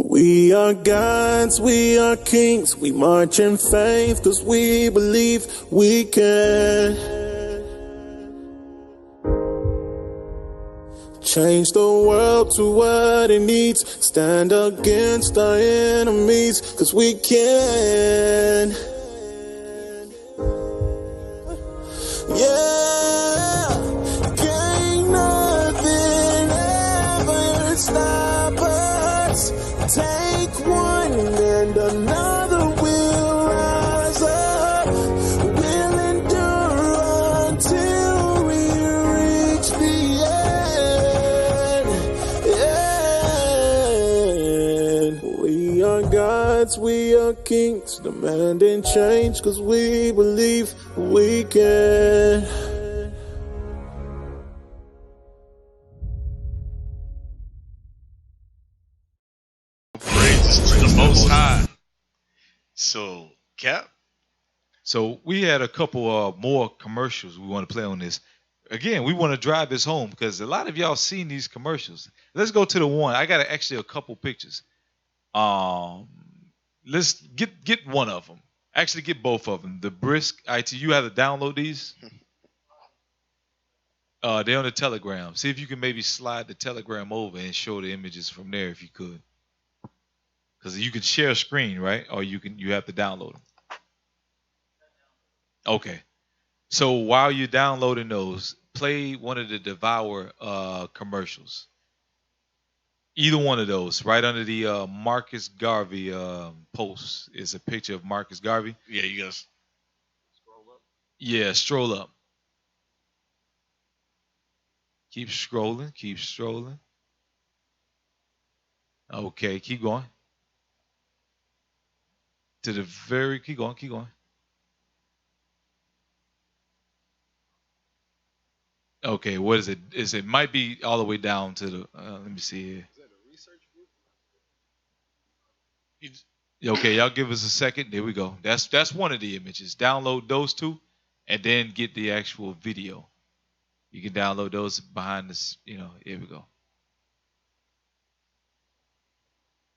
We are gods, we are kings, we march in faith cause we believe we can Change the world to what it needs. Stand against our enemies, 'cause we can. Yeah, can't nothing ever stop us. Take one and another will rise up. We'll endure until we reach the end. We are gods, we are kings, demanding change 'cause we believe we can. Praises to the Most High. So, Cap? So we had a couple more commercials we want to play on this. Again, we want to drive this home because a lot of y'all seen these commercials. Let's go to the one. I got actually a couple pictures. Let's get one of them. Actually, get both of them. The Brisk IT. You have to download these. They're on the Telegram. See if you can maybe slide the Telegram over and show the images from there if you could. Because you can share a screen, right? Or you have to download them. Okay. So while you're downloading those, play one of the Devour commercials. Either one of those. Right under the Marcus Garvey post is a picture of Marcus Garvey. Yeah, you guys. Yeah, stroll up. Keep scrolling. Keep strolling. Okay, keep going. To the very, keep going, keep going. Okay, what is it? It might be all the way down to the, let me see here. Is that a research group? Okay, y'all give us a second. There we go. That's one of the images. Download those two and then get the actual video. You can download those behind this, here we go.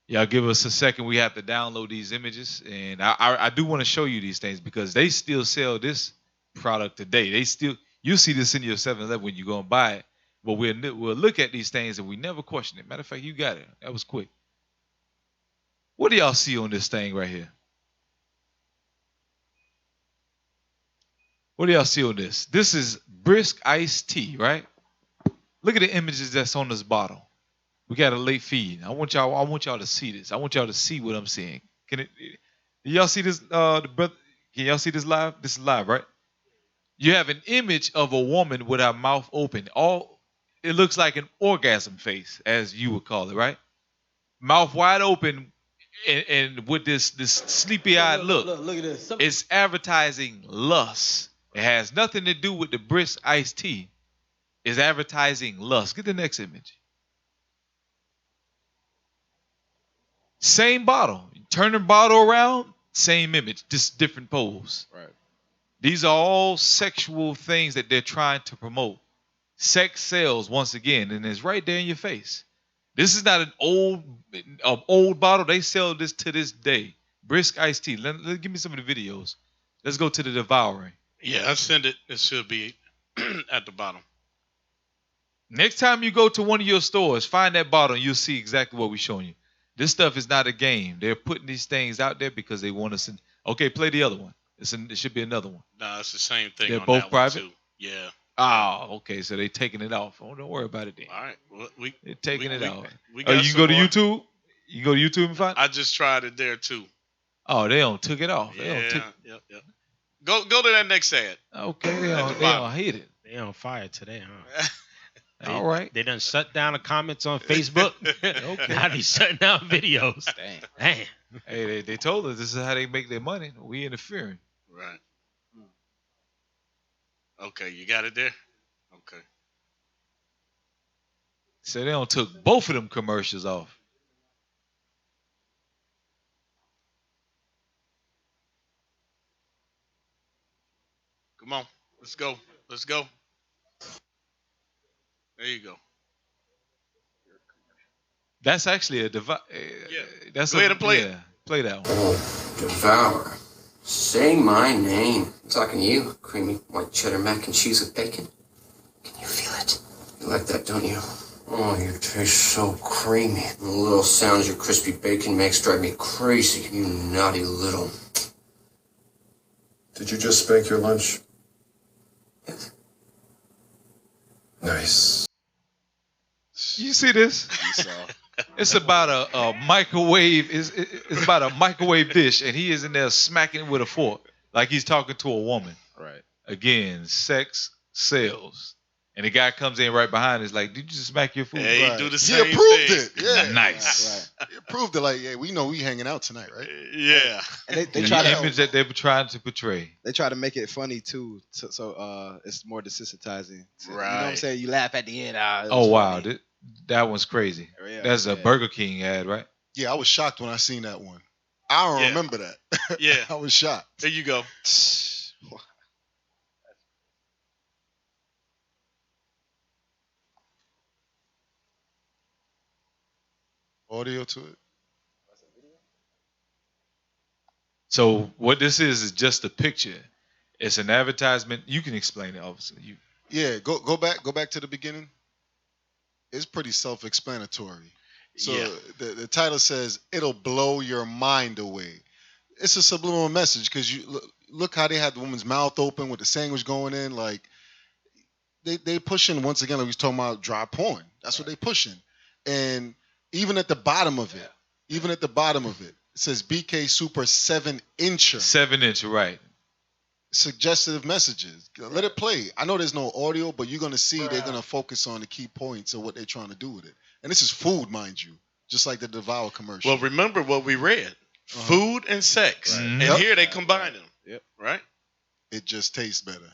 Y'all give us a second. We have to download these images. And I do want to show you these things because they still sell this product today. You'll see this in your 7-Eleven when you go and buy it. But we'll look at these things and we never question it. Matter of fact, you got it. That was quick. What do y'all see on this thing right here? What do y'all see on this? This is Brisk Iced Tea, right? Look at the images that's on this bottle. We got a late feed. I want y'all to see this. I want y'all to see what I'm seeing. Do y'all see this? Can y'all see this live? This is live, right? You have an image of a woman with her mouth open. It looks like an orgasm face, as you would call it, right? Mouth wide open, and with this sleepy-eyed look. Look at this. It's advertising lust. It has nothing to do with the Brisk Iced Tea. It's advertising lust. Get the next image. Same bottle. Turn the bottle around, same image, just different pose. Right. These are all sexual things that they're trying to promote. Sex sells once again, and it's right there in your face. This is not an old bottle. They sell this to this day. Brisk Iced Tea. Give me some of the videos. Let's go to the Devouring. Yeah, I send it. It should be at the bottom. Next time you go to one of your stores, find that bottle and you'll see exactly what we're showing you. This stuff is not a game. They're putting these things out there because they want us to. Okay, play the other one. It should be another one. Nah, it's the same thing. They're on both that private? one too. Yeah. Oh, okay. So they're taking it off. Oh, don't worry about it then. All right. Well, they're taking it off. You can go to YouTube? You can go to YouTube and find it? I just tried it there too. Oh, they don't took it off. Yep. Go to that next ad. Okay, they don't hate it. They on fire today, huh? All right. They done shut down the comments on Facebook. Okay. Now they shutting down videos. Damn. Hey, they told us this is how they make their money. We interfering. Right. Okay, you got it there? Okay. So they don't took both of them commercials off. Come on. Let's go. Let's go. There you go. That's actually a device. Yeah. That's go ahead and play it. Play that one. Devour. Say my name. I'm talking to you, creamy white cheddar mac and cheese with bacon. Can you feel it? You like that, don't you? Oh, you taste so creamy. The little sounds your crispy bacon makes drive me crazy. You naughty little. Did you just spank your lunch? Nice. You see this? It's about a microwave. It's about a microwave dish, and he is in there smacking it with a fork like he's talking to a woman. Right. Again, sex sells. And the guy comes in right behind. Is like, did you just smack your food? Yeah, he do the same He approved thing. it. Yeah. Nice. He approved it. Like, yeah, we know we hanging out tonight, right? Yeah. And they The try image to that they were trying to portray. they try to make it funny too, so it's more desensitizing. So, you know what I'm Right. saying? You laugh at the end. It Oh was wow, funny. that one's crazy. Yeah, That's a yeah. Burger King ad, right? Yeah, I was shocked when I seen that one. I don't Yeah. remember that. Yeah. I was shocked. There you go. Audio to it. So what this is just a picture. It's an advertisement. You can explain it, obviously. Yeah, go back to the beginning. It's pretty self-explanatory. So Yeah. the title says it'll blow your mind away. It's a subliminal message because you look how they had the woman's mouth open with the sandwich going in. Like they pushing once again. Like we was talking about dry porn. That's what they pushing. And even at the bottom of it, it says BK Super 7-incher. 7-inch, right? Suggestive messages. Let it play. I know there's no audio, but you're gonna see they're gonna focus on the key points of what they're trying to do with it. And this is food, mind you, just like the Devour commercial. Well, remember what we read: food and sex, Right. and Yep. here they combine them. Yep. Right. It just tastes better.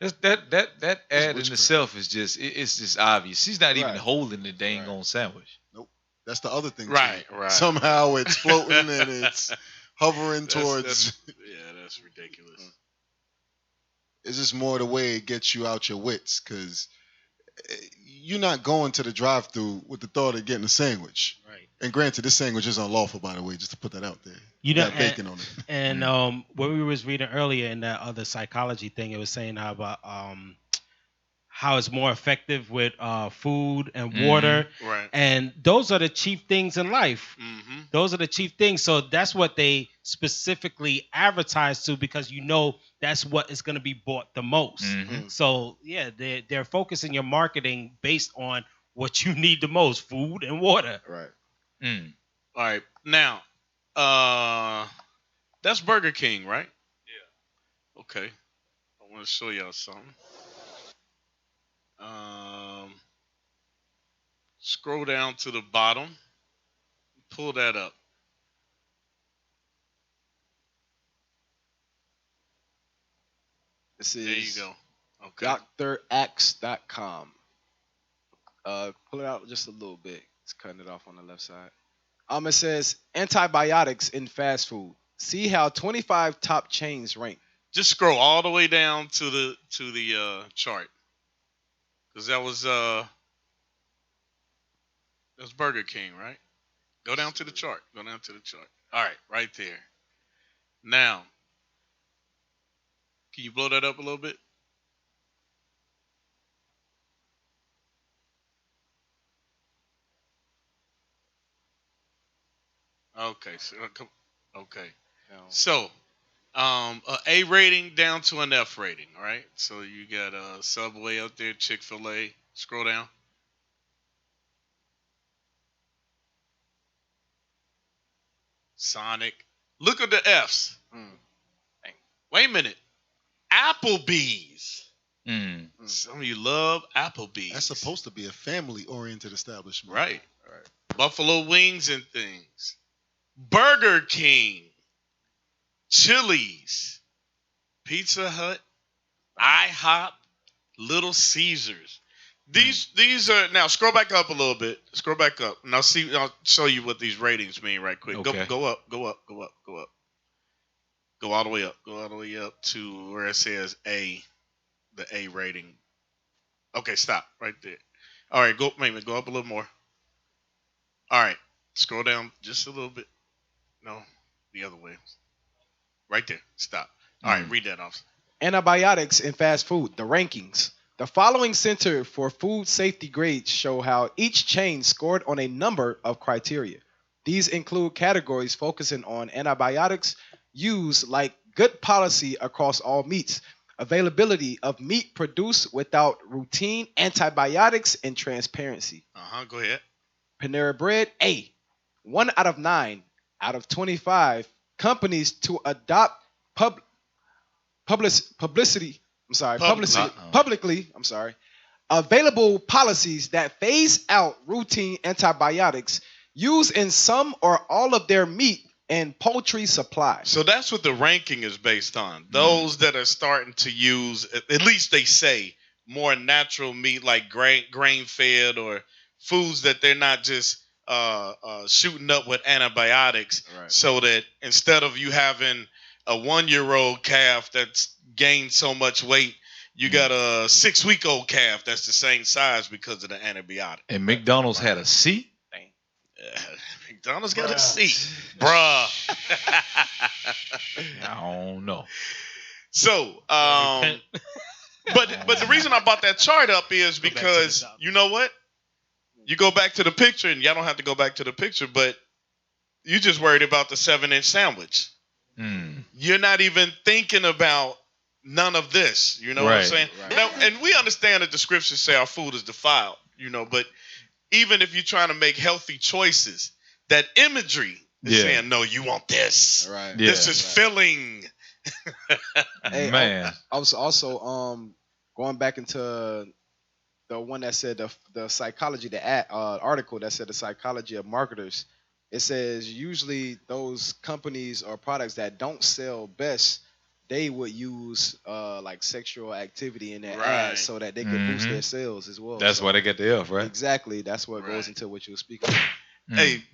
That ad in itself is it's just obvious. She's not even Right. holding the dang on sandwich. Nope. That's the other thing. Right, too. right. Somehow it's floating and it's hovering towards. That's ridiculous. It's just more the way it gets you out your wits because you're not going to the drive-thru with the thought of getting a sandwich. Right. And granted, this sandwich is unlawful, by the way, just to put that out there. You know, got bacon on it. And what we was reading earlier in that other psychology thing, it was saying about how it's more effective with food and water. Right. And those are the chief things in life. Mm-hmm. Those are the chief things. So that's what they specifically advertise to because you know that's what is going to be bought the most. Mm-hmm. So yeah, they're focusing your marketing based on what you need the most: food and water. Right. All right. Now, that's Burger King, right? Yeah. Okay. I want to show y'all something. Scroll down to the bottom. Pull that up. This There is you go. Okay. DrAx.com. Pull it out just a little bit. It's cutting it off on the left side. It says antibiotics in fast food. See how 25 top chains rank. Just scroll all the way down to the chart, because that's Burger King, right? Go down to the chart. Go down to the chart. All right, right there. Now, can you blow that up a little bit? Okay, so okay. So, a A rating down to an F rating, all right? So you got Subway up there, Chick-fil-A. Scroll down. Sonic. Look at the Fs. Wait a minute. Applebee's. Some of you love Applebee's. That's supposed to be a family-oriented establishment. Right. Buffalo wings and things. Burger King. Chili's. Pizza Hut. IHOP. Little Caesars. These are now scroll back up a little bit. Scroll back up. And I'll show you what these ratings mean right quick. Okay. Go up. Go all the way up. Go all the way up to where it says A. The A rating. Okay, stop right there. All right, go up a little more. All right, scroll down just a little bit. No, the other way. Right there. Stop. All right, read that off. Antibiotics in fast food. The rankings. The following Center for Food Safety grades show how each chain scored on a number of criteria. These include categories focusing on antibiotics use like good policy across all meats, availability of meat produced without routine antibiotics, and transparency. Go ahead. Panera Bread, A. 1 out of 9 out of 25 companies to adopt publicly available policies that phase out routine antibiotics used in some or all of their meat and poultry supply. So that's what the ranking is based on. Those that are starting to use, at least they say, more natural meat like grain fed or foods that they're not just shooting up with antibiotics, so that instead of you having a 1-year-old calf that's gained so much weight, you got a 6-week-old calf that's the same size because of the antibiotic. And McDonald's had a C? McDonald's got a C. Bruh. I don't know. So, but the reason I brought that chart up is because, you know what? You go back to the picture, and y'all don't have to go back to the picture, but you just worried about the 7-inch sandwich. You're not even thinking about none of this. You know what I'm saying? Right. Now, and we understand that the scriptures say our food is defiled, but even if you're trying to make healthy choices, that imagery is saying, no, you want this. Right. This is filling. Hey, Man. I was also going back into the one that said the psychology, article that said the psychology of marketers. It says usually those companies or products that don't sell best, they would use like sexual activity in their ads so that they can boost their sales as well. That's why they get the F, right? Exactly. That's what goes into what you were speaking of. Hey,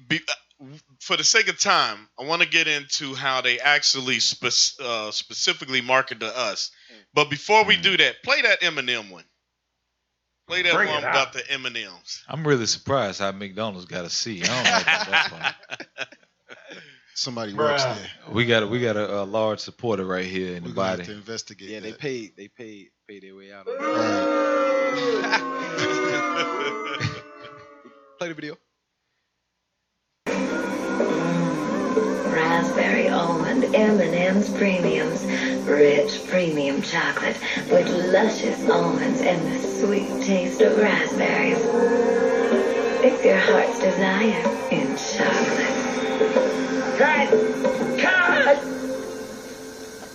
for the sake of time, I want to get into how they actually specifically market to us. But before we do that, play that Eminem one. Play that one about the M&Ms. I'm really surprised how McDonald's got a C. I don't know about that part. Somebody works there. We got a large supporter right here in the body. Have to investigate. Yeah, that. They paid their way out. Play the video. Raspberry almond M&M's premiums, rich premium chocolate with luscious almonds and the sweet taste of raspberries. It's your heart's desire in chocolate. Cut!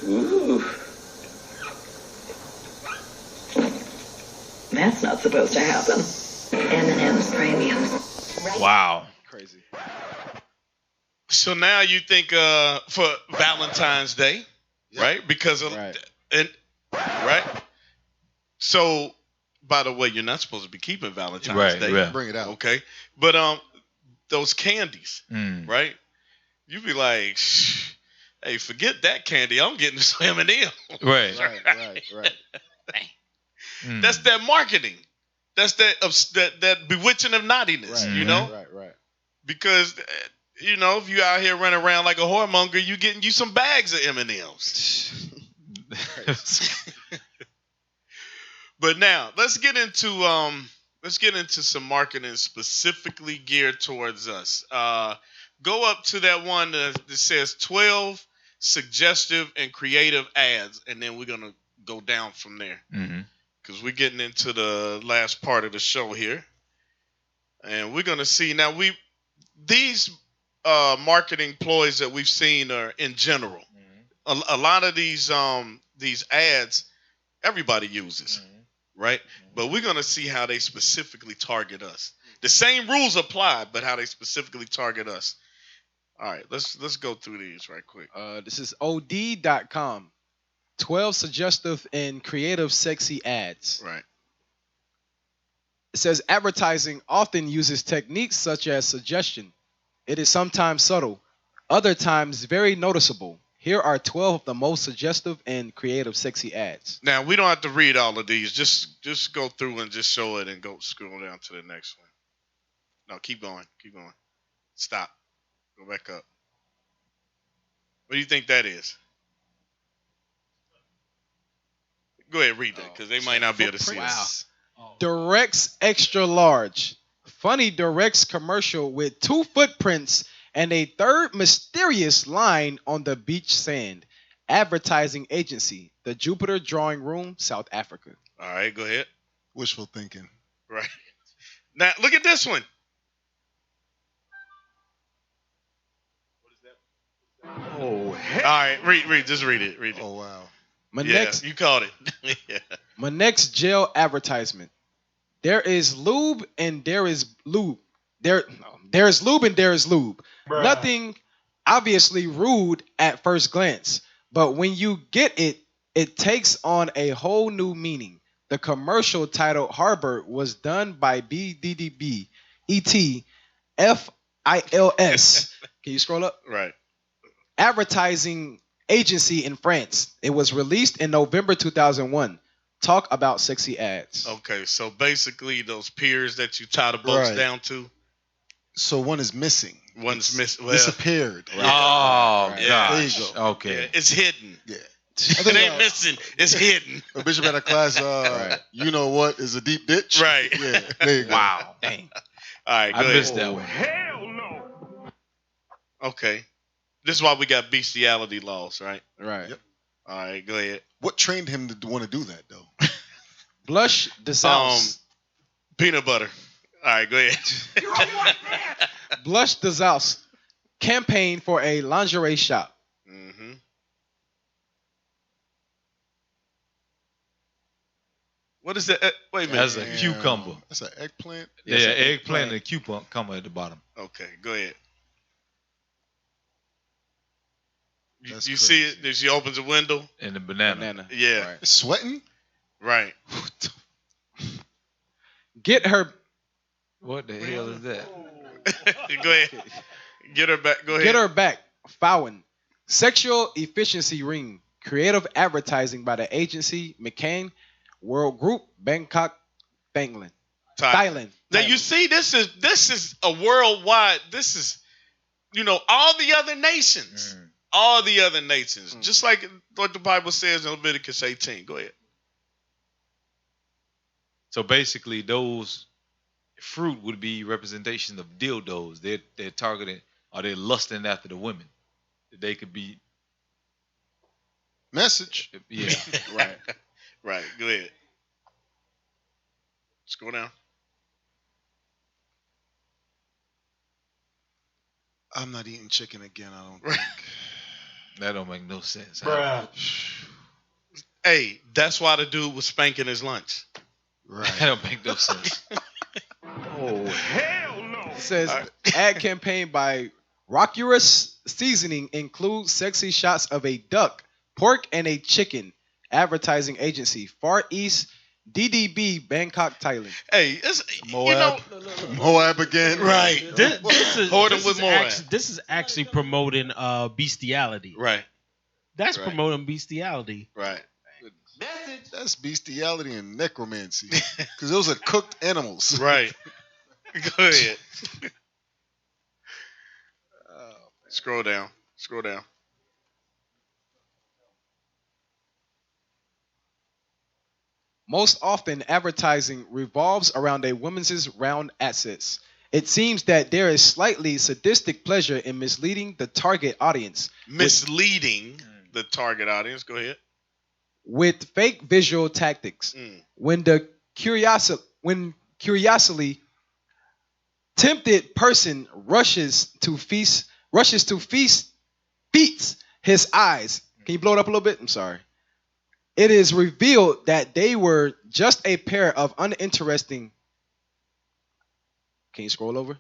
Ooh. That's not supposed to happen. M&M's premiums. Wow. Crazy. So now you think for Valentine's Day, right? Because of right. So, by the way, you're not supposed to be keeping Valentine's Day. Right. Bring it out. Okay, but those candies, right? You be like, hey, forget that candy. I'm getting some M&M. Right. That's that marketing. That's that bewitching of naughtiness. You know. Right. Because. If you out here running around like a whoremonger, you getting you some bags of M&Ms. But now let's get into some marketing specifically geared towards us. Go up to that one that says 12 suggestive and creative ads, and then we're gonna go down from there because we're getting into the last part of the show here, and we're gonna see now these marketing ploys that we've seen are in general. A lot of these ads everybody uses, right? But we're gonna see how they specifically target us. The same rules apply, but how they specifically target us. All right, let's go through these right quick. This is od.com. 12 suggestive and creative sexy ads. Right. It says advertising often uses techniques such as suggestion. It is sometimes subtle, other times very noticeable. Here are 12 of the most suggestive and creative sexy ads. Now, we don't have to read all of these. Just go through and just show it and go scroll down to the next one. No, keep going. Stop. Go back up. What do you think that is? Go ahead, read that, because they might not be able to see us. Durex Extra Large. Funny Durex commercial with 2 footprints and a third mysterious line on the beach sand. Advertising agency, the Jupiter Drawing Room, South Africa. All right, go ahead. Wishful thinking. Right. Now, look at this one. Oh, all right, read. Just read it. Read it. Oh, wow. You caught it. Yeah. My next jail advertisement. There is lube and there is lube. There is lube and there is lube. Bruh. Nothing obviously rude at first glance, but when you get it, it takes on a whole new meaning. The commercial titled Harbor was done by BDDB ETFILS. Can you scroll up? Right. Advertising agency in France. It was released in November 2001. Talk about sexy ads. Okay, so basically those piers that you tie the boats Right. down to. So one is missing. One's missing. Well, Disappeared. Yeah. Oh, Yeah. gosh. There you go. Okay. Yeah, it's hidden. Yeah. It ain't missing. It's hidden. A bishop had a class. You know what is a deep ditch? Right. Yeah. There you go. Wow. Dang. All right, go I ahead. missed that one. Hell no. Okay. This is why we got bestiality laws, right? Right. Yep. All right, go ahead. What trained him to want to do that, though? Blush the South. Peanut butter. All right, go ahead. Blush the South. Campaign for a lingerie shop. Mm-hmm. What is that? Wait a minute. That's a cucumber. That's an eggplant. Yeah, eggplant and a cucumber at the bottom. Okay, go ahead. You That's see crazy. it? Then she opens a window. And the banana. Yeah. Right. Sweating? Right. Get her. What the hell is that? Go ahead. Get her back. Go ahead. Get her back. Fowen. Sexual efficiency ring. Creative advertising by the agency McCain World Group Bangkok, Thailand. Now you see, this is a worldwide. This is, all the other nations. All the other nations. Just like what the Bible says in Leviticus 18. Go ahead. So basically, those fruit would be representation of dildos. They're targeting, or they're lusting after the women. That they could be. Message. Yeah. Right. Right. Go ahead. Scroll down. I'm not eating chicken again, I don't think. That don't make no sense. Bruh. Hey, that's why the dude was spanking his lunch. Right. That don't make no sense. Oh, hell no. It says ad campaign by Rockurous Seasoning includes sexy shots of a duck, pork, and a chicken. Advertising agency Far East DDB Bangkok, Thailand. Hey, it's Moab. Moab again. Right. This This is actually promoting bestiality. Right. That's Right. promoting bestiality. Right. That's bestiality and necromancy. Because those are cooked animals. Right. Go ahead. Scroll down. Scroll down. Most often, advertising revolves around a woman's round assets. It seems that there is slightly sadistic pleasure in misleading the target audience. Misleading the target audience. Go ahead. With fake visual tactics. When curiously tempted person rushes to feast his eyes. Can you blow it up a little bit? I'm sorry. It is revealed that they were just a pair of uninteresting. Can you scroll over?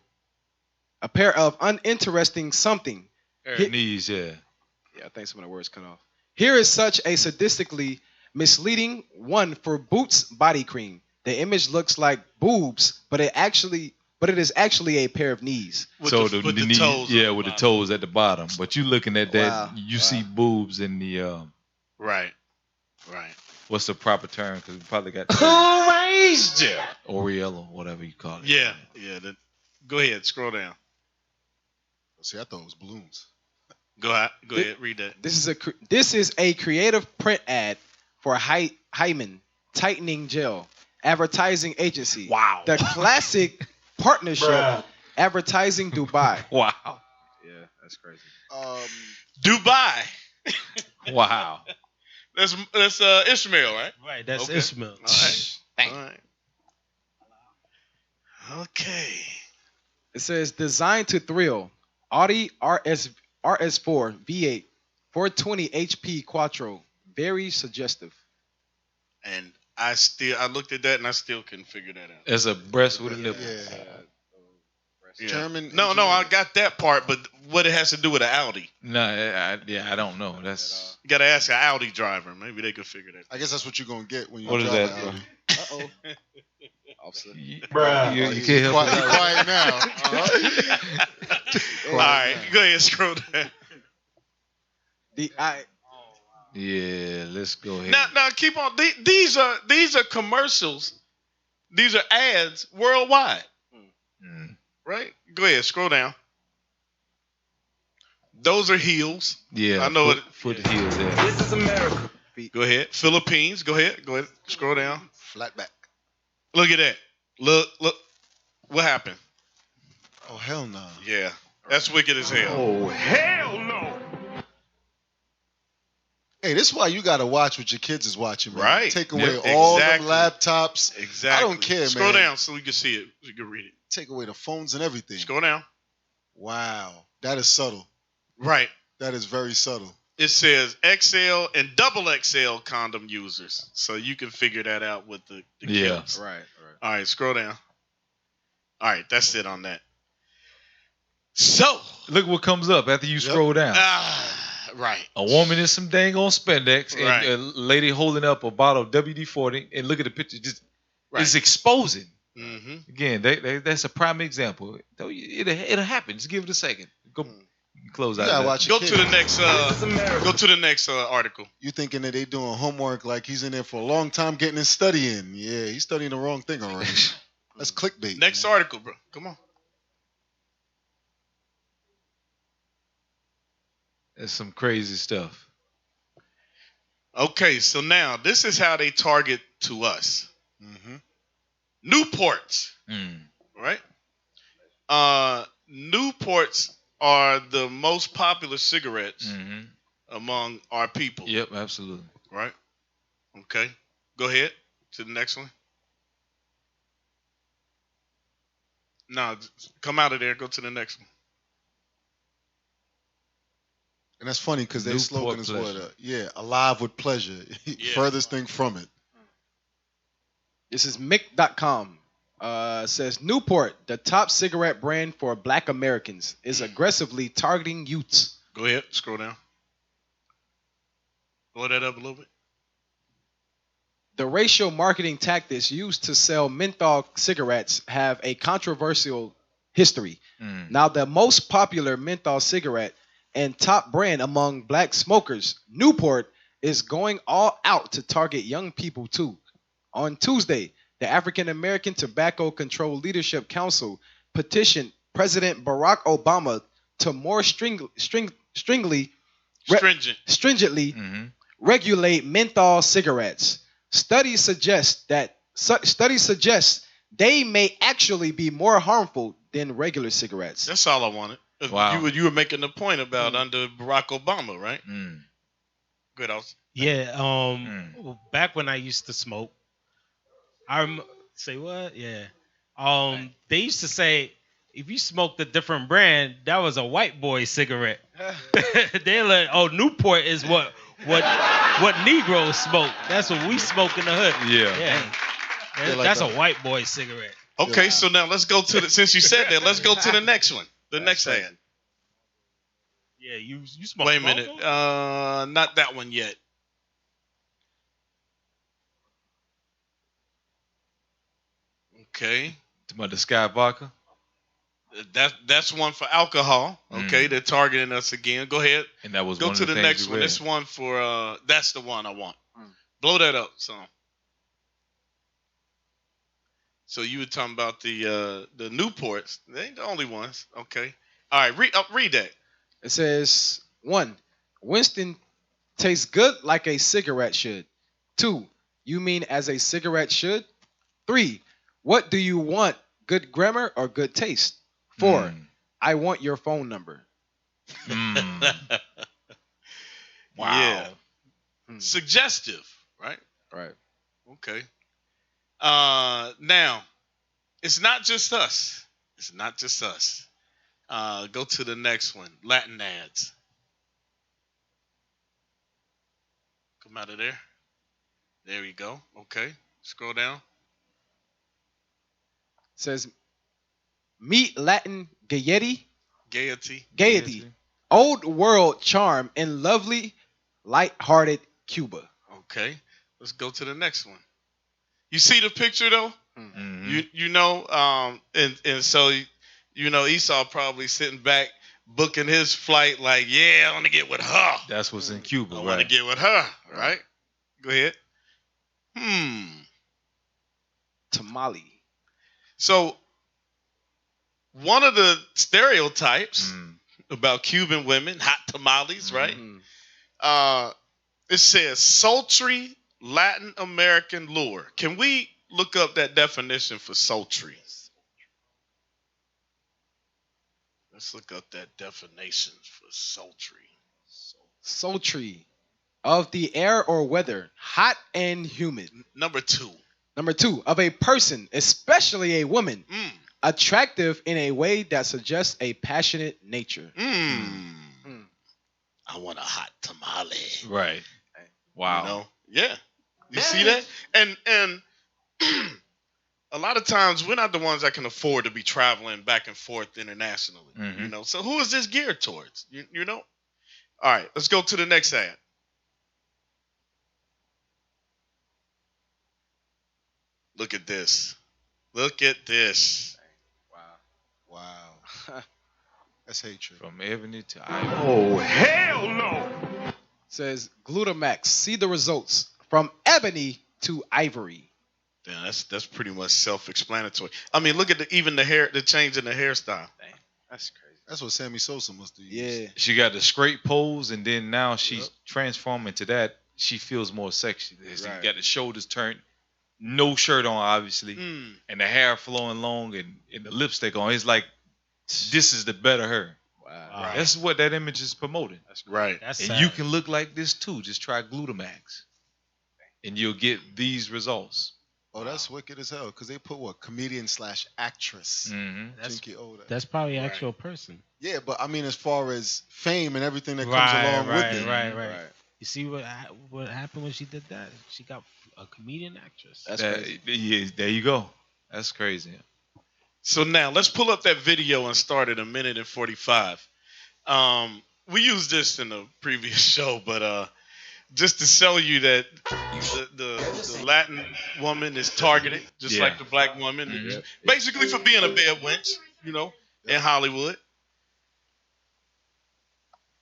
A pair of uninteresting something. Knees, yeah. Yeah, I think some of the words cut off. Here is such a sadistically misleading one for Boots body cream. The image looks like boobs, but it is actually a pair of knees. With So the knee, toes yeah, with the toes at the bottom. But you looking at that, Wow. you see boobs in the Right. Right. what's the proper term? Because we probably got Crazy. Oriel or whatever you call it. Yeah. Yeah. Go ahead. Scroll down. See, I thought it was balloons. Go ahead. Read that. This is a creative print ad for high Hyman, tightening gel, advertising agency. Wow. The classic partnership, Bruh. advertising Dubai. Wow. Yeah, that's crazy. Dubai. Wow. That's Ishmael, right? Right, that's Okay. Ishmael. All right. All right. Okay. It says designed to thrill. Audi RS4 V8 420 HP Quattro. Very suggestive. And I looked at that and I still couldn't figure that out. It's a breast with a nipple. Yeah. German. No, I got that part, but what it has to do with an Audi? No, I don't know. That's You got to ask an Audi driver. Maybe they could figure that. I guess that's what you're gonna get when you What is drive that, an bro? Audi. Uh-oh. Officer. Bruh. You can't help it. Quiet now. All right, go ahead, scroll down. Yeah, let's go ahead. Now keep on. These are commercials. These are ads worldwide. Right? Go ahead, scroll down. Those are heels. Yeah, I know it. Foot heels. Yeah. This is America. Go ahead. Philippines. Go ahead. Scroll down. Flat back. Look at that. Look. What happened? Oh hell no. Yeah, that's wicked as hell. Oh, hell no. Hey, this is why you gotta watch what your kids is watching, man. Right. Take away Yep, all exactly. the laptops. Exactly. I don't care, Scroll man. down so we can see it. So you can read it. Take away the phones and everything. Scroll down. Wow. That is subtle. Right. That is very subtle. It says XL and double XL condom users, so you can figure that out with the Yeah. kids. Right. All right, scroll down. All right, that's it on that. So Look what comes up after you scroll down. Right. A woman in some dang on spandex, and Right. a lady holding up a bottle of WD-40, and look at the picture. Just it's exposing. Mm-hmm. Again, that's a prime example. It'll happen. Just give it a second. Go close out. gotta that. watch Go your to kid. the next. Go to the next article. You thinking that they doing homework like he's in there for a long time getting his study in. Yeah, he's studying the wrong thing already. That's clickbait. Next article, bro. Come on. That's some crazy stuff. Okay, so now this is how they target to us. Mm-hmm. Newports, right? Newports are the most popular cigarettes among our people. Yep, absolutely. Right? Okay. Go ahead to the next one. No, come out of there. Go to the next one. And that's funny because their Newport slogan is pleasure. what? Alive with pleasure. Furthest thing from it. This is Mick.com. Says Newport, the top cigarette brand for Black Americans, is aggressively targeting youths. Go ahead. Scroll down. Blow that up a little bit. The racial marketing tactics used to sell menthol cigarettes have a controversial history. Now, the most popular menthol cigarette and top brand among black smokers, Newport, is going all out to target young people too. On Tuesday, the African American Tobacco Control Leadership Council petitioned President Barack Obama to more stringently regulate menthol cigarettes. Studies suggest they may actually be more harmful than regular cigarettes. That's all I wanted. Wow. You were making the point about under Barack Obama, right? Good. Yeah. Back when I used to smoke, say what? Yeah. They used to say if you smoked a different brand, that was a white boy cigarette. They're like, oh, Newport is what Negroes smoke. That's what we smoke in the hood. Yeah. That's a white boy cigarette. Okay, so now let's go to since you said that, let's go to the next one. The next ad. Yeah, you smoke. Wait a minute. Not that one yet. Okay. About the Sky Vodka. That's one for alcohol. Okay, they're targeting us again. Go ahead. And that was go one to of the the things next we one. read. This one for that's the one I want. Blow that up, son. So you were talking about the Newports. They ain't the only ones. Okay. All right. Read that. It says 1. Winston tastes good like a cigarette should. 2. You mean as a cigarette should? 3. What do you want? Good grammar or good taste? 4. I want your phone number. Yeah. Suggestive, right? Right. Okay. Now, it's not just us. It's not just us. Go to the next one. Latin ads. Come out of there. There we go. Okay. Scroll down. Says, meet Latin gaiety. Gaiety. Old world charm in lovely, light-hearted Cuba. Okay. Let's go to the next one. You see the picture though? You know, and so Esau probably sitting back booking his flight like, yeah, I want to get with her. That's what's in Cuba, I want to get with her, right? Go ahead. Tamale. So one of the stereotypes about Cuban women, hot tamales, right? It says sultry Latin American lure. Can we look up that definition for sultry? Let's look up that definition for sultry. Sultry. Of the air or weather, hot and humid. Number 2. Number 2, of a person, especially a woman, attractive in a way that suggests a passionate nature. I want a hot tamale. Right. Wow. You know? Yeah. You see that? And a lot of times we're not the ones that can afford to be traveling back and forth internationally. You know, so who is this geared towards? You know? All right, let's go to the next ad. Look at this. Look at this. Wow. That's hatred. From ebony to ivory. Oh, hell no! Says Glutamax. See the results from ebony to ivory. Yeah, that's pretty much self-explanatory. I mean, look at even the hair, the change in the hairstyle. That's crazy. That's what Sammy Sosa must do. Yeah. She got the straight pose, and then now she's transforming to that. She feels more sexy. She got the shoulders turned, no shirt on, obviously, and the hair flowing long, and the lipstick on. It's like, this is the better her. Wow. That's what that image is promoting. That's right. And you can look like this too. Just try Glutamax, and you'll get these results. Oh, that's wicked as hell. Because they put what? Comedian / actress. That's probably an actual person. Yeah, but I mean, as far as fame and everything that comes along with it. Right. You see what happened when she did that? She got a comedian actress. That's crazy. Yeah, there you go. That's crazy. So now let's pull up that video and start at 1:45. We used this in the previous show, but just to show you that the Latin woman is targeted, just like the black woman, basically for being a bad wench, you know, in Hollywood.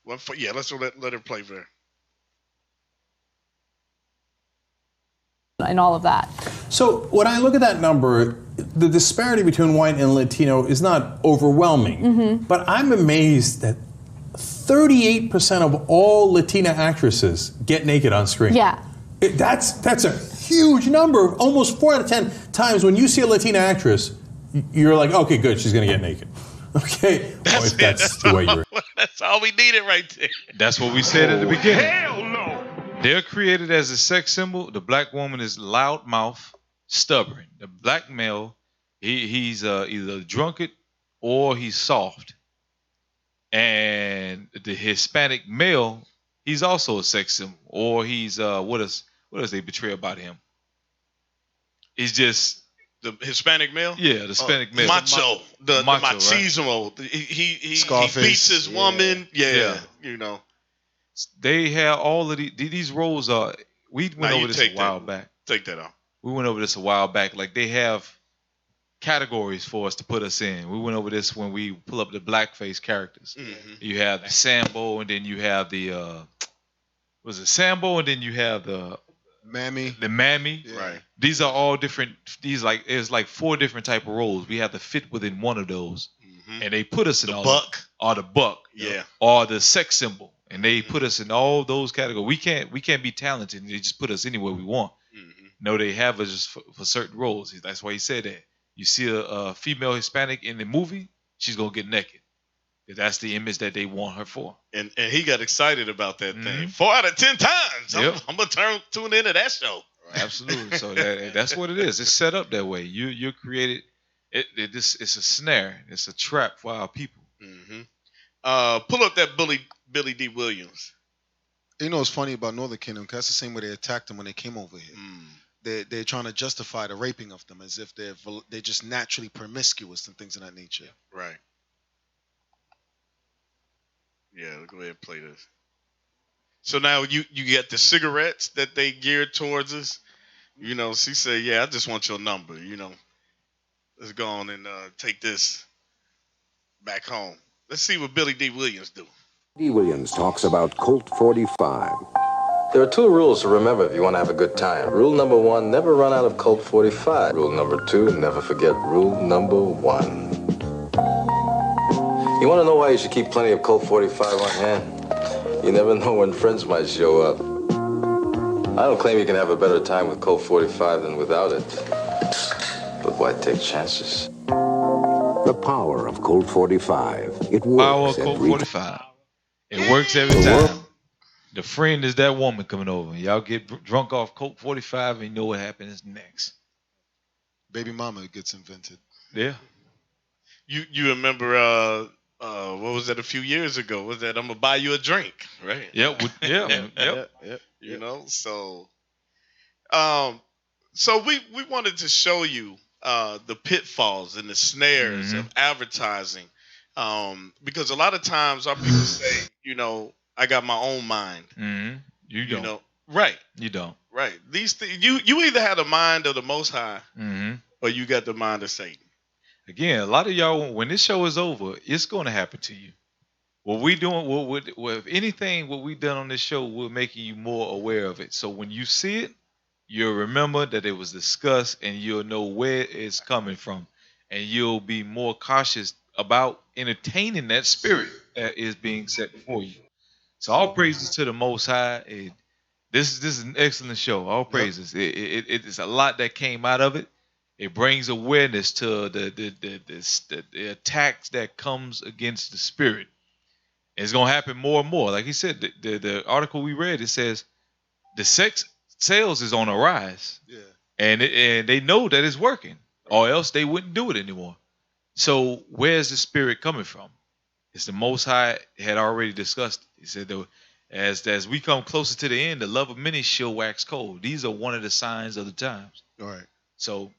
Let's let her play there. And all of that. So when I look at that number, the disparity between white and Latino is not overwhelming, but I'm amazed that 38% of all Latina actresses get naked on screen. Yeah. That's a huge number. Almost 4 out of 10 times when you see a Latina actress, you're like, okay, good, she's going to get naked. Okay? That's the way you're... That's all we needed right there. That's what we said at the beginning. Hell no! They're created as a sex symbol. The black woman is loud mouth, stubborn. The black male, he's either drunkard or he's soft. And the Hispanic male, he's also a sex symbol, or he's what does they portray about him? He's just the Hispanic male. Yeah, the Hispanic male, macho, the machismo. Right? He beats his woman. Yeah, you know. They have all of these roles. We went over this a while back. Take that off. We went over this a while back. Like they have categories for us to put us in. We went over this when we pull up the blackface characters. You have the Sambo, and then you have the Sambo, and then you have the Mammy. The Mammy. Yeah. Right. These are all different. It's like 4 different type of roles. We have to fit within one of those, and they put us in the buck or the buck, yeah, or the sex symbol, and they put us in all those categories. We can't be talented. They just put us anywhere we want. No, they have us just for certain roles. That's why he said that. You see a female Hispanic in the movie, she's gonna get naked. That's the image that they want her for. And he got excited about that thing. 4 out of 10 times. Yep. I'm gonna tune into that show. Absolutely. So that's what it is. It's set up that way. You're created. It's a snare. It's a trap for our people. Pull up that Billy D. Williams. You know what's funny about Northern Kingdom? Because that's the same way they attacked them when they came over here. They're trying to justify the raping of them as if they're just naturally promiscuous and things of that nature. Right. Yeah, go ahead and play this. So now you get the cigarettes that they geared towards us. You know, she said, "Yeah, I just want your number." You know, let's go on and take this back home. Let's see what Billy D. Williams do. D. Williams talks about Colt 45. There are 2 rules to remember if you want to have a good time. Rule number 1, never run out of Colt 45. Rule number 2, never forget rule number 1. You want to know why you should keep plenty of Colt 45 on hand? You never know when friends might show up. I don't claim you can have a better time with Colt 45 than without it. But why take chances? The power of Colt 45. It works. Power of Colt 45. It works every time. The friend is that woman coming over. Y'all get drunk off Colt 45 and you know what happens next. Baby mama gets invented. Yeah. You remember what was that a few years ago? Was that I'm gonna buy you a drink, right? Yep. Yep. You know, so we wanted to show you the pitfalls and the snares of advertising, because a lot of times our people say, you know, I got my own mind. You don't. You know, right? You don't. Right. These things, you either had the mind of the Most High, or you got the mind of Satan. Again, a lot of y'all, when this show is over, it's going to happen to you. What we doing, if anything, what we done on this show, we're making you more aware of it. So when you see it, you'll remember that it was discussed, and you'll know where it's coming from, and you'll be more cautious about entertaining that spirit that is being set before you. So all praises to the Most High. This is an excellent show. All praises. It's a lot that came out of it. It brings awareness to the attacks that comes against the spirit. It's gonna happen more and more. Like he said, the article we read, it says the sex sales is on a rise. Yeah. And they know that it's working, or else they wouldn't do it anymore. So where's the spirit coming from? It's the Most High had already discussed. He said that as we come closer to the end, the love of many shall wax cold. These are one of the signs of the times. All right. So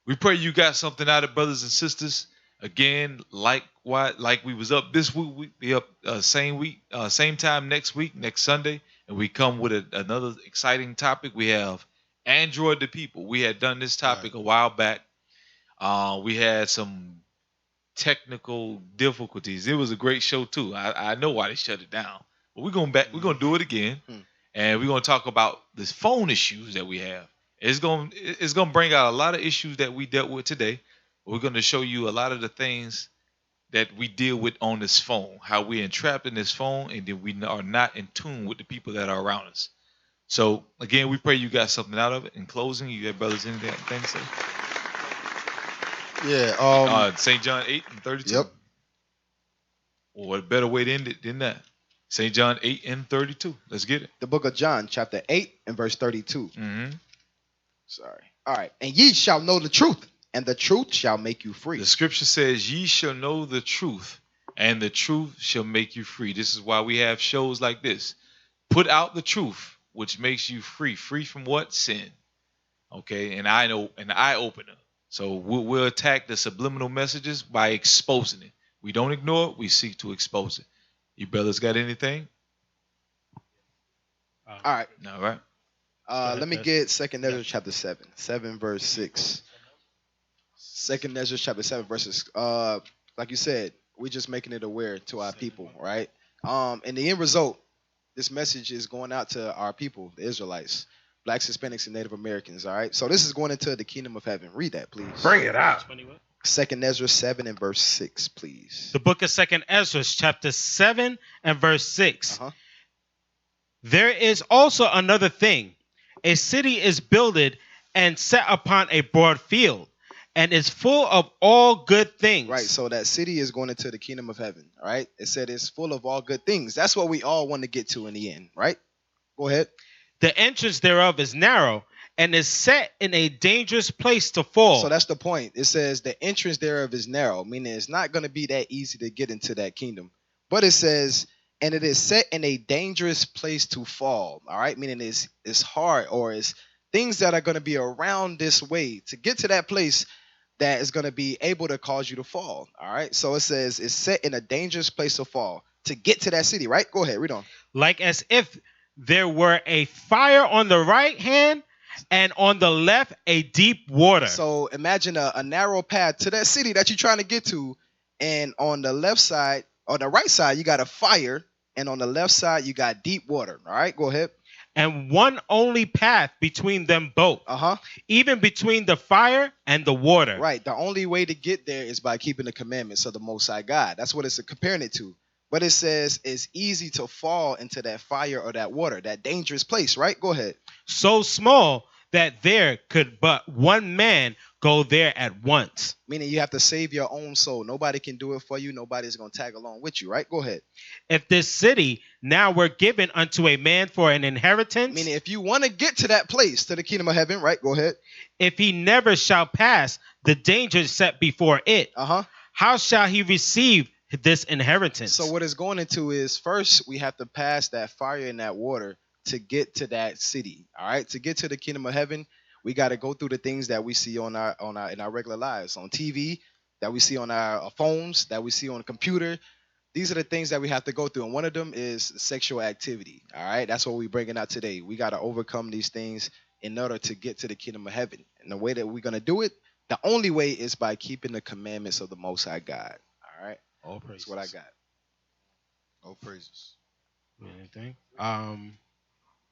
we pray you got something out of, brothers and sisters. Again, like we was up this week, we be up same time next week, next Sunday, and we come with another exciting topic. We have Android the people. We had done this topic a while back. We had some technical difficulties. It was a great show too. I know why they shut it down, but we're gonna do it again, and we're gonna talk about this phone issues that we have. It's gonna bring out a lot of issues that we dealt with today. We're gonna show you a lot of the things that we deal with on this phone, how we're entrapped in this phone, and then we are not in tune with the people that are around us. So again, we pray you got something out of it. In closing, you got brothers anything to say? Yeah. St. John 8:32. Yep. Well, what better way to end it than that? St. John 8:32. Let's get it. The book of John, chapter 8 and verse 32. Sorry. All right. And ye shall know the truth, and the truth shall make you free. The scripture says, ye shall know the truth, and the truth shall make you free. This is why we have shows like this. Put out the truth, which makes you free. Free from what? Sin. Okay, and I know an eye opener. So we'll attack the subliminal messages by exposing it. We don't ignore it. We seek to expose it. You brothers got anything? All right. All right. Let me get 2nd Ezra chapter 7 verse 6. 2nd Ezra chapter 7 verses. Like you said, we're just making it aware to our people, right? And the end result, this message is going out to our people, the Israelites, Blacks, Hispanics, and Native Americans. All right. So this is going into the kingdom of heaven. Read that, please. Bring it out. 2nd Ezra 7 and verse 6, please. The book of 2nd Ezra, chapter 7 and verse 6. There is also another thing. A city is builded, and set upon a broad field, and is full of all good things. Right, so that city is going into the kingdom of heaven, all right? It said it's full of all good things. That's what we all want to get to in the end, right? Go ahead. The entrance thereof is narrow, and is set in a dangerous place to fall. So that's the point. It says the entrance thereof is narrow, meaning it's not going to be that easy to get into that kingdom. But it says, and it is set in a dangerous place to fall, all right? Meaning it's hard, or it's things that are going to be around this way to get to that place that is going to be able to cause you to fall. All right. So it says it's set in a dangerous place to fall to get to that city, right? Go ahead. Read on. Like as if there were a fire on the right hand and on the left a deep water. So imagine a narrow path to that city that you're trying to get to. And on the left side, on the right side, you got a fire. And on the left side, you got deep water. All right. Go ahead. And one only path between them both. Even between the fire and the water. Right. The only way to get there is by keeping the commandments of the Most High God. That's what it's comparing it to. But it says it's easy to fall into that fire or that water, that dangerous place, right? Go ahead. So small that there could but one man go there at once. Meaning you have to save your own soul. Nobody can do it for you. Nobody's going to tag along with you, right? Go ahead. If this city now were given unto a man for an inheritance. Meaning if you want to get to that place, to the kingdom of heaven, right? Go ahead. If he never shall pass the danger set before it, how shall he receive this inheritance? So what it's going into is first we have to pass that fire and that water to get to that city. All right. To get to the kingdom of heaven, we got to go through the things that we see in our regular lives, on TV, that we see on our phones, that we see on the computer. These are the things that we have to go through. And one of them is sexual activity. All right. That's what we're bringing out today. We got to overcome these things in order to get to the kingdom of heaven. And the way that we're going to do it, the only way is by keeping the commandments of the Most High God. All right. All praises. That's what I got. All praises. Anything?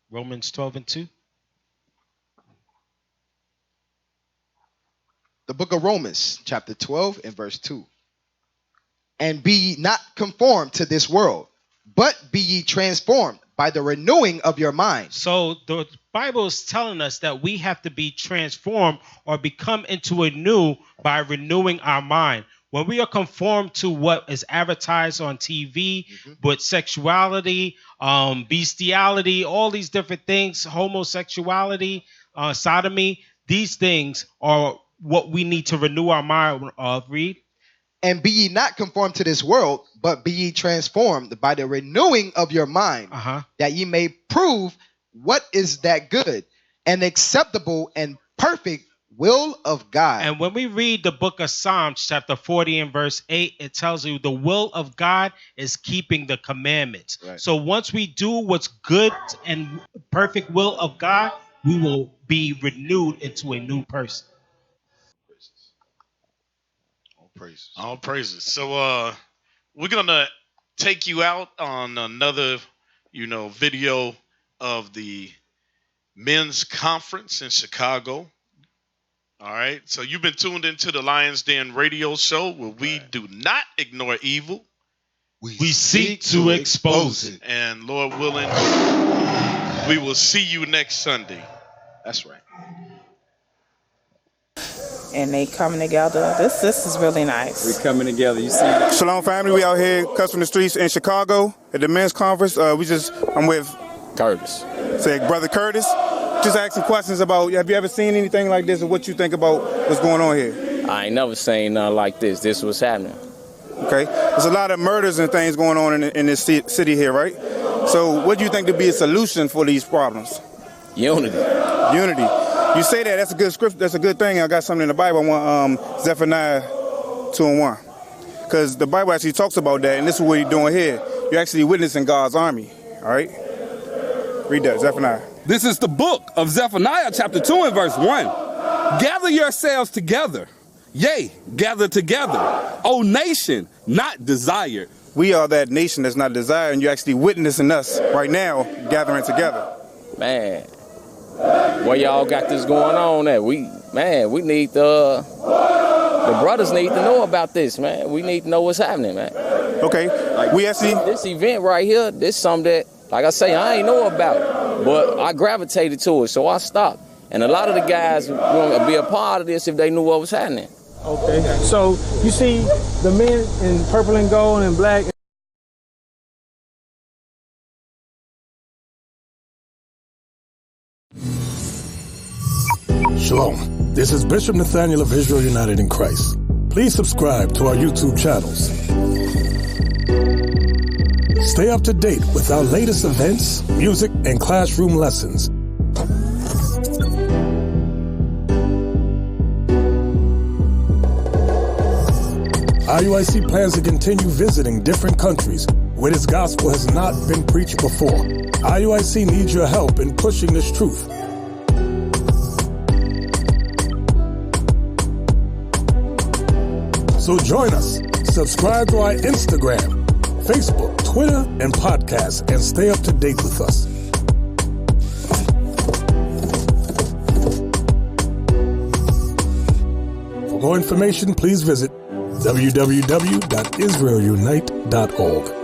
Romans 12:2. The book of Romans, chapter 12 and verse 2. And be ye not conformed to this world, but be ye transformed by the renewing of your mind. So the Bible is telling us that we have to be transformed or become into a new by renewing our mind. When we are conformed to what is advertised on TV, with sexuality, bestiality, all these different things, homosexuality, sodomy, these things are what we need to renew our mind of. Read. And be ye not conformed to this world, but be ye transformed by the renewing of your mind, that ye may prove what is that good and acceptable and perfect will of God. And when we read the book of Psalms, chapter 40 and verse 8, it tells you the will of God is keeping the commandments. Right. So once we do what's good and perfect will of God, we will be renewed into a new person. Praises. All praises. So we're gonna take you out on another, video of the men's conference in Chicago. All right. So you've been tuned into the Lion's Den radio show where we do not ignore evil. We seek to expose it. And Lord willing, we will see you next Sunday. That's right. And they coming together. This is really nice. We coming together. You see. Shalom, family. We out here cussing the streets in Chicago at the men's conference. I'm with Curtis. Say, brother Curtis. Just ask some questions about. Have you ever seen anything like this, and what you think about what's going on here? I ain't never seen nothing like this. This was happening. Okay. There's a lot of murders and things going on in this city here, right? So, what do you think to be a solution for these problems? Unity. Unity. You say that, that's a good script, that's a good thing. I got something in the Bible. I want Zephaniah 2:1. Because the Bible actually talks about that, and this is what you're doing here. You're actually witnessing God's army. All right? Read that, Zephaniah. This is the book of Zephaniah, chapter 2 and verse 1. Gather yourselves together. Yea, gather together. O nation, not desired. We are that nation that's not desired, and you're actually witnessing us right now gathering together. Man. Where y'all got this going on at? We need the brothers need to know about this, man. We need to know what's happening, man. Okay. Like, we actually this event right here, this something that, like I say, I ain't know about, but I gravitated to it, so I stopped. And a lot of the guys want to be a part of this if they knew what was happening. Okay, so you see the men in purple and gold and black. Shalom. This is Bishop Nathaniel of Israel United in Christ. Please subscribe to our YouTube channels. Stay up to date with our latest events, music, and classroom lessons. IUIC plans to continue visiting different countries where this gospel has not been preached before. IUIC needs your help in pushing this truth. So join us. Subscribe to our Instagram, Facebook, Twitter, and podcast, and stay up to date with us. For more information, please visit www.israelunite.org.